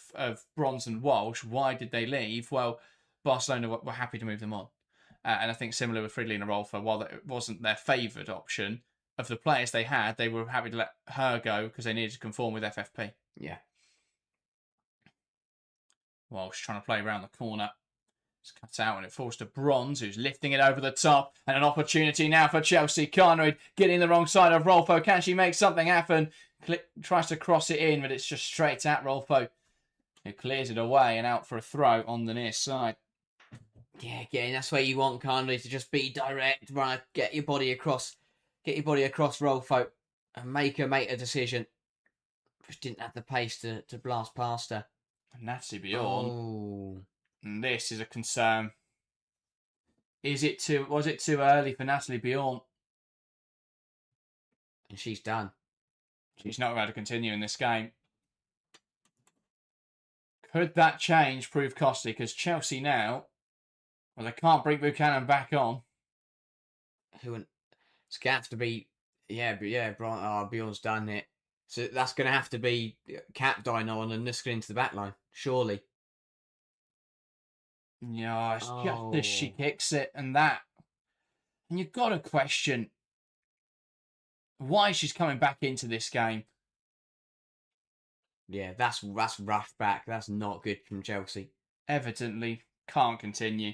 Bronze and Walsh, why did they leave? Well, Barcelona were happy to move them on. And I think similar with Fridolina Rolfo, while it wasn't their favoured option, of the players they had, they were happy to let her go because they needed to conform with FFP. Yeah. Walsh trying to play around the corner. It's cut out and it falls to Bronze, who's lifting it over the top. And an opportunity now for Chelsea. Carnoid getting the wrong side of Rolfo. Can she make something happen? Tries to cross it in, but it's just straight at Rolfo, who clears it away and out for a throw on the near side. Yeah, again, that's where you want Carnoid to just be direct, right? Get your body across Rolfo and make her make a decision. Just didn't have the pace to blast past her. Natalie Bjorn. Oh. And this is a concern. Was it too early for Natalie Bjorn? And she's done. She's not allowed to continue in this game. Could that change prove costly? Because Chelsea now, well, they can't bring Buchanan back on. It's going to have to be, Bjorn's done it. So that's going to have to be Cap dying on and Nuska into the back line, surely. Yeah, it's just as she kicks it and that. And you've got to question why she's coming back into this game. Yeah, that's rough back. That's not good from Chelsea. Evidently can't continue.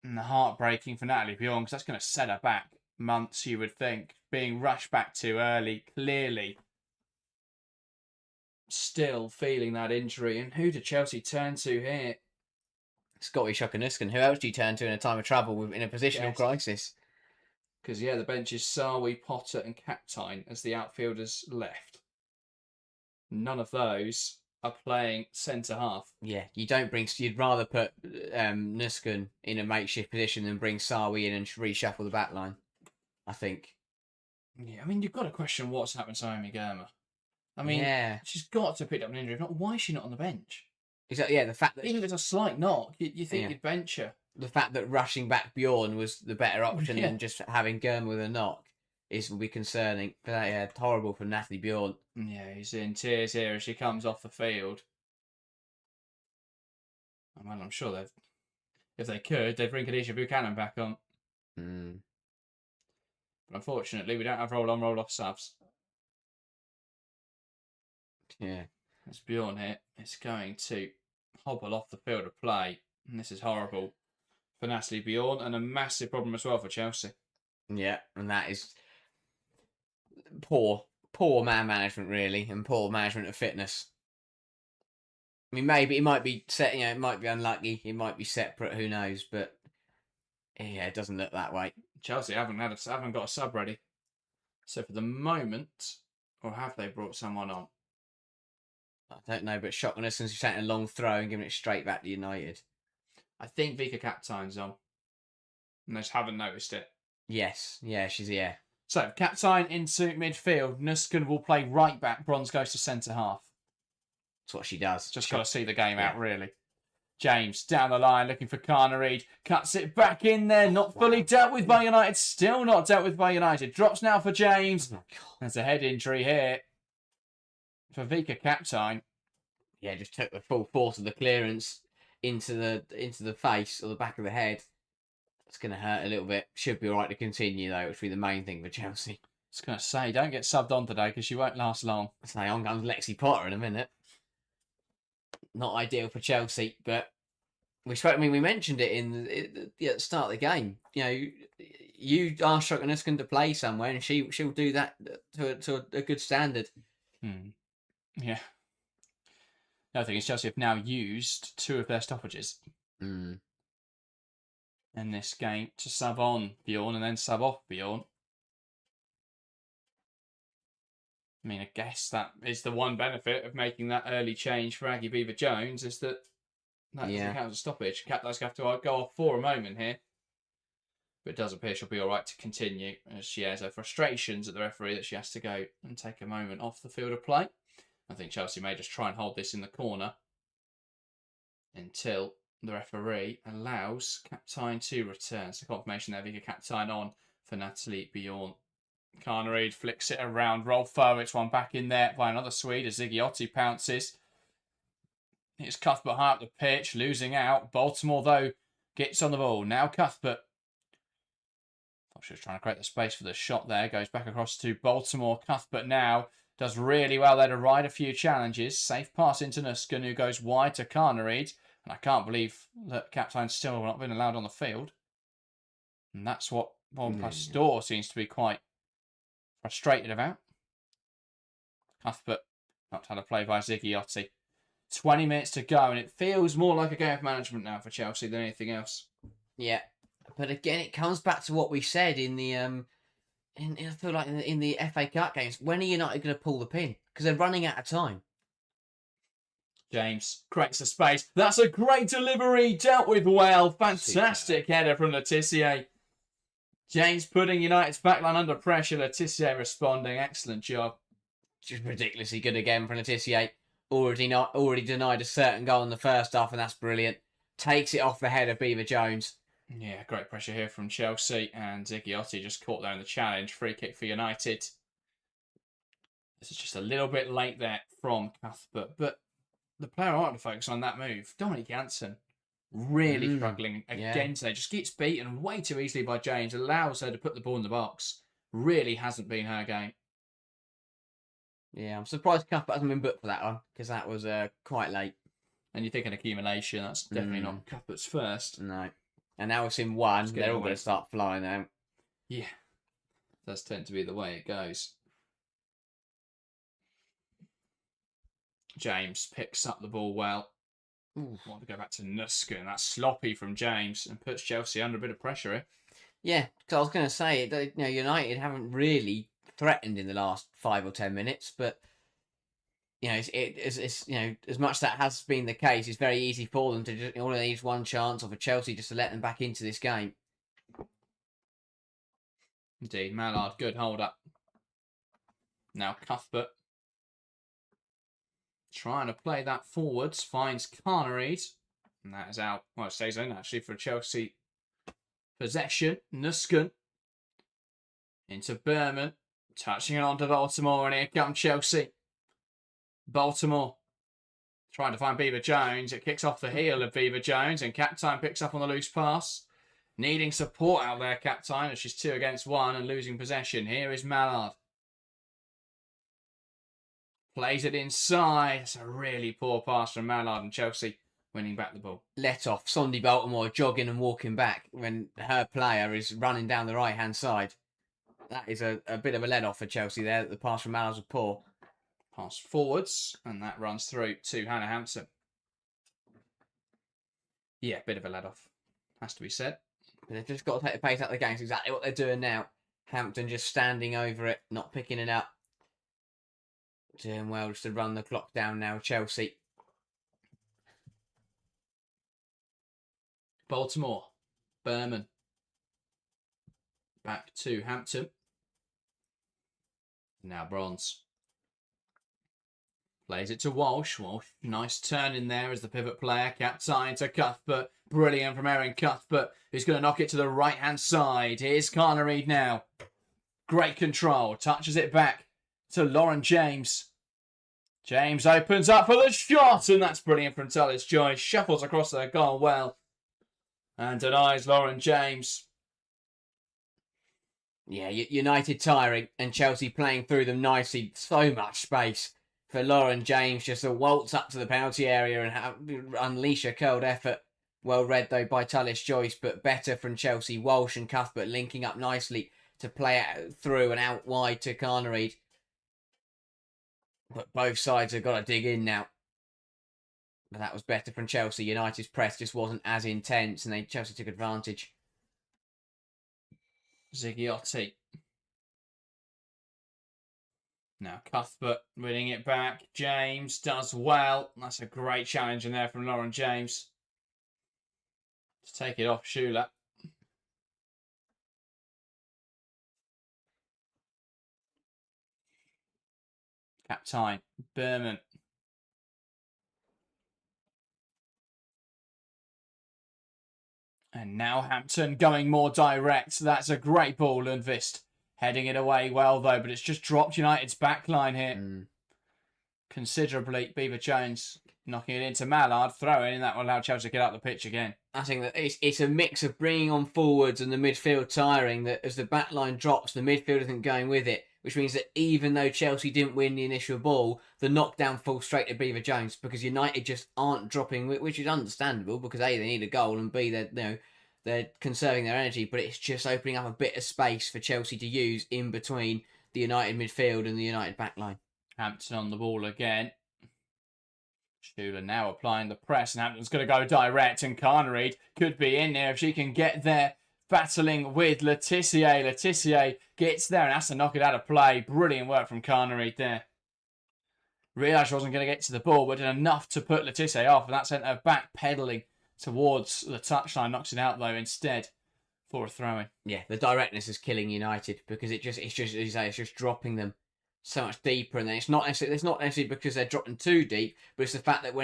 And the heartbreaking for Natalie Bjorn, because that's going to set her back months, you would think. Being rushed back too early, clearly. Still feeling that injury. And who did Chelsea turn to here? Scotty Shukanuskan. Who else do you turn to in a time of trouble in a positional crisis? Because, the bench is Sarwi, Potter and Captine as the outfielders left. None of those are playing centre-half. Yeah, you'd rather put Nuskan in a makeshift position than bring Sarwi in and reshuffle the back line, I think. Yeah, I mean, you've got to question what's happened to Naomi Girma. I mean, yeah. she's got to pick up an injury. If not, why is she not on the bench? Exactly. Yeah, the fact that Even if it's a slight knock, you think you'd bench her. The fact that rushing back Bjorn was the better option Yeah. than just having Gurn with a knock will be concerning. But yeah, horrible for Natalie Bjorn. Yeah, he's in tears here as she comes off the field. Well, I'm sure if they could, they'd bring Khadijah Buchanan back on. But unfortunately, we don't have roll-on, roll-off subs. Yeah. As Bjorn here is going to hobble off the field of play. And this is horrible for Natalie Bjorn and a massive problem as well for Chelsea. Yeah, and that is poor man management, really, and poor management of fitness. I mean, maybe it might be set. It might be unlucky. It might be separate. Who knows? But yeah, it doesn't look that way. Chelsea haven't got a sub ready. So for the moment, or have they brought someone on? I don't know, but shocking us since he's taking a long throw and giving it straight back to United. I think Vika Kaptein's on. And I just haven't noticed it. Yes, yeah, she's here. So, Kaptein into midfield. Nusken will play right back. Bronze goes to centre half. That's what she does. Just got to see the game out, really. James down the line looking for Carnareed. Cuts it back in there. Not fully dealt with by United. Still not dealt with by United. Drops now for James. There's a head injury here for Vika Kaptein. Yeah, just took the full force of the clearance into the face or the back of the head. It's going to hurt a little bit. Should be all right to continue, though, which would be the main thing for Chelsea. I was going to say, don't get subbed on today because you won't last long. Say, on comes Lexi Potter in a minute. Not ideal for Chelsea, but we mentioned it at the start of the game. You know, you are struggling us to play somewhere, and she'll do that to a good standard. Yeah. The other thing is Chelsea have now used 2 of their stoppages in this game to sub on Bjorn and then sub off Bjorn. I mean, I guess that is the one benefit of making that early change for Aggie Beaver Jones is that doesn't count as a stoppage. Cat does have to go off for a moment here. But it does appear she'll be all right to continue as she has her frustrations at the referee that she has to go and take a moment off the field of play. I think Chelsea may just try and hold this in the corner until the referee allows Kaptein to return. So confirmation there, Vika Kaptein on for Natalie Bjorn. Carnareed flicks it around. Rolfo, it's one back in there by another Swede as Ziggiotti pounces. It's Cuthbert high up the pitch, losing out. Baltimore, though, gets on the ball. Now Cuthbert. Thought she was trying to create the space for the shot there. Goes back across to Baltimore. Cuthbert now does really well there to ride a few challenges. Safe pass into Nusken, who goes wide to Carnareed. And I can't believe that Kaptein's still not been allowed on the field. And that's what Bompastor seems to be quite frustrated about. Cuthbert not had a play by Ziggiotti. 20 minutes to go, and it feels more like a game of management now for Chelsea than anything else. Yeah, but again, it comes back to what we said in the I feel like in the FA Cup games. When are United going to pull the pin? Because they're running out of time. James creates the space. That's a great delivery. Dealt with well. Fantastic header from Letitia. James putting United's backline under pressure. Letitia responding. Excellent job. Just ridiculously good again from Letitia. Already denied a certain goal in the first half, and that's brilliant. Takes it off the head of Beaver Jones. Yeah, great pressure here from Chelsea, and Ziggiotti just caught there in the challenge. Free kick for United. This is just a little bit late there from Cuthbert, but the player I want to focus on that move, Dominique Janssen, really struggling again today. Just gets beaten way too easily by James, allows her to put the ball in the box. Really hasn't been her game. Yeah, I'm surprised Cuthbert hasn't been booked for that one, because that was quite late. And you think an accumulation, that's definitely not Cuthbert's first. No. And now it's in one, they're all going to start flying out. Yeah, does tend to be the way it goes. James picks up the ball well. Want to go back to Nusken. That's sloppy from James and puts Chelsea under a bit of pressure here. Yeah, because I was going to say, United haven't really threatened in the last 5 or 10 minutes, but it's as much that has been the case, it's very easy for them to just all they need is one chance, or for Chelsea just to let them back into this game. Indeed, Mallard, good hold up. Now Cuthbert. Trying to play that forwards. Finds Carnereed. And that is out. Well, it stays in actually for Chelsea possession. Nusken. Into Berman. Touching it on to Baltimore. And here come Chelsea. Baltimore. Trying to find Beaver Jones. It kicks off the heel of Beaver Jones. And Captain picks up on the loose pass. Needing support out there, Captain, as she's 2 against 1 and losing possession. Here is Mallard. Plays it inside. It's a really poor pass from Mallard, and Chelsea winning back the ball. Let off. Sondy Baltimore jogging and walking back when her player is running down the right-hand side. That is a bit of a let off for Chelsea there. The pass from Mallard was poor. Pass forwards, and that runs through to Hannah Hampton. Yeah, bit of a let off. Has to be said. But they've just got to take the pace out of the game. It's exactly what they're doing now. Hampton just standing over it, not picking it up. Doing well just to run the clock down now, Chelsea. Baltimore. Berman. Back to Hampton. Now Bronze. Plays it to Walsh. Walsh, nice turn in there as the pivot player. Captain to Cuthbert. Brilliant from Erin Cuthbert, who's going to knock it to the right-hand side. Here's Carnereed now. Great control. Touches it back to Lauren James. James opens up for the shot, and that's brilliant from Tullis Joyce. Shuffles across their goal well and denies Lauren James. Yeah, United tiring and Chelsea playing through them nicely. So much space for Lauren James just to waltz up to the penalty area and unleash a curled effort. Well read, though, by Tullis Joyce, but better from Chelsea. Walsh and Cuthbert linking up nicely to play it through and out wide to Carnereed. But both sides have got to dig in now. But that was better from Chelsea. United's press just wasn't as intense, and Chelsea took advantage. Ziggiotti. Now Cuthbert winning it back. James does well. That's a great challenge in there from Lauren James. To take it off Schuler. Captain Berman. And now Hampton going more direct. That's a great ball, Lundqvist. Heading it away well, though, but it's just dropped United's backline here. Considerably. Beaver Jones knocking it into Mallard, throwing, and that will allow Chelsea to get out the pitch again. I think that it's a mix of bringing on forwards and the midfield tiring, that as the backline drops, the midfield isn't going with it, which means that even though Chelsea didn't win the initial ball, the knockdown falls straight to Beaver Jones because United just aren't dropping, which is understandable because A, they need a goal, and B, they're conserving their energy, but it's just opening up a bit of space for Chelsea to use in between the United midfield and the United backline. Hampton on the ball again. Schuler now applying the press, and Hampton's going to go direct, and Carnereed could be in there if she can get there, battling with Letitia. Letitia gets there and has to knock it out of play. Brilliant work from Carnereed there. Realised she wasn't going to get to the ball, but did enough to put Letitia off, and that sent her back pedalling towards the touchline. Knocks it out though instead for a throw-in. Yeah, the directness is killing United because it's just dropping them so much deeper, and then it's not necessarily because they're dropping too deep, but it's the fact that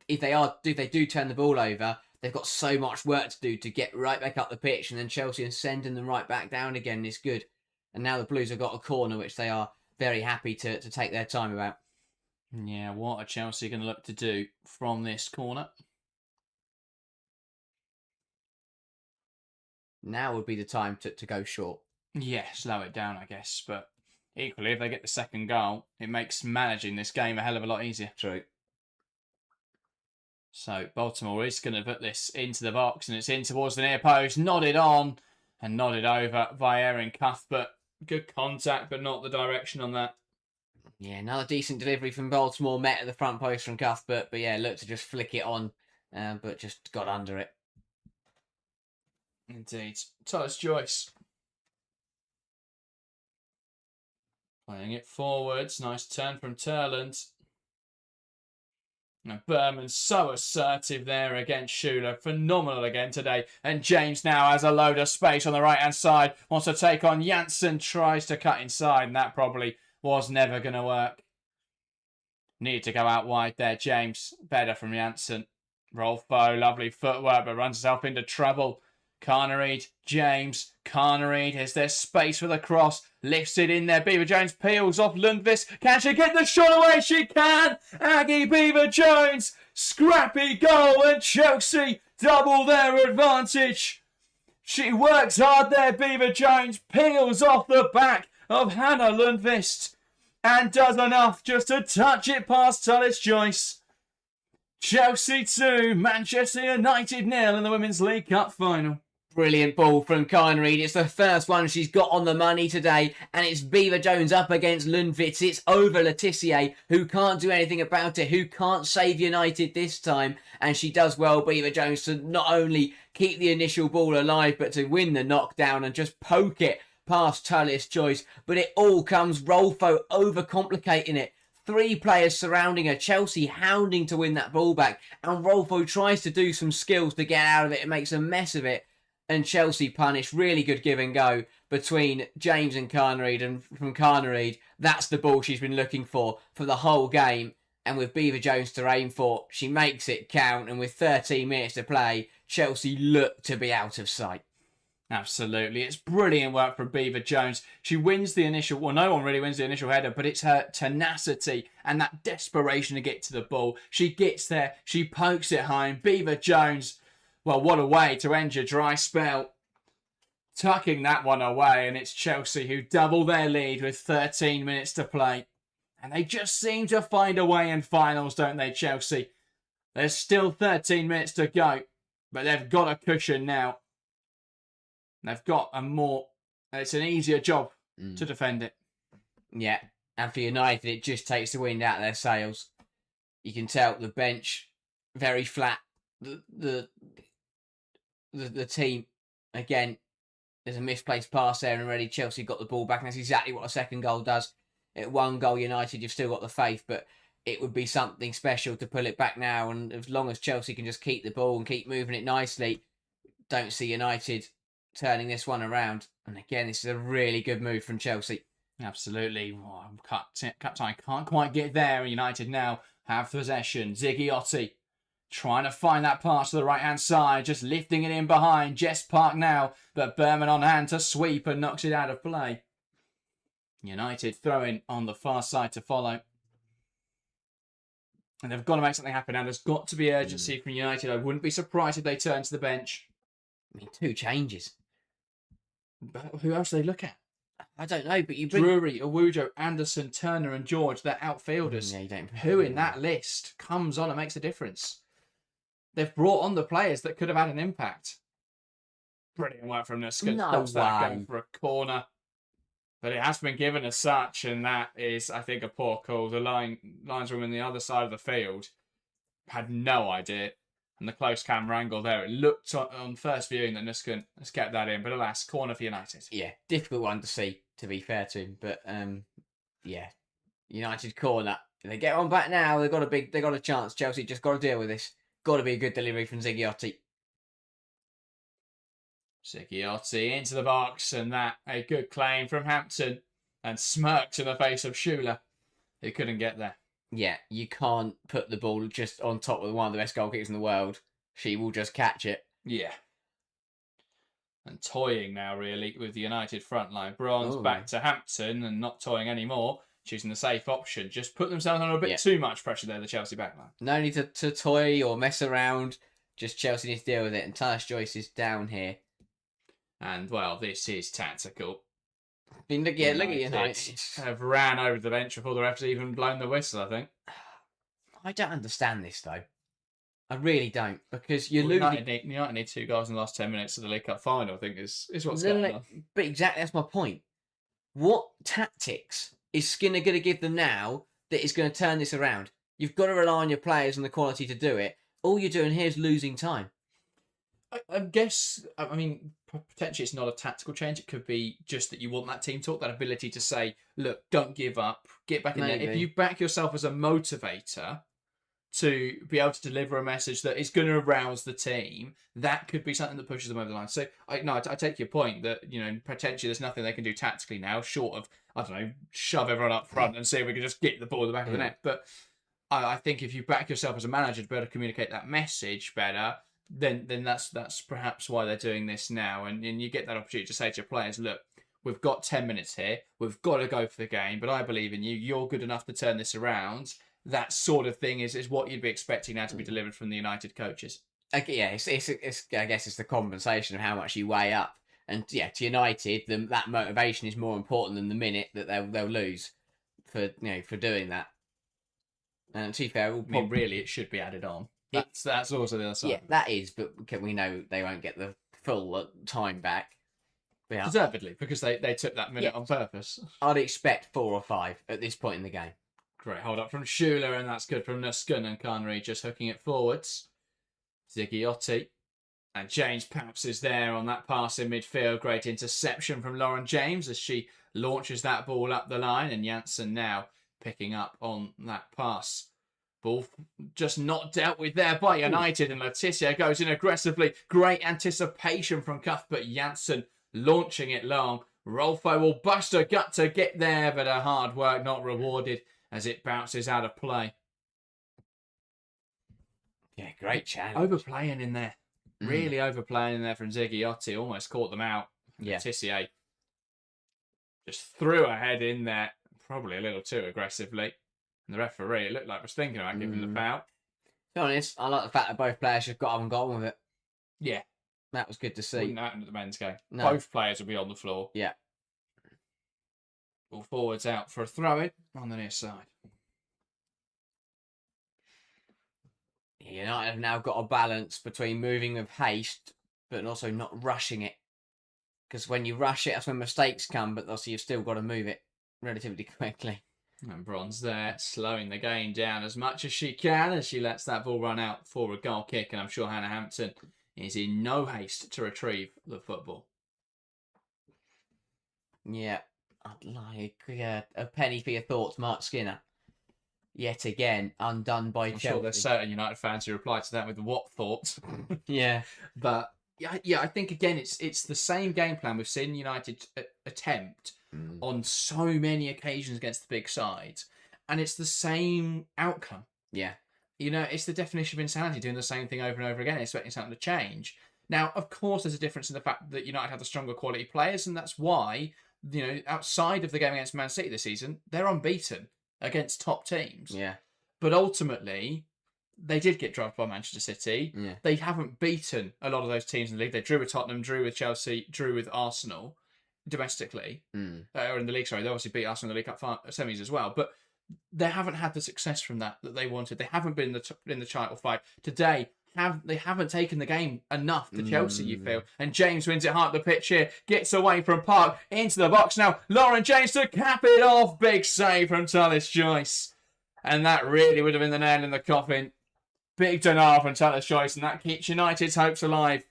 if they do turn the ball over, they've got so much work to do to get right back up the pitch, and then Chelsea are sending them right back down again. It's good, and now the Blues have got a corner which they are very happy to take their time about. Yeah, what are Chelsea going to look to do from this corner? Now would be the time to go short. Yeah, slow it down, I guess. But equally, if they get the second goal, it makes managing this game a hell of a lot easier. True. So Baltimore is going to put this into the box, and it's in towards the near post. Nodded on and nodded over by Erin Cuthbert. Good contact, but not the direction on that. Yeah, another decent delivery from Baltimore, met at the front post from Cuthbert. But yeah, looked to just flick it on, but just got under it. Indeed. Tullis Joyce. Playing it forwards. Nice turn from Turland. Now Berman's so assertive there against Schuler. Phenomenal again today. And James now has a load of space on the right-hand side. Wants to take on Janssen. Tries to cut inside. And that probably was never going to work. Need to go out wide there, James. Better from Janssen. Rolfo, lovely footwork, but runs himself into trouble. Carnereid, James, Carnereid, is there space for the cross? Lifts it in there, Beaver Jones peels off Lundqvist. Can she get the shot away? She can! Aggie Beaver Jones, scrappy goal, and Chelsea double their advantage. She works hard there, Beaver Jones, peels off the back of Hannah Lundqvist, and does enough just to touch it past Tullis Joyce. Chelsea 2, Manchester United 0 in the Women's League Cup final. Brilliant ball from Carnereid. It's the first one she's got on the money today, and it's Beaver Jones up against Lundqvist. It's over Letitia, who can't do anything about it, who can't save United this time, and she does well, Beaver Jones, to not only keep the initial ball alive, but to win the knockdown and just poke it past Tullis Joyce. But it all comes Rolfo overcomplicating it. 3 players surrounding her, Chelsea hounding to win that ball back, and Rolfo tries to do some skills to get out of it and makes a mess of it. And Chelsea punish. Really good give and go between James and Carnereid. And from Carnereid, that's the ball she's been looking for the whole game. And with Beaver Jones to aim for, she makes it count. And with 13 minutes to play, Chelsea look to be out of sight. Absolutely. It's brilliant work from Beaver Jones. She wins the initial... Well, no one really wins the initial header, but it's her tenacity and that desperation to get to the ball. She gets there. She pokes it home. Beaver Jones... Well, what a way to end your dry spell. Tucking that one away, and it's Chelsea who double their lead with 13 minutes to play. And they just seem to find a way in finals, don't they, Chelsea? There's still 13 minutes to go, but they've got a cushion now. They've got a more... It's an easier job to defend it. Yeah, and for United, it just takes the wind out of their sails. You can tell the bench, very flat. The team, again, there's a misplaced pass there and already Chelsea got the ball back, and that's exactly what a second goal does. At 1 goal United, you've still got the faith, but it would be something special to pull it back now, and as long as Chelsea can just keep the ball and keep moving it nicely, don't see United turning this one around. And again, this is a really good move from Chelsea. Absolutely. Oh, Captain can't quite get there, and United now have possession. Ziggiotti trying to find that pass to the right-hand side, just lifting it in behind. Jess Park now, but Berman on hand to sweep and knocks it out of play. United throwing on the far side to follow. And they've got to make something happen now. There's got to be urgency from United. I wouldn't be surprised if they turn to the bench. I mean, 2 changes. But who else do they look at? I don't know, but you bring... Drury, Awujo, Anderson, Turner and George, they're outfielders. Yeah, you don't... Who in that list comes on and makes a difference? They've brought on the players that could have had an impact. Brilliant work from Nuskin. Stops that going for a corner. But it has been given as such, and that is, I think, a poor call. The lineswoman on the other side of the field had no idea. And the close camera angle there, it looked on first viewing that Nuskin has kept that in. But alas, corner for United. Yeah, difficult one to see, to be fair to him. But, yeah, United corner. If they get one back now, they've got a chance. Chelsea just got to deal with this. Got to be a good delivery from Ziggiotti. Ziggiotti into the box, and that a good claim from Hampton, and smirks in the face of Schuler, who couldn't get there. Yeah, you can't put the ball just on top of one of the best goal kickers in the world. She will just catch it. Yeah. And toying now, really, with the United front line. Bronze back to Hampton, and not toying anymore. Choosing the safe option. Just put themselves under a bit too much pressure there, the Chelsea backline. No need to toy or mess around. Just Chelsea needs to deal with it. And Tullis Joyce is down here. And, well, this is tactical. I mean, look at United. Have ran over the bench before the ref's even blown the whistle, I think. I don't understand this, though. I really don't. Because you're losing... United need 2 goals in the last 10 minutes of the League Cup final, I think, is what's going on. But exactly, that's my point. What tactics is Skinner going to give them now that is going to turn this around? You've got to rely on your players and the quality to do it. All you're doing here is losing time. I guess, I mean, potentially it's not a tactical change. It could be just that you want that team talk, that ability to say, look, don't give up, get back in there. If you back yourself as a motivator to be able to deliver a message that is going to arouse the team, that could be something that pushes them over the line. So, I take your point that, potentially there's nothing they can do tactically now, short of, I don't know, shove everyone up front and see if we can just get the ball at the back of the net. But I think if you back yourself as a manager to be able to communicate that message better, then that's perhaps why they're doing this now. And you get that opportunity to say to your players, look, we've got 10 minutes here. We've got to go for the game, but I believe in you. You're good enough to turn this around. That sort of thing is what you'd be expecting now to be delivered from the United coaches. Yeah, it's I guess it's the compensation of how much you weigh up. And yeah, to United, that motivation is more important than the minute that they'll lose for doing that. And to be fair, really, it should be added on. That's also the other side. Yeah, that is, but we know they won't get the full time back. Yeah. Deservedly, because they took that minute on purpose. I'd expect 4 or 5 at this point in the game. Great hold up from Schuler, and that's good from Nuskun, and Carnery just hooking it forwards. Ziggiotti. And James Paps is there on that pass in midfield. Great interception from Lauren James as she launches that ball up the line. And Janssen now picking up on that pass. Ball just not dealt with there by United. And Letitia goes in aggressively. Great anticipation from Cuthbert Janssen launching it long. Rolfo will bust her gut to get there, but her hard work not rewarded as it bounces out of play. Yeah, great challenge. Overplaying in there. Really overplaying in there from Ziggiotti. Almost caught them out. Yeah. Letitia just threw her head in there, probably a little too aggressively. And the referee, it looked like was thinking about giving the foul. To be honest, I like the fact that both players have got up and gone with it. Yeah. That was good to see. Wouldn't happen at the men's game. No. Both players will be on the floor. Yeah. Ball forwards out for a throw-in on the near side. United have now got a balance between moving with haste, but also not rushing it. Because when you rush it, that's when mistakes come, but also you've still got to move it relatively quickly. And Bronze there, slowing the game down as much as she can as she lets that ball run out for a goal kick. And I'm sure Hannah Hampton is in no haste to retrieve the football. Yeah, I'd like a penny for your thoughts, Mark Skinner. Yet again, undone by Chelsea. I'm sure there's certain United fans who reply to that with what thoughts. Yeah. But yeah, I think again it's the same game plan we've seen United attempt on so many occasions against the big sides, and it's the same outcome. Yeah. It's the definition of insanity, doing the same thing over and over again, expecting something to change. Now, of course, there's a difference in the fact that United have the stronger quality players, and that's why, outside of the game against Man City this season, they're unbeaten against top teams. Yeah. But ultimately, they did get dropped by Manchester City. Yeah. They haven't beaten a lot of those teams in the league. They drew with Tottenham, drew with Chelsea, drew with Arsenal domestically. Or in the league, sorry. They obviously beat Arsenal in the League Cup semis as well. But they haven't had the success from that they wanted. They haven't been in the title fight. Today, they haven't taken the game enough to Chelsea, you feel. And James wins it hard the pitch here. Gets away from Park into the box now. Lauren James to cap it off. Big save from Tallis Joyce. And that really would have been the nail in the coffin. Big denial from Tallis Joyce. And that keeps United's hopes alive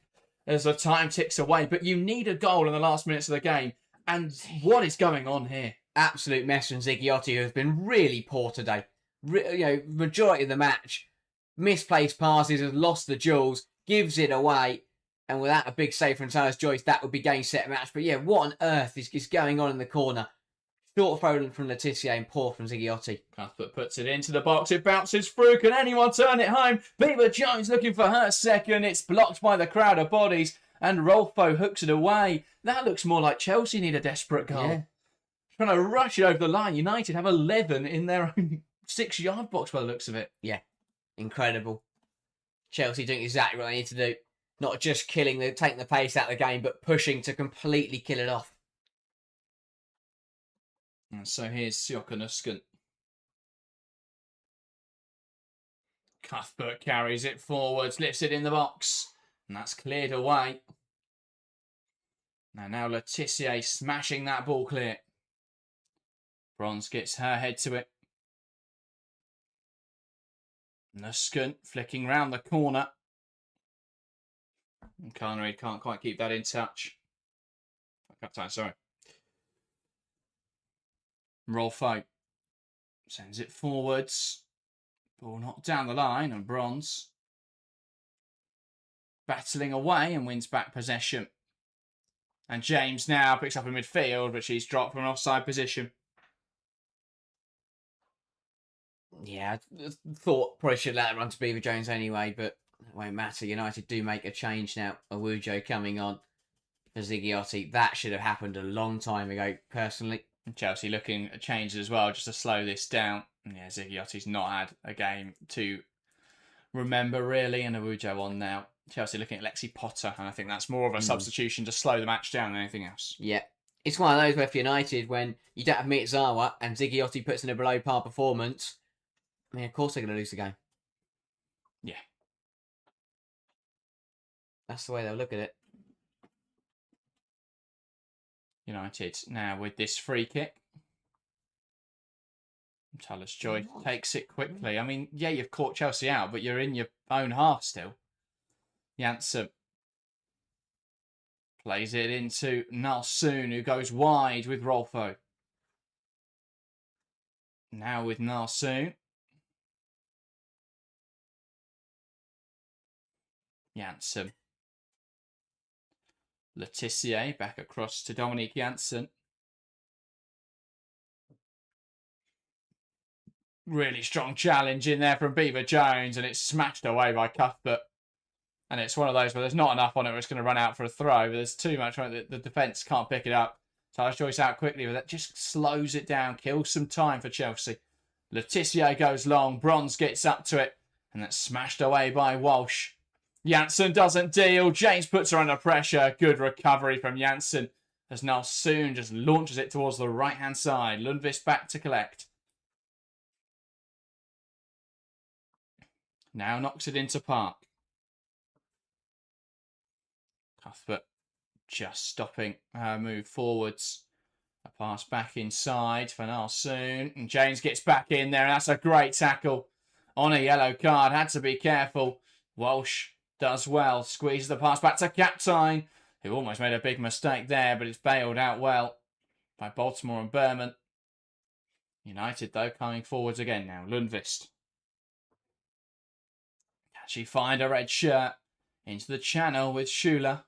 as the time ticks away. But you need a goal in the last minutes of the game. And what is going on here? Absolute mess from Ziggiotti, who has been really poor today. Majority of the match, misplaced passes, has lost the duels, gives it away, and without a big save from Tallis Joyce, that would be game, set, match. But yeah, what on earth is going on in the corner? Short throw from Letitia and poor from Ziggiotti. Cuthbert puts it into the box. It bounces through. Can anyone turn it home? Beaver Jones looking for her second. It's blocked by the crowd of bodies, and Rolfo hooks it away. That looks more like Chelsea need a desperate goal. Yeah. Trying to rush it over the line. United have 11 in their own 6-yard box by the looks of it. Yeah, incredible. Chelsea doing exactly what they need to do. Not just taking the pace out of the game, but pushing to completely kill it off. And so here's Siokanuskan. Cuthbert carries it forwards, lifts it in the box, and that's cleared away. Now Letitia smashing that ball clear. Bronze gets her head to it. Nuskan flicking round the corner. And Carnery can't quite keep that in touch. Sorry. Rolfo sends it forwards. Ball knocked down the line, and Bronze battling away and wins back possession. And James now picks up in midfield, but she's dropped from an offside position. Yeah, I thought probably should let it run to Beaver Jones anyway, but it won't matter. United do make a change now. Awujo coming on for Zigiotti. That should have happened a long time ago, personally. Chelsea looking at changes as well, just to slow this down. Yeah, Zigiotti's not had a game to remember, really, and Awujo on now. Chelsea looking at Lexi Potter, and I think that's more of a substitution to slow the match down than anything else. Yeah. It's one of those where for United, when you don't have Miyazawa and Zigiotti puts in a below-par performance, I mean, of course they're going to lose the game. Yeah. That's the way they'll look at it. United now with this free kick. Tallis Joy takes it quickly. I mean, yeah, you've caught Chelsea out, but you're in your own half still. Janssen plays it into Nalsoon, who goes wide with Rolfo. Now with Nalsoon. Janssen. Letitia back across to Dominique Janssen. Really strong challenge in there from Beaver Jones, and it's smashed away by Cuthbert. And it's one of those where there's not enough on it where it's going to run out for a throw, but there's too much on it. The defence can't pick it up. Tyler Joyce out quickly, but that just slows it down, kills some time for Chelsea. Letitia goes long, Bronze gets up to it, and that's smashed away by Walsh. Janssen doesn't deal. James puts her under pressure. Good recovery from Janssen as Nalsoon just launches it towards the right-hand side. Lundqvist back to collect. Now knocks it into Park. Cuthbert just stopping her move forwards. A pass back inside for Nalsoon. And James gets back in there. And that's a great tackle on a yellow card. Had to be careful. Walsh does well. Squeezes the pass back to Captain, who almost made a big mistake there, but it's bailed out well by Baltimore and Berman. United, though, coming forwards again now. Lundqvist. Can she find a red shirt? Into the channel with Schuler.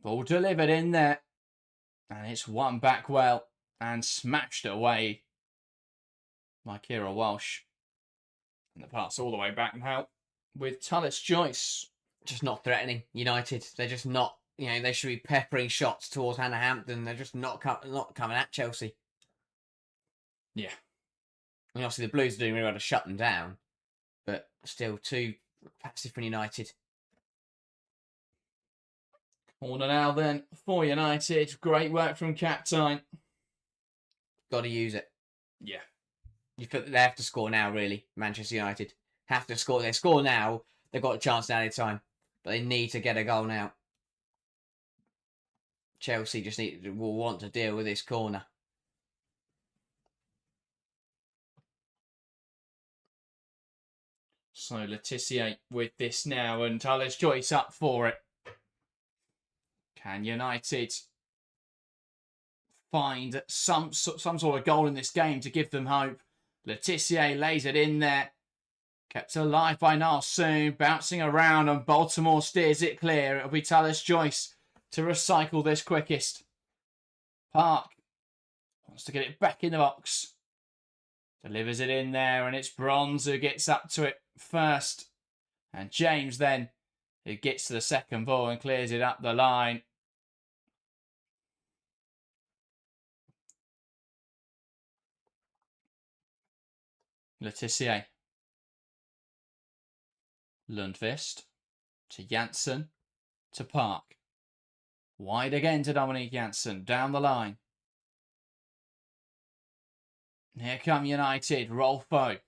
Ball delivered in there. And it's won back well and smashed away by Kira Walsh. And the pass all the way back now with Tallis Joyce. Just not threatening United. They're just not, they should be peppering shots towards Hannah Hampton. They're just not coming at Chelsea. Yeah. I mean, obviously the Blues are doing really well to shut them down, but still too passive for United. Corner now then for United. Great work from Captain. Got to use it. Yeah. They have to score now, really. Manchester United have to score. They score now. They've got a chance at any time, but they need to get a goal now. Chelsea just will want to deal with this corner. So Letitia with this now, and Tallis Joyce up for it. Can United find some sort of goal in this game to give them hope? Letitia lays it in there. Kept alive by Nalsoon, bouncing around, and Baltimore steers it clear. It'll be Tallis Joyce to recycle this quickest. Park wants to get it back in the box. Delivers it in there, and it's Bronze who gets up to it first. And James then, who gets to the second ball and clears it up the line. Letitia. Lundqvist to Janssen to Park. Wide again to Dominique Janssen. Down the line. Here come United. Rolfo.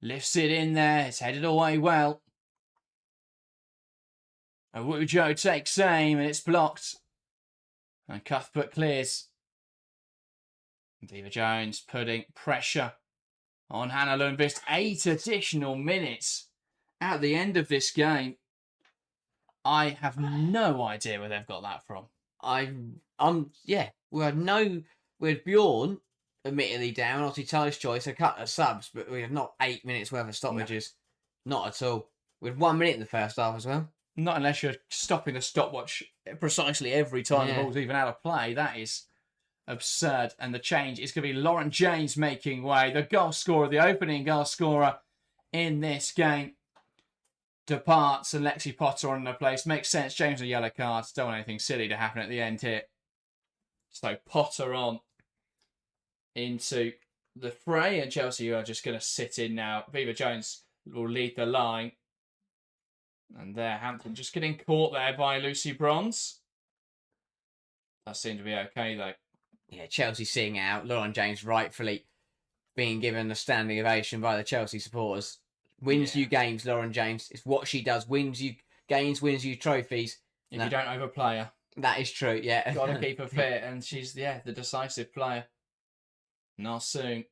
Lifts it in there. It's headed away well. Awujo takes aim and it's blocked. And Cuthbert clears. Beaver Jones putting pressure on Hannah Lundqvist. 8 additional minutes at the end of this game. I have no idea where they've got that from. We had Bjorn admittedly down, obviously Tallis Joyce, a couple of subs, but we have not 8 minutes worth of stoppages. No. Not at all. We had 1 minute in the first half as well. Not unless you're stopping the stopwatch precisely every time the ball's even out of play. That is absurd. And the change is going to be Lauren James making way. The goal scorer, the opening goal scorer in this game, departs, and Lexi Potter on the place. Makes sense. James a yellow card. Don't want anything silly to happen at the end here. So Potter on into the fray, and Chelsea are just going to sit in now. Beaver Jones will lead the line. And there, Hampton just getting caught there by Lucy Bronze. That seemed to be okay, though. Yeah, Chelsea seeing out. Lauren James rightfully being given a standing ovation by the Chelsea supporters. Wins you games, Lauren James. It's what she does. Wins you games, wins you trophies. If you don't overplay her. That is true, yeah. Got to keep her fit, and she's, the decisive player. Narsoon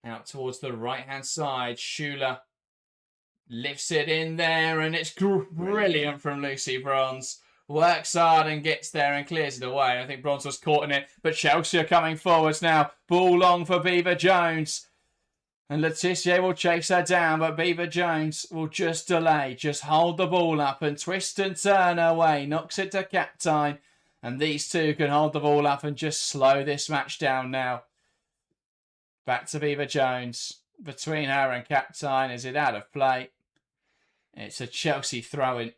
out towards the right-hand side. Schuler lifts it in there, and it's brilliant from Lucy Bronze. Works hard and gets there and clears it away. I think Bronze was caught in it, but Chelsea are coming forwards now. Ball long for Beaver Jones. And Letitia will chase her down, but Beaver Jones will just delay, just hold the ball up and twist and turn her way. Knocks it to Captine. And these two can hold the ball up and just slow this match down now. Back to Beaver Jones. Between her and Captine, is it out of play? It's a Chelsea throw-in.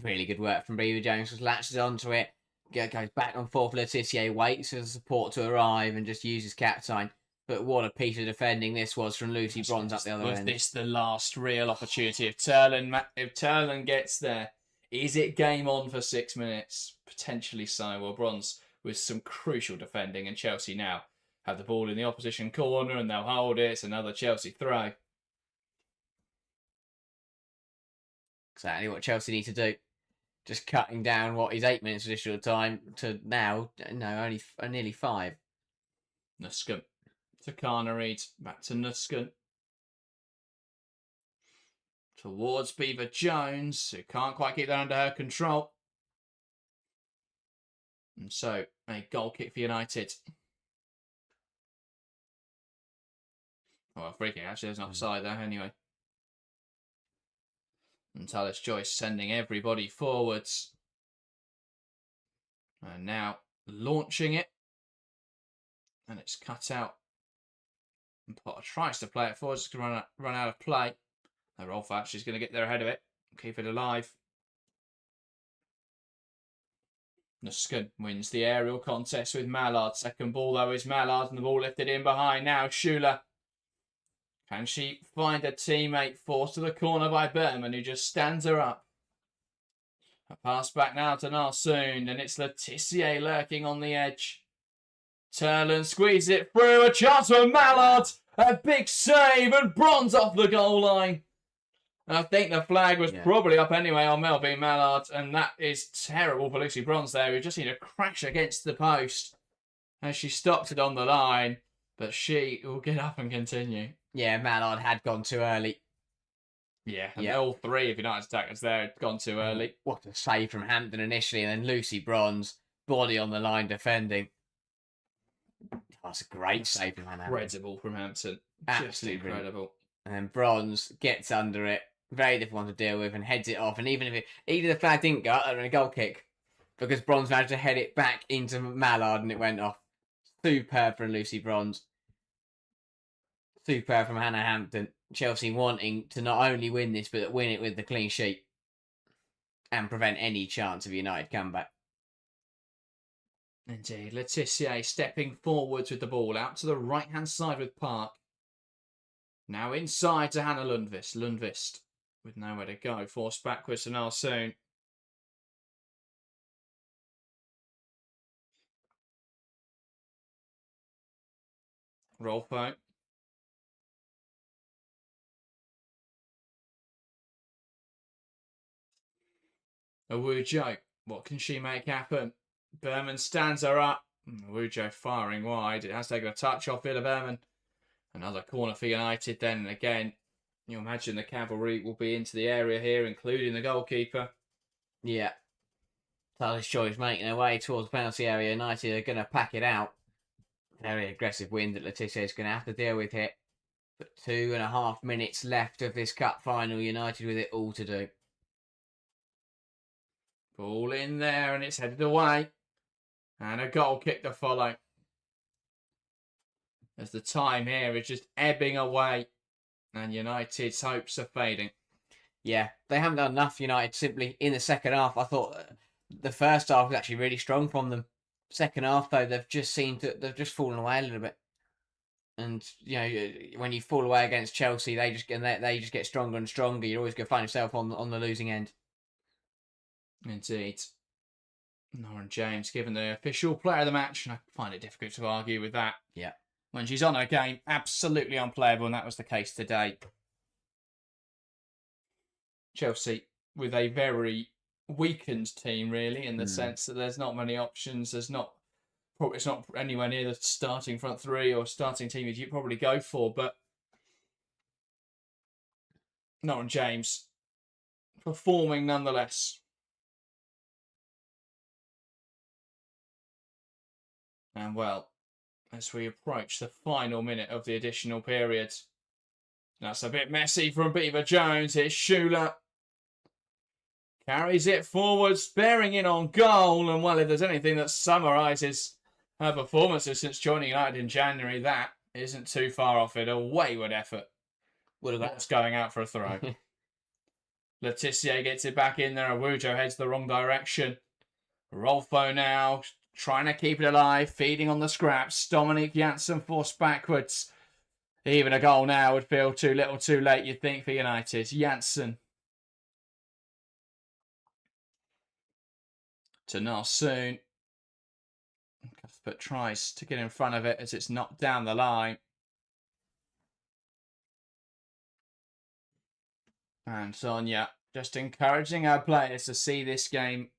Really good work from Beaver Jones. Just latches onto it. Goes back and forth. Letitia waits for the support to arrive and just uses Captine. But what a piece of defending this was from Lucy Bronze up the other end. Was this the last real opportunity? If Turlin gets there, is it game on for 6 minutes? Potentially so. Well, Bronze with some crucial defending, and Chelsea now have the ball in the opposition corner and they'll hold it. It's another Chelsea throw. Exactly what Chelsea need to do. Just cutting down what is 8 minutes additional time to now, only nearly 5. Nuskin to Carnareed, back to Nuskin. Towards Beaver Jones, who can't quite keep that under her control. And so, a goal kick for United. Well, free kick, actually, there's an offside there anyway. And Talis Joyce sending everybody forwards. And now launching it. And it's cut out. And Potter tries to play it forward. It's going to run out of play. And Rolf actually is going to get there ahead of it. Keep it alive. Nuskin wins the aerial contest with Mallard. Second ball, though, is Mallard. And the ball lifted in behind now. Schuler. Can she find a teammate forced to the corner by Berman, who just stands her up? A pass back now to Narsoon, and it's Letitia lurking on the edge. Turlin squeezes it through, a chance for Mallard, a big save, and Bronze off the goal line. And I think the flag was probably up anyway on Melvin Mallard, and that is terrible for Lucy Bronze there, who just need to crash against the post as she stopped it on the line, but she will get up and continue. Yeah, Mallard had gone too early. Yeah, and all three of United's attackers there had gone too early. What a save from Hampton initially, and then Lucy Bronze, body on the line defending. That's a great save from Hampton. Incredible from Hampton. Absolutely incredible. And then Bronze gets under it, very difficult one to deal with, and heads it off. And even if the flag didn't go, that would have been a goal kick, because Bronze managed to head it back into Mallard and it went off. Superb from Lucy Bronze. Superb from Hannah Hampton. Chelsea wanting to not only win this, but win it with the clean sheet and prevent any chance of United comeback. Indeed. Letitia stepping forwards with the ball out to the right-hand side with Park. Now inside to Hannah Lundqvist. Lundqvist with nowhere to go. Forced backwards to Narsoon. Rolfo. Awujo. What can she make happen? Berman stands her up. Awujo firing wide. It has taken a touch off Villa Berman. Another corner for United then. And again, you imagine the cavalry will be into the area here, including the goalkeeper. Yeah. Talis Joyce making her way towards the penalty area. United are going to pack it out. Very aggressive win that Letitia is going to have to deal with here. But 2.5 minutes left of this cup final. United with it all to do. Ball in there and it's headed away. And a goal kick to follow. As the time here is just ebbing away. And United's hopes are fading. Yeah, they haven't done enough, United, simply in the second half. I thought the first half was actually really strong from them. Second half, though, they've just fallen away a little bit. And, when you fall away against Chelsea, they just get stronger and stronger. You always go find yourself on the losing end. Indeed. Lauren James given the official player of the match, and I find it difficult to argue with that. Yeah. When she's on her game, absolutely unplayable, and that was the case today. Chelsea with a very weakened team, really, in the sense that there's not many options. It's not anywhere near the starting front three or starting team you'd probably go for, but Lauren James performing nonetheless. And well, as we approach the final minute of the additional period, that's a bit messy from Beaver Jones. Here's Schuler. Carries it forwards, bearing in on goal. And well, if there's anything that summarises her performances since joining United in January, that isn't too far off it. A wayward effort. That's going out for a throw. Letitia gets it back in there. Awujo heads the wrong direction. Rolfo now trying to keep it alive, feeding on the scraps. Dominique Janssen forced backwards. Even a goal now would feel too little too late, you'd think, for United. Janssen. To Narsoon. Cuthbert tries to get in front of it as it's knocked down the line. And Sonia just encouraging our players to see this game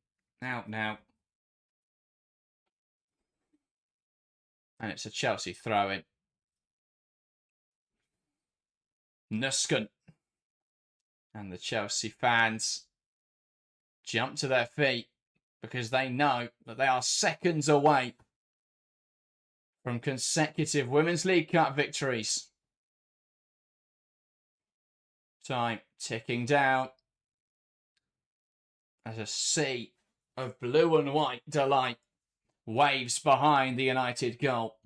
out now. And it's a Chelsea throw-in. Nusken. And the Chelsea fans jump to their feet because they know that they are seconds away from consecutive Women's League Cup victories. Time ticking down as a sea of blue and white delight waves behind the United goal.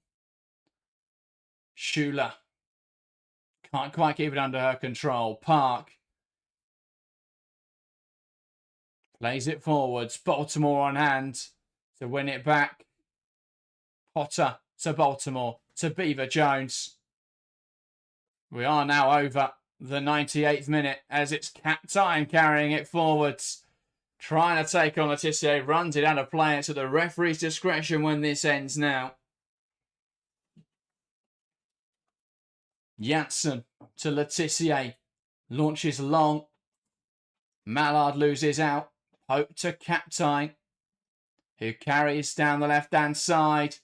Schuler can't quite keep it under her control. Park plays it forwards. Baltimore on hand to win it back. Potter to Baltimore to Beaver Jones. We are now over the 98th minute as it's Captain carrying it forwards. Trying to take on Letitia, runs it out of play. It's at the referee's discretion when this ends now. Janssen to Letitia. Launches long. Mallard loses out. Hope to Captain, who carries down the left-hand side.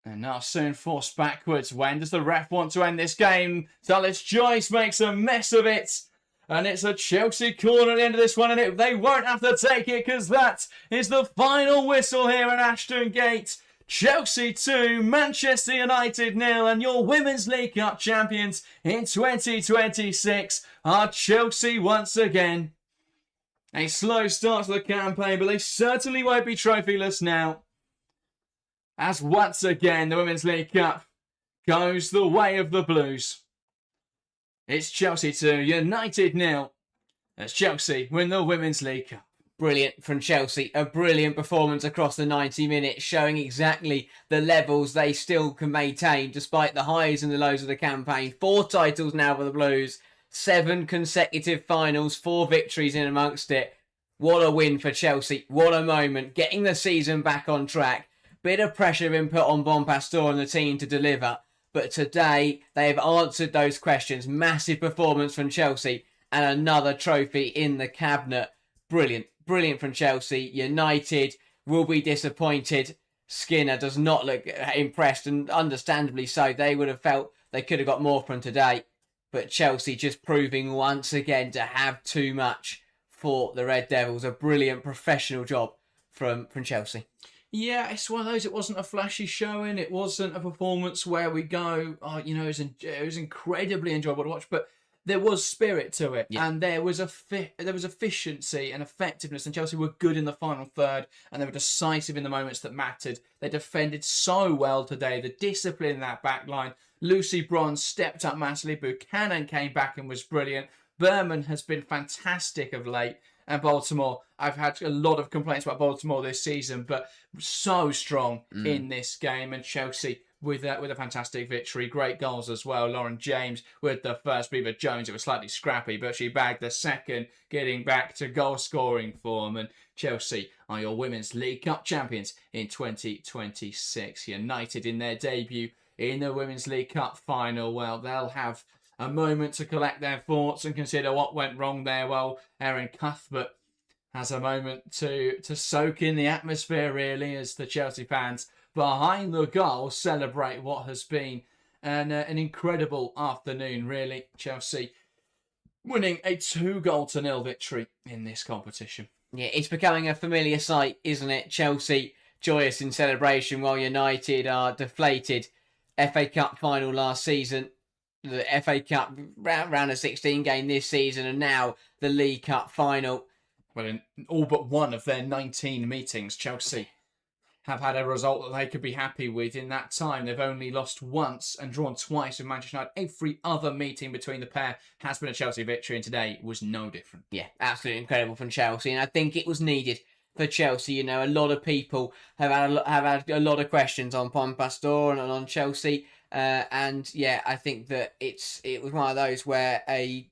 And now soon forced backwards. When does the ref want to end this game? Dallas Joyce makes a mess of it. And it's a Chelsea corner at the end of this one. And they won't have to take it because that is the final whistle here at Ashton Gate. Chelsea 2, Manchester United 0. And your Women's League Cup champions in 2026 are Chelsea once again. A slow start to the campaign, but they certainly won't be trophyless now. As once again the Women's League Cup goes the way of the Blues. It's Chelsea 2, United 0. As Chelsea win the Women's League Cup. Brilliant from Chelsea. A brilliant performance across the 90 minutes, showing exactly the levels they still can maintain despite the highs and the lows of the campaign. 4 titles now for the Blues. 7 consecutive finals, 4 victories in amongst it. What a win for Chelsea. What a moment. Getting the season back on track. Bit of pressure been put on Bompastor and the team to deliver. But today, they have answered those questions. Massive performance from Chelsea and another trophy in the cabinet. Brilliant. Brilliant from Chelsea. United will be disappointed. Skinner does not look impressed, and understandably so. They would have felt they could have got more from today. But Chelsea just proving once again to have too much for the Red Devils. A brilliant professional job from Chelsea. Yeah, it's one of those. It wasn't a flashy showing. It wasn't a performance where we go, it was incredibly enjoyable to watch. But there was spirit to it, Yeah. and there was efficiency and effectiveness, and Chelsea were good in the final third, and they were decisive in the moments that mattered. They defended so well today. The discipline in that back line. Lucy Bronze stepped up massively. Buchanan came back and was brilliant. Berman has been fantastic of late. And Baltimore, I've had a lot of complaints about Baltimore this season, but so strong in this game. And Chelsea with a fantastic victory. Great goals as well. Lauren James with the first. Beaver Jones, it was slightly scrappy, but she bagged the second, getting back to goal-scoring form. And Chelsea are your Women's League Cup champions in 2026. United in their debut in the Women's League Cup final. Well, they'll have a moment to collect their thoughts and consider what went wrong there. Well, Erin Cuthbert has a moment to soak in the atmosphere, really, as the Chelsea fans behind the goal celebrate what has been an incredible afternoon, really. Chelsea winning a 2-0 victory in this competition. Yeah, it's becoming a familiar sight, isn't it? Chelsea joyous in celebration while United are deflated. FA Cup final last season, the FA Cup round of 16 game this season, and now the League Cup final. Well, in all but one of their 19 meetings, Chelsea have had a result that they could be happy with in that time. They've only lost once and drawn twice with Manchester United. Every other meeting between the pair has been a Chelsea victory, and today was no different. Yeah, absolutely incredible from Chelsea, and I think it was needed for Chelsea. You know, a lot of people have had a lot of questions on Bompastor and on Chelsea. And yeah, I think that it was one of those where a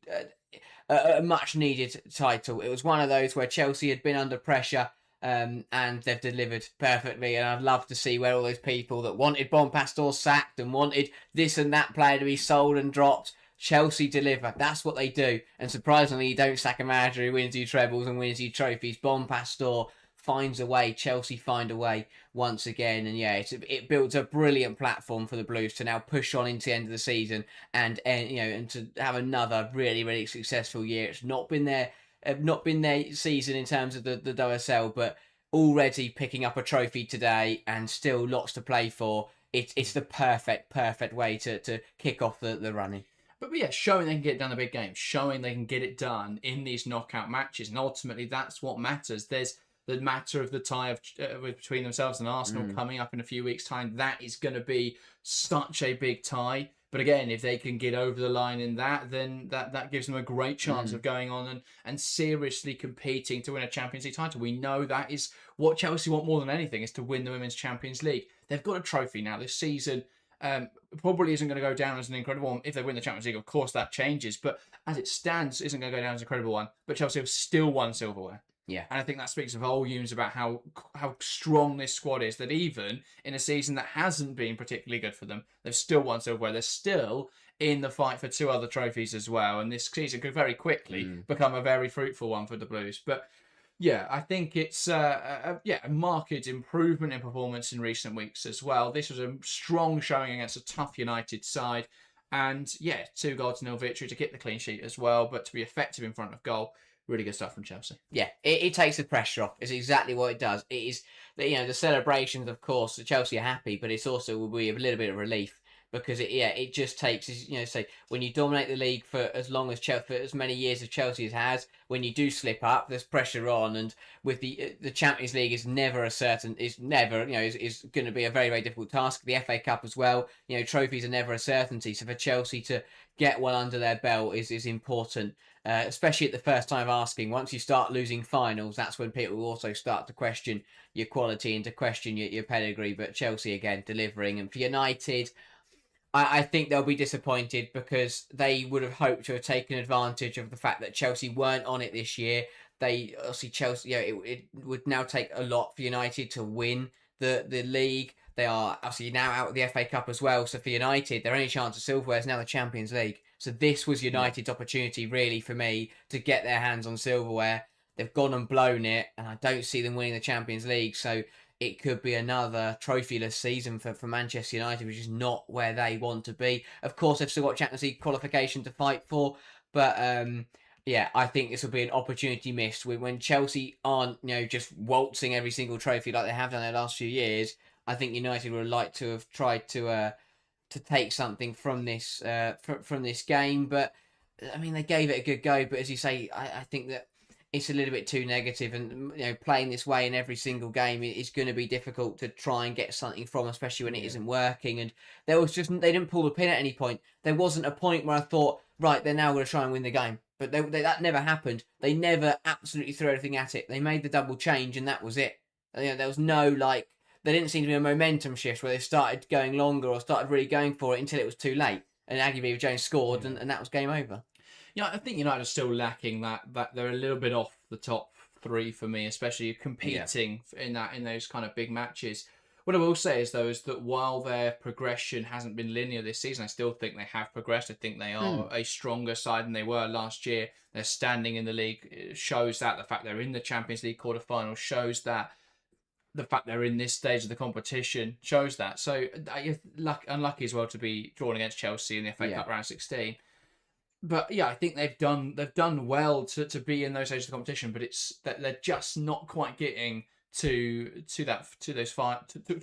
much needed title. It was one of those where Chelsea had been under pressure, and they've delivered perfectly. And I'd love to see where all those people that wanted Bompastor sacked and wanted this and that player to be sold and dropped, Chelsea deliver. That's what they do. And surprisingly, you don't sack a manager who wins you trebles and wins you trophies. Bompastor finds a way. Chelsea find a way once again, and yeah, it builds a brilliant platform for the Blues to now push on into the end of the season and to have another really successful year. It's not been their season in terms of the WSL, but already picking up a trophy today and still lots to play for. It's the perfect way to kick off the running. But yeah, showing they can get it done in the big games, showing they can get it done in these knockout matches, and ultimately that's what matters. There's the matter of the tie between themselves and Arsenal coming up in a few weeks' time. That is going to be such a big tie. But again, if they can get over the line in that, then that gives them a great chance of going on and seriously competing to win a Champions League title. We know that is what Chelsea want more than anything, is to win the Women's Champions League. They've got a trophy now. This season probably isn't going to go down as an incredible one. If they win the Champions League, of course, that changes. But as it stands, isn't going to go down as an incredible one. But Chelsea have still won silverware. Yeah. And I think that speaks volumes about how strong this squad is, that even in a season that hasn't been particularly good for them, they've still won silverware. They're still in the fight for 2 other trophies as well. And this season could very quickly become a very fruitful one for the Blues. But yeah, I think it's a marked improvement in performance in recent weeks as well. This was a strong showing against a tough United side. And yeah, 2-0 victory to get the clean sheet as well, but to be effective in front of goal. Really good stuff from Chelsea. Yeah, it takes the pressure off. It's exactly what it does. It is, the celebrations, of course, Chelsea are happy, but it's also will be a little bit of relief because it just takes, say when you dominate the league for as long as Chelsea, for as many years as Chelsea has, when you do slip up, there's pressure on, and with the Champions League is never a certain, is never, is going to be a very difficult task. The FA Cup as well, trophies are never a certainty. So for Chelsea to get one under their belt is important. Especially at the first time of asking. Once you start losing finals, that's when people will also start to question your quality and to question your pedigree. But Chelsea, again, delivering. And for United, I think they'll be disappointed because they would have hoped to have taken advantage of the fact that Chelsea weren't on it this year. Chelsea, it would now take a lot for United to win the league. They are obviously now out of the FA Cup as well. So for United, their only chance of silverware is now the Champions League. So this was United's opportunity, really, for me, to get their hands on silverware. They've gone and blown it, and I don't see them winning the Champions League. So it could be another trophyless season for Manchester United, which is not where they want to be. Of course, they've still got Champions League qualification to fight for. But, I think this will be an opportunity missed. When Chelsea aren't, just waltzing every single trophy like they have done their last few years, I think United would like to have tried to take something from this game, but I mean, they gave it a good go, but as you say, I think that it's a little bit too negative, and playing this way in every single game is going to be difficult to try and get something from, especially when it isn't working. And they didn't pull the pin at any point. There wasn't a point where I thought, right, they're now going to try and win the game, but that never happened. They never absolutely threw everything at it. They made the double change, and that was it. There was no there didn't seem to be a momentum shift where they started going longer or started really going for it until it was too late. And Beaver Jones scored, and that was game over. Yeah, I think United are still lacking that they're a little bit off the top three for me, especially competing in those kind of big matches. What I will say is that while their progression hasn't been linear this season, I still think they have progressed. I think they are a stronger side than they were last year. Their standing in the league shows that. The fact they're in the Champions League quarterfinals shows that. The fact they're in this stage of the competition shows that. So unlucky as well to be drawn against Chelsea in the FA Cup round 16. But yeah, I think they've done well to be in those stages of the competition, but it's that they're just not quite getting to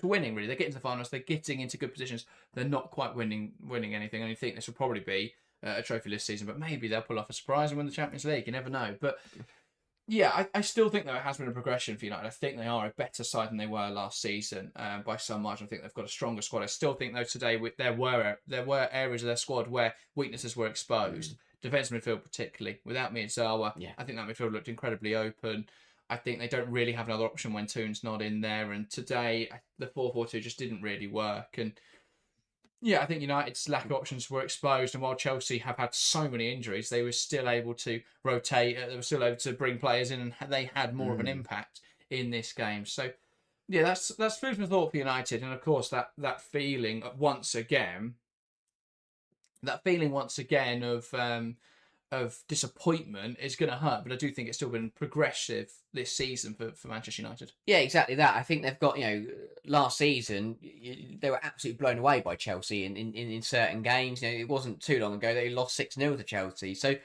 winning really. They're getting to the finals, they're getting into good positions, they're not quite winning anything. And I think this will probably be a trophyless season, but maybe they'll pull off a surprise and win the Champions League. You never know. But yeah, I still think though it has been a progression for United. I think they are a better side than they were last season by some margin. I think they've got a stronger squad. I still think though today there were areas of their squad where weaknesses were exposed. Defence midfield particularly. Without Miyazawa, I think that midfield looked incredibly open. I think they don't really have another option when Toon's not in there. And today the 4-4-2 just didn't really work. And yeah, I think United's lack of options were exposed, and while Chelsea have had so many injuries, they were still able to rotate. They were still able to bring players in, and they had more of an impact in this game. So, yeah, that's food for thought for United, and of course that feeling once again of disappointment is going to hurt. But I do think it's still been progressive this season for Manchester United. Yeah, exactly that. I think they've got, last season, they were absolutely blown away by Chelsea in certain games. It wasn't too long ago they lost 6-0 to Chelsea. So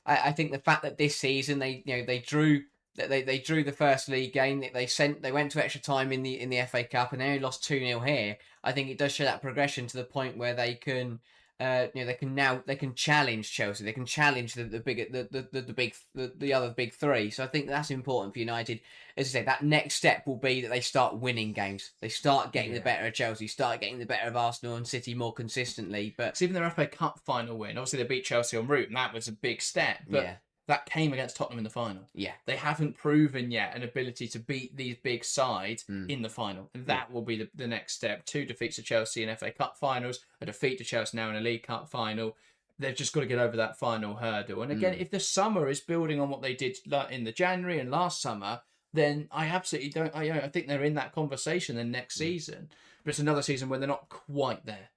I think the fact that this season they drew the first league game, they went to extra time in the FA Cup, and they only lost 2-0 here. I think it does show that progression to the point where they can they can challenge Chelsea. They can challenge the other big three. So I think that's important for United. As I say, that next step will be that they start winning games. They start getting the better of Chelsea. Start getting the better of Arsenal and City more consistently. But even their FA Cup final win, obviously they beat Chelsea en route, and that was a big step. But that came against Tottenham in the final. Yeah. They haven't proven yet an ability to beat these big sides in the final. And that will be the next step. 2 defeats to Chelsea in FA Cup finals, a defeat to Chelsea now in a League Cup final. They've just got to get over that final hurdle. And again, if the summer is building on what they did in the January and last summer, then I absolutely don't. I think they're in that conversation then next season. But it's another season where they're not quite there.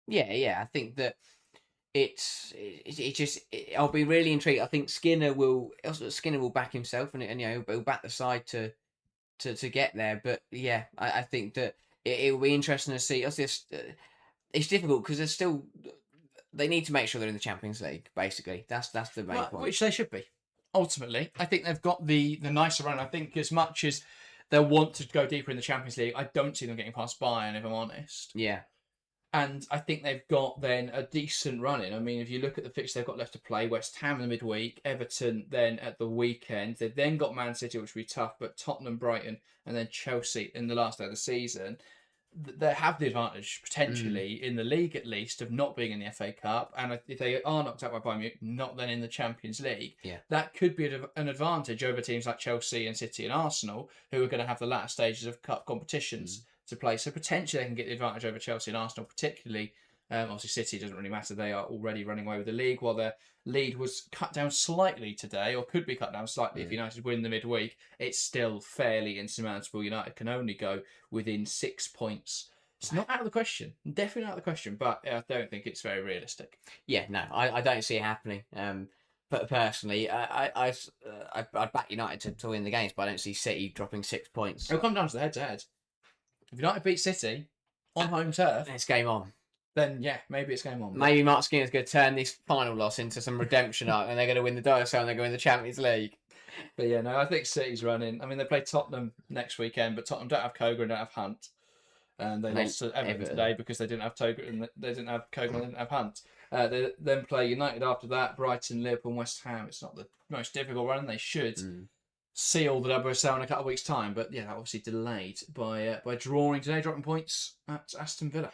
Yeah. I think that I'll be really intrigued. I think Skinner will back himself, and he'll back the side to get there. But yeah, I think that it will be interesting to see. It's difficult because they need to make sure they're in the Champions League. Basically, that's the main point. Which they should be. Ultimately, I think they've got the nicer run. I think as much as they'll want to go deeper in the Champions League, I don't see them getting past Bayern, if I'm honest. Yeah. And I think they've got then a decent run in. I mean, if you look at the fixtures they've got left to play, West Ham in the midweek, Everton then at the weekend. They've then got Man City, which will be tough, but Tottenham, Brighton, and then Chelsea in the last day of the season. They have the advantage, potentially, in the league at least, of not being in the FA Cup. And if they are knocked out by Bayern Munich, not then in the Champions League, that could be an advantage over teams like Chelsea and City and Arsenal, who are going to have the latter stages of cup competitions to play. So potentially they can get the advantage over Chelsea and Arsenal, particularly. Obviously, City doesn't really matter. They are already running away with the league, while their lead was cut down slightly today, or could be cut down slightly if United win the midweek. It's still fairly insurmountable. United can only go within 6 points. It's not out of the question. Definitely out of the question, but I don't think it's very realistic. Yeah, no, I don't see it happening. But personally, I'd back United to win the games, but I don't see City dropping 6 points. It'll come down to the head-to-head. If United beat City on home turf, it's game on. Then yeah, maybe it's game on. Maybe Mark Skinner's going to turn this final loss into some redemption arc, and they're going to win the WSL and they're going to win the Champions League. But yeah, no, I think City's running. I mean, they play Tottenham next weekend, but Tottenham don't have Kogan, don't have Hunt. They lost to Everton today because they didn't have Kogan, they didn't have Hunt. They then play United after that, Brighton, Liverpool, and West Ham. It's not the most difficult run. They should seal the WSL in a couple of weeks' time, but yeah, obviously delayed by drawing today, dropping points at Aston Villa.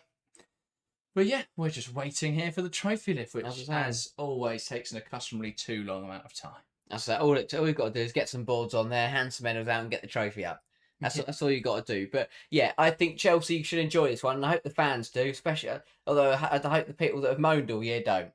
But yeah, we're just waiting here for the trophy lift, which, as always, takes an accustomary too long amount of time. That's it. All we've got to do is get some boards on there, hand some medals out, and get the trophy up. That's all you got to do. But yeah, I think Chelsea should enjoy this one, and I hope the fans do, especially. Although I hope the people that have moaned all year don't.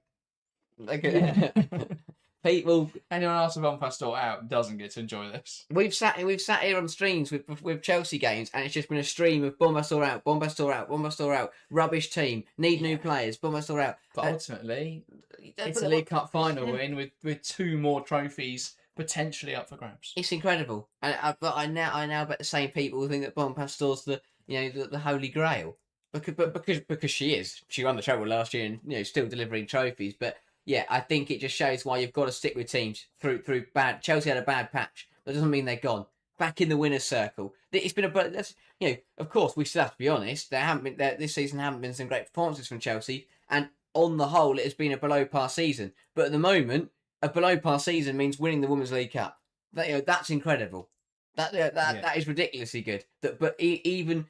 People. Anyone else with Bompastor out doesn't get to enjoy this. We've sat here on streams with Chelsea games, and it's just been a stream of Bompastor out, Bompastor out, Bompastor out, rubbish team, need new players, Bompastor out. But ultimately, it's a League Cup final win with 2 more trophies potentially up for grabs. It's incredible, but I now bet the same people who think that Bompastor's the holy grail, because she is. She won the treble last year and still delivering trophies, but. Yeah, I think it just shows why you've got to stick with teams through bad. Chelsea had a bad patch, but it doesn't mean they're gone. Back in the winner's circle. It's been of course we still have to be honest. This season haven't been some great performances from Chelsea, and on the whole, it has been a below par season. But at the moment, a below par season means winning the Women's League Cup. That's incredible. That is ridiculously good. But even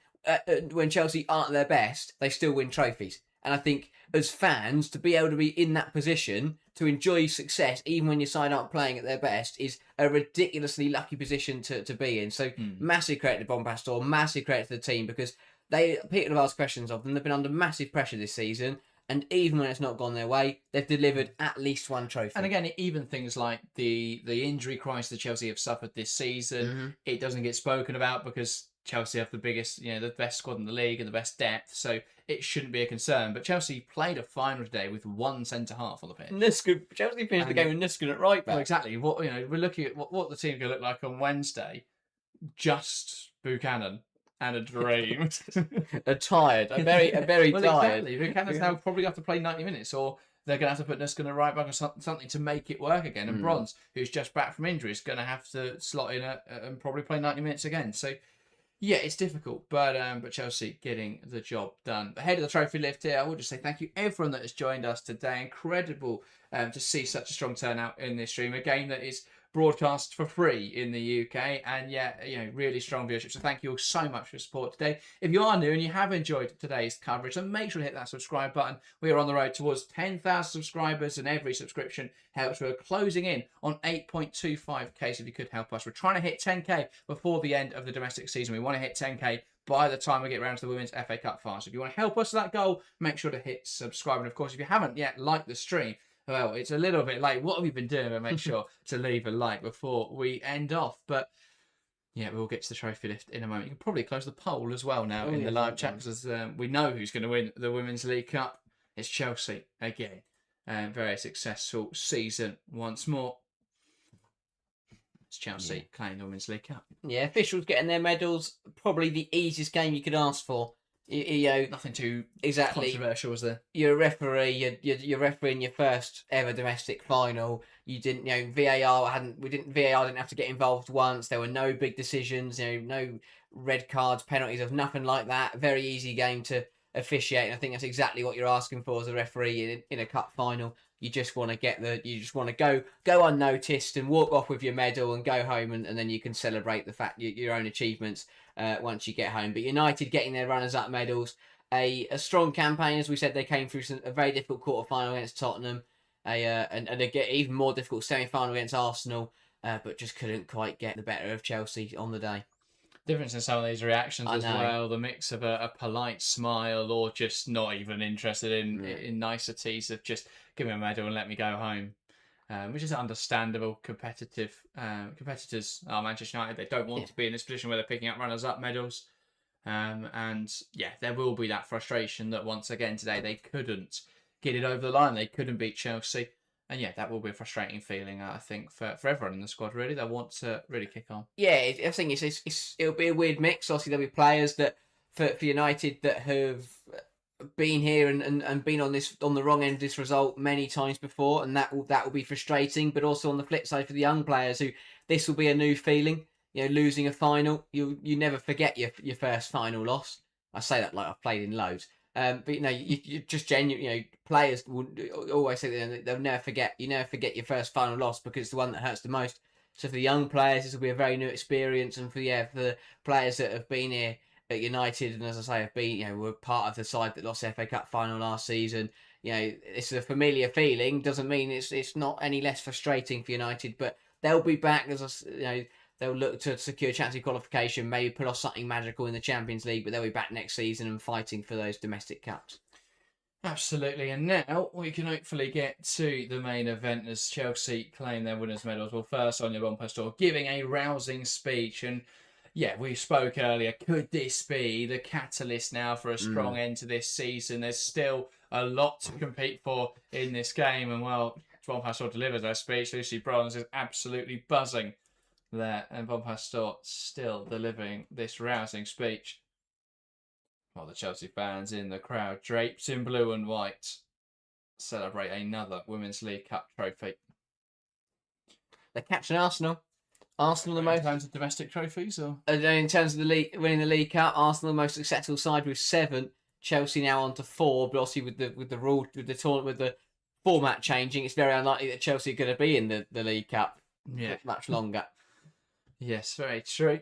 when Chelsea aren't their best, they still win trophies. And I think as fans, to be able to be in that position, to enjoy success, even when your side aren't playing at their best, is a ridiculously lucky position to be in. So massive credit to Bompastor, massive credit to the team, because people have asked questions of them. They've been under massive pressure this season. And even when it's not gone their way, they've delivered at least 1 trophy. And again, even things like the injury crisis that Chelsea have suffered this season, it doesn't get spoken about because Chelsea have the biggest, the best squad in the league and the best depth, so it shouldn't be a concern. But Chelsea played a final today with 1 centre-half on the pitch. Chelsea finished the game with Nuskin at right back. Well, exactly. We're looking at what the team can look like on Wednesday. Just Buchanan and a dream. a very well, tired. Exactly. Buchanan's now probably have to play 90 minutes, or they're going to have to put Nuskin at right back or something to make it work again. And Bronze, who's just back from injury, is going to have to slot in and probably play 90 minutes again. So. Yeah, it's difficult, but Chelsea getting the job done. Ahead of the trophy lift here, I will just say thank you everyone that has joined us today. Incredible to see such a strong turnout in this stream. A game that is broadcast for free in the UK, and really strong viewership. So thank you all so much for your support today. If you are new and you have enjoyed today's coverage, then make sure to hit that subscribe button. We are on the road towards 10,000 subscribers, and every subscription helps. We're closing in on 8.25k, so if you could help us. We're trying to hit 10k before the end of the domestic season. We want to hit 10k by the time we get around to the Women's FA Cup final. So if you want to help us to that goal, make sure to hit subscribe. And of course, if you haven't yet liked the stream, well, it's a little bit late. What have you been doing? But make sure to leave a like before we end off. But yeah, we'll get to the trophy lift in a moment. You can probably close the poll as well now in the live chat, because we know who's going to win the Women's League Cup. It's Chelsea again. Very successful season once more. It's Chelsea playing the Women's League Cup. Yeah, officials getting their medals. Probably the easiest game you could ask for. Nothing too controversial, was there? You're a referee. You're refereeing your first ever domestic final. You didn't, VAR didn't have to get involved once. There were no big decisions. No red cards, penalties, of nothing like that. Very easy game to officiate. And I think that's exactly what you're asking for as a referee in a cup final. You just want to go unnoticed and walk off with your medal and go home, and then you can celebrate the fact your own achievements once you get home. But United getting their runners-up medals, a strong campaign, as we said. They came through a very difficult quarter-final against Tottenham, and a even more difficult semi-final against Arsenal, but just couldn't quite get the better of Chelsea on the day. Difference in some of these reactions as well. The mix of a polite smile or just not even interested in niceties of just give me a medal and let me go home, which is understandable. Competitors are Manchester United. They don't want to be in this position where they're picking up runners-up medals. And yeah, there will be that frustration that once again today they couldn't get it over the line. They couldn't beat Chelsea. And yeah, that will be a frustrating feeling, I think, for everyone in the squad, really. They want to really kick on. Yeah, I think it'll be a weird mix. Obviously, there'll be players that, for United, that have been here and been on the wrong end of this result many times before, and that will be frustrating. But also on the flip side, for the young players, who this will be a new feeling. Losing a final, you never forget your first final loss. I say that like I've played in loads. But you just genuinely, players will always say that they'll never forget. You never forget your first final loss because it's the one that hurts the most. So for the young players, this will be a very new experience, and for the players that have been here at United, and as I say, have been, were part of the side that lost the FA Cup final last season. It's a familiar feeling. Doesn't mean it's not any less frustrating for United, but they'll be back they'll look to secure Champions League qualification, maybe put off something magical in the Champions League, but they'll be back next season and fighting for those domestic cups. Absolutely, and now we can hopefully get to the main event as Chelsea claim their winners' medals. Well, first, Sonia Bompastor giving a rousing speech, and we spoke earlier. Could this be the catalyst now for a strong end to this season? There's still a lot to compete for in this game, and Bompastor delivers her speech. Lucy Bronze is absolutely buzzing there, and Bompastor still delivering this rousing speech. While the Chelsea fans in the crowd, draped in blue and white, celebrate another Women's League Cup trophy. They're catching Arsenal. Arsenal the most. In terms of domestic trophies, or in terms of the league, winning the League Cup, Arsenal the most successful side with 7. Chelsea now on to 4, but obviously with the rule, with the tournament, with the format changing, it's very unlikely that Chelsea are going to be in the League Cup much longer. Yes, very true.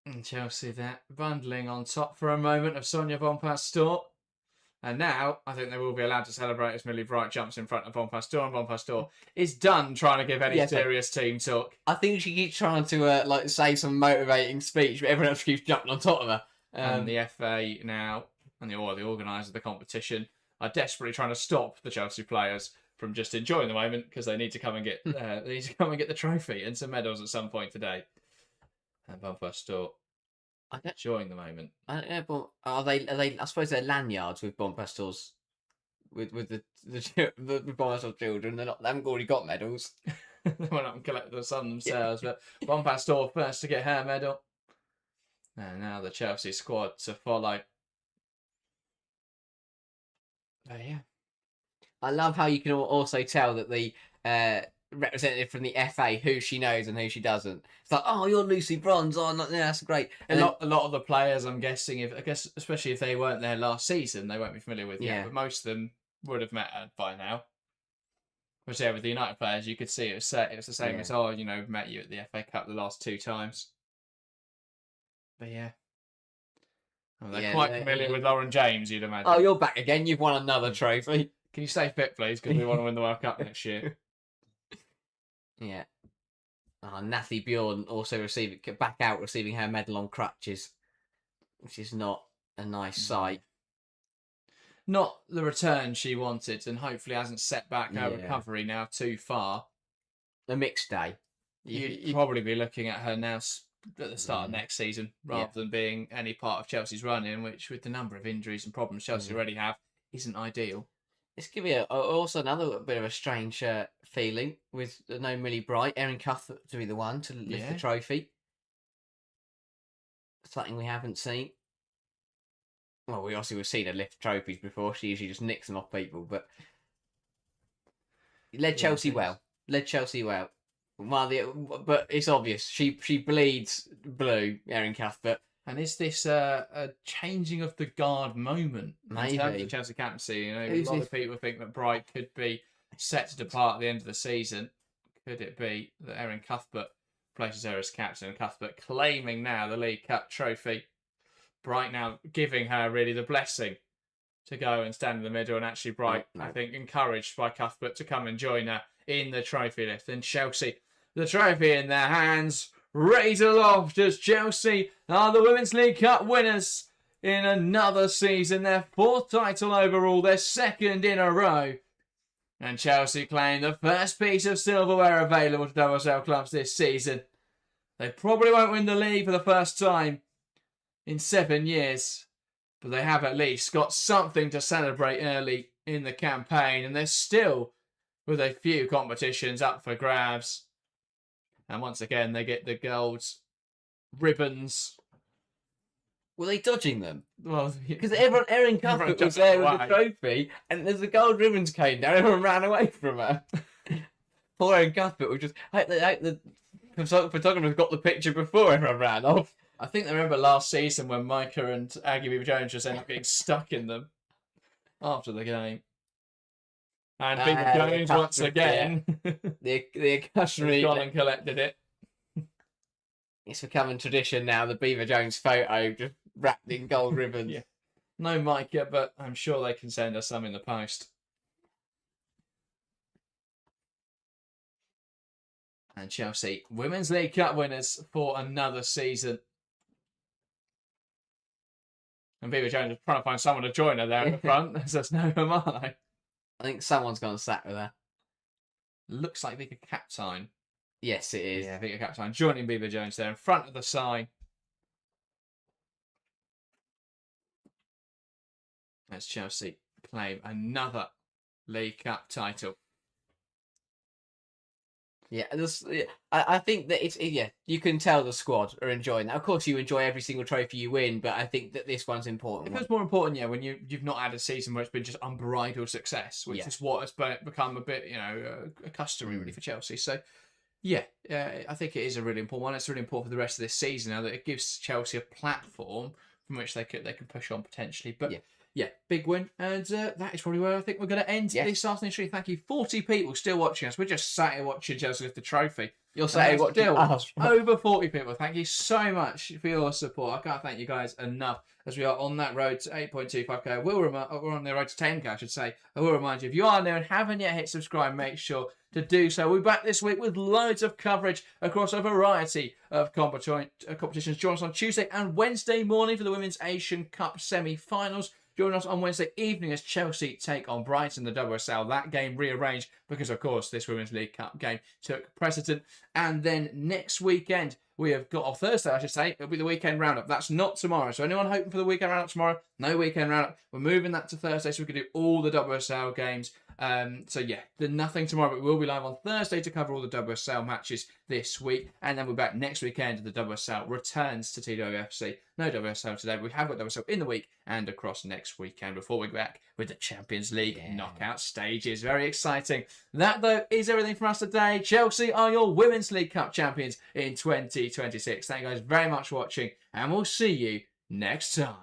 And Chelsea there, bundling on top for a moment of Sonia Bompastor. And now, I think they will be allowed to celebrate as Millie Bright jumps in front of Bompastor, and Bompastor is done trying to give any serious team talk. I think she keeps trying to say some motivating speech, but everyone else keeps jumping on top of her. And the FA now, and the organisers of the competition, are desperately trying to stop the Chelsea players from just enjoying the moment because they need to come and get the trophy and some medals at some point today. And Bompastor enjoying the moment. I don't know, but are they? I suppose they're lanyards with Bompastor's, with the Bompastor children. They haven't already got medals. They went up and collected some themselves, but Bompastor first to get her medal. And now the Chelsea squad to follow. But I love how you can also tell that the representative from the FA who she knows and who she doesn't. It's like, oh, you're Lucy Bronze. Oh, no, that's great. And a lot of the players, I'm guessing, especially if they weren't there last season, they won't be familiar with yet. But most of them would have met her by now. Which, with the United players, you could see it was the same as, met you at the FA Cup the last 2 times. But they're quite familiar with Lauren James, you'd imagine. Oh, you're back again. You've won another trophy. Can you stay fit, please? Because we want to win the World Cup next year. Yeah. Nathy Bjorn also receiving her medal on crutches, which is not a nice sight. Not the return she wanted, and hopefully hasn't set back her recovery now too far. A mixed day. You'd probably be looking at her now at the start of next season, rather than being any part of Chelsea's run-in, which, with the number of injuries and problems Chelsea already have, isn't ideal. It's going to be also another bit of a strange feeling with no Millie Bright, Erin Cuthbert to be the one to lift the trophy. Something we haven't seen. Well, we've seen her lift trophies before. She usually just nicks them off people, but led Chelsea well. But it's obvious she bleeds blue, Erin Cuthbert. And is this a changing of the guard moment Maybe. in terms of Chelsea captaincy? A lot of people think that Bright could be set to depart at the end of the season. Could it be that Erin Cuthbert places her as captain, and Cuthbert claiming now the League Cup trophy? Bright now giving her really the blessing to go and stand in the middle, and actually Bright, I think, encouraged by Cuthbert to come and join her in the trophy lift. And Chelsea, the trophy in their hands, raise aloft as Chelsea are the Women's League Cup winners in another season. Their 4th title overall, their 2nd in a row. And Chelsea claim the first piece of silverware available to WSL clubs this season. They probably won't win the league for the first time in 7 years, but they have at least got something to celebrate early in the campaign, and they're still with a few competitions up for grabs. And once again, they get the gold ribbons. Were they dodging them? Well, because Erin Cuthbert was there with the trophy, and as the gold ribbons came down, everyone ran away from her. Poor Erin Cuthbert was just. I hope the photographer got the picture before everyone ran off. I think I remember last season when Micah and Aggie Beaver Jones just ended up getting stuck in them after the game. And Beaver Jones once again The customary has gone and collected it. It's becoming tradition now. The Beaver Jones photo just wrapped in gold ribbons. Yeah. No Micah, but I'm sure they can send us some in the post. And Chelsea, Women's League Cup winners for another season. And Beaver Jones is trying to find someone to join her there at the front. There's no Amale. I think someone's gone sat with her. Looks like Vika Captine. Yes, it is. Yeah, Vika Captine joining Beaver Jones there in front of the sign. As Chelsea claim another League Cup title. Yeah, I think that you can tell the squad are enjoying that. Of course, you enjoy every single trophy you win, but I think that this one's important. It feels more important, yeah, when you've not had a season where it's been just unbridled success, which is what has become a bit, a customary really for Chelsea. So, yeah, I think it is a really important one. It's really important for the rest of this season now that it gives Chelsea a platform from which they can push on potentially. But yeah, big win. And that is probably where I think we're going to end this afternoon stream. Thank you. 40 people still watching us. We're just sat here watching Chelsea lift the trophy. You're sat here watching us. Over 40 people. Thank you so much for your support. I can't thank you guys enough as we are on that road to 8.25k. We're on the road to 10k, I should say. I will remind you, if you are new and haven't yet hit subscribe, make sure to do so. We'll be back this week with loads of coverage across a variety of competitions. Join us on Tuesday and Wednesday morning for the Women's Asian Cup semi-finals. Join us on Wednesday evening as Chelsea take on Brighton, the WSL. That game rearranged because, of course, this Women's League Cup game took precedent. And then next weekend, we have got, on Thursday, I should say, it'll be the weekend roundup. That's not tomorrow. So anyone hoping for the weekend roundup tomorrow? No weekend roundup. We're moving that to Thursday so we can do all the WSL games. So yeah, nothing tomorrow, but we will be live on Thursday to cover all the WSL matches this week. And then we're back next weekend. The WSL returns to Twfc. No WSL today, but we have got WSL in the week and across next weekend before we go back with the Champions League knockout stages. Very exciting. That, though, is everything from us today. Chelsea are your Women's League Cup champions in 2026. Thank you guys very much for watching, and we'll see you next time.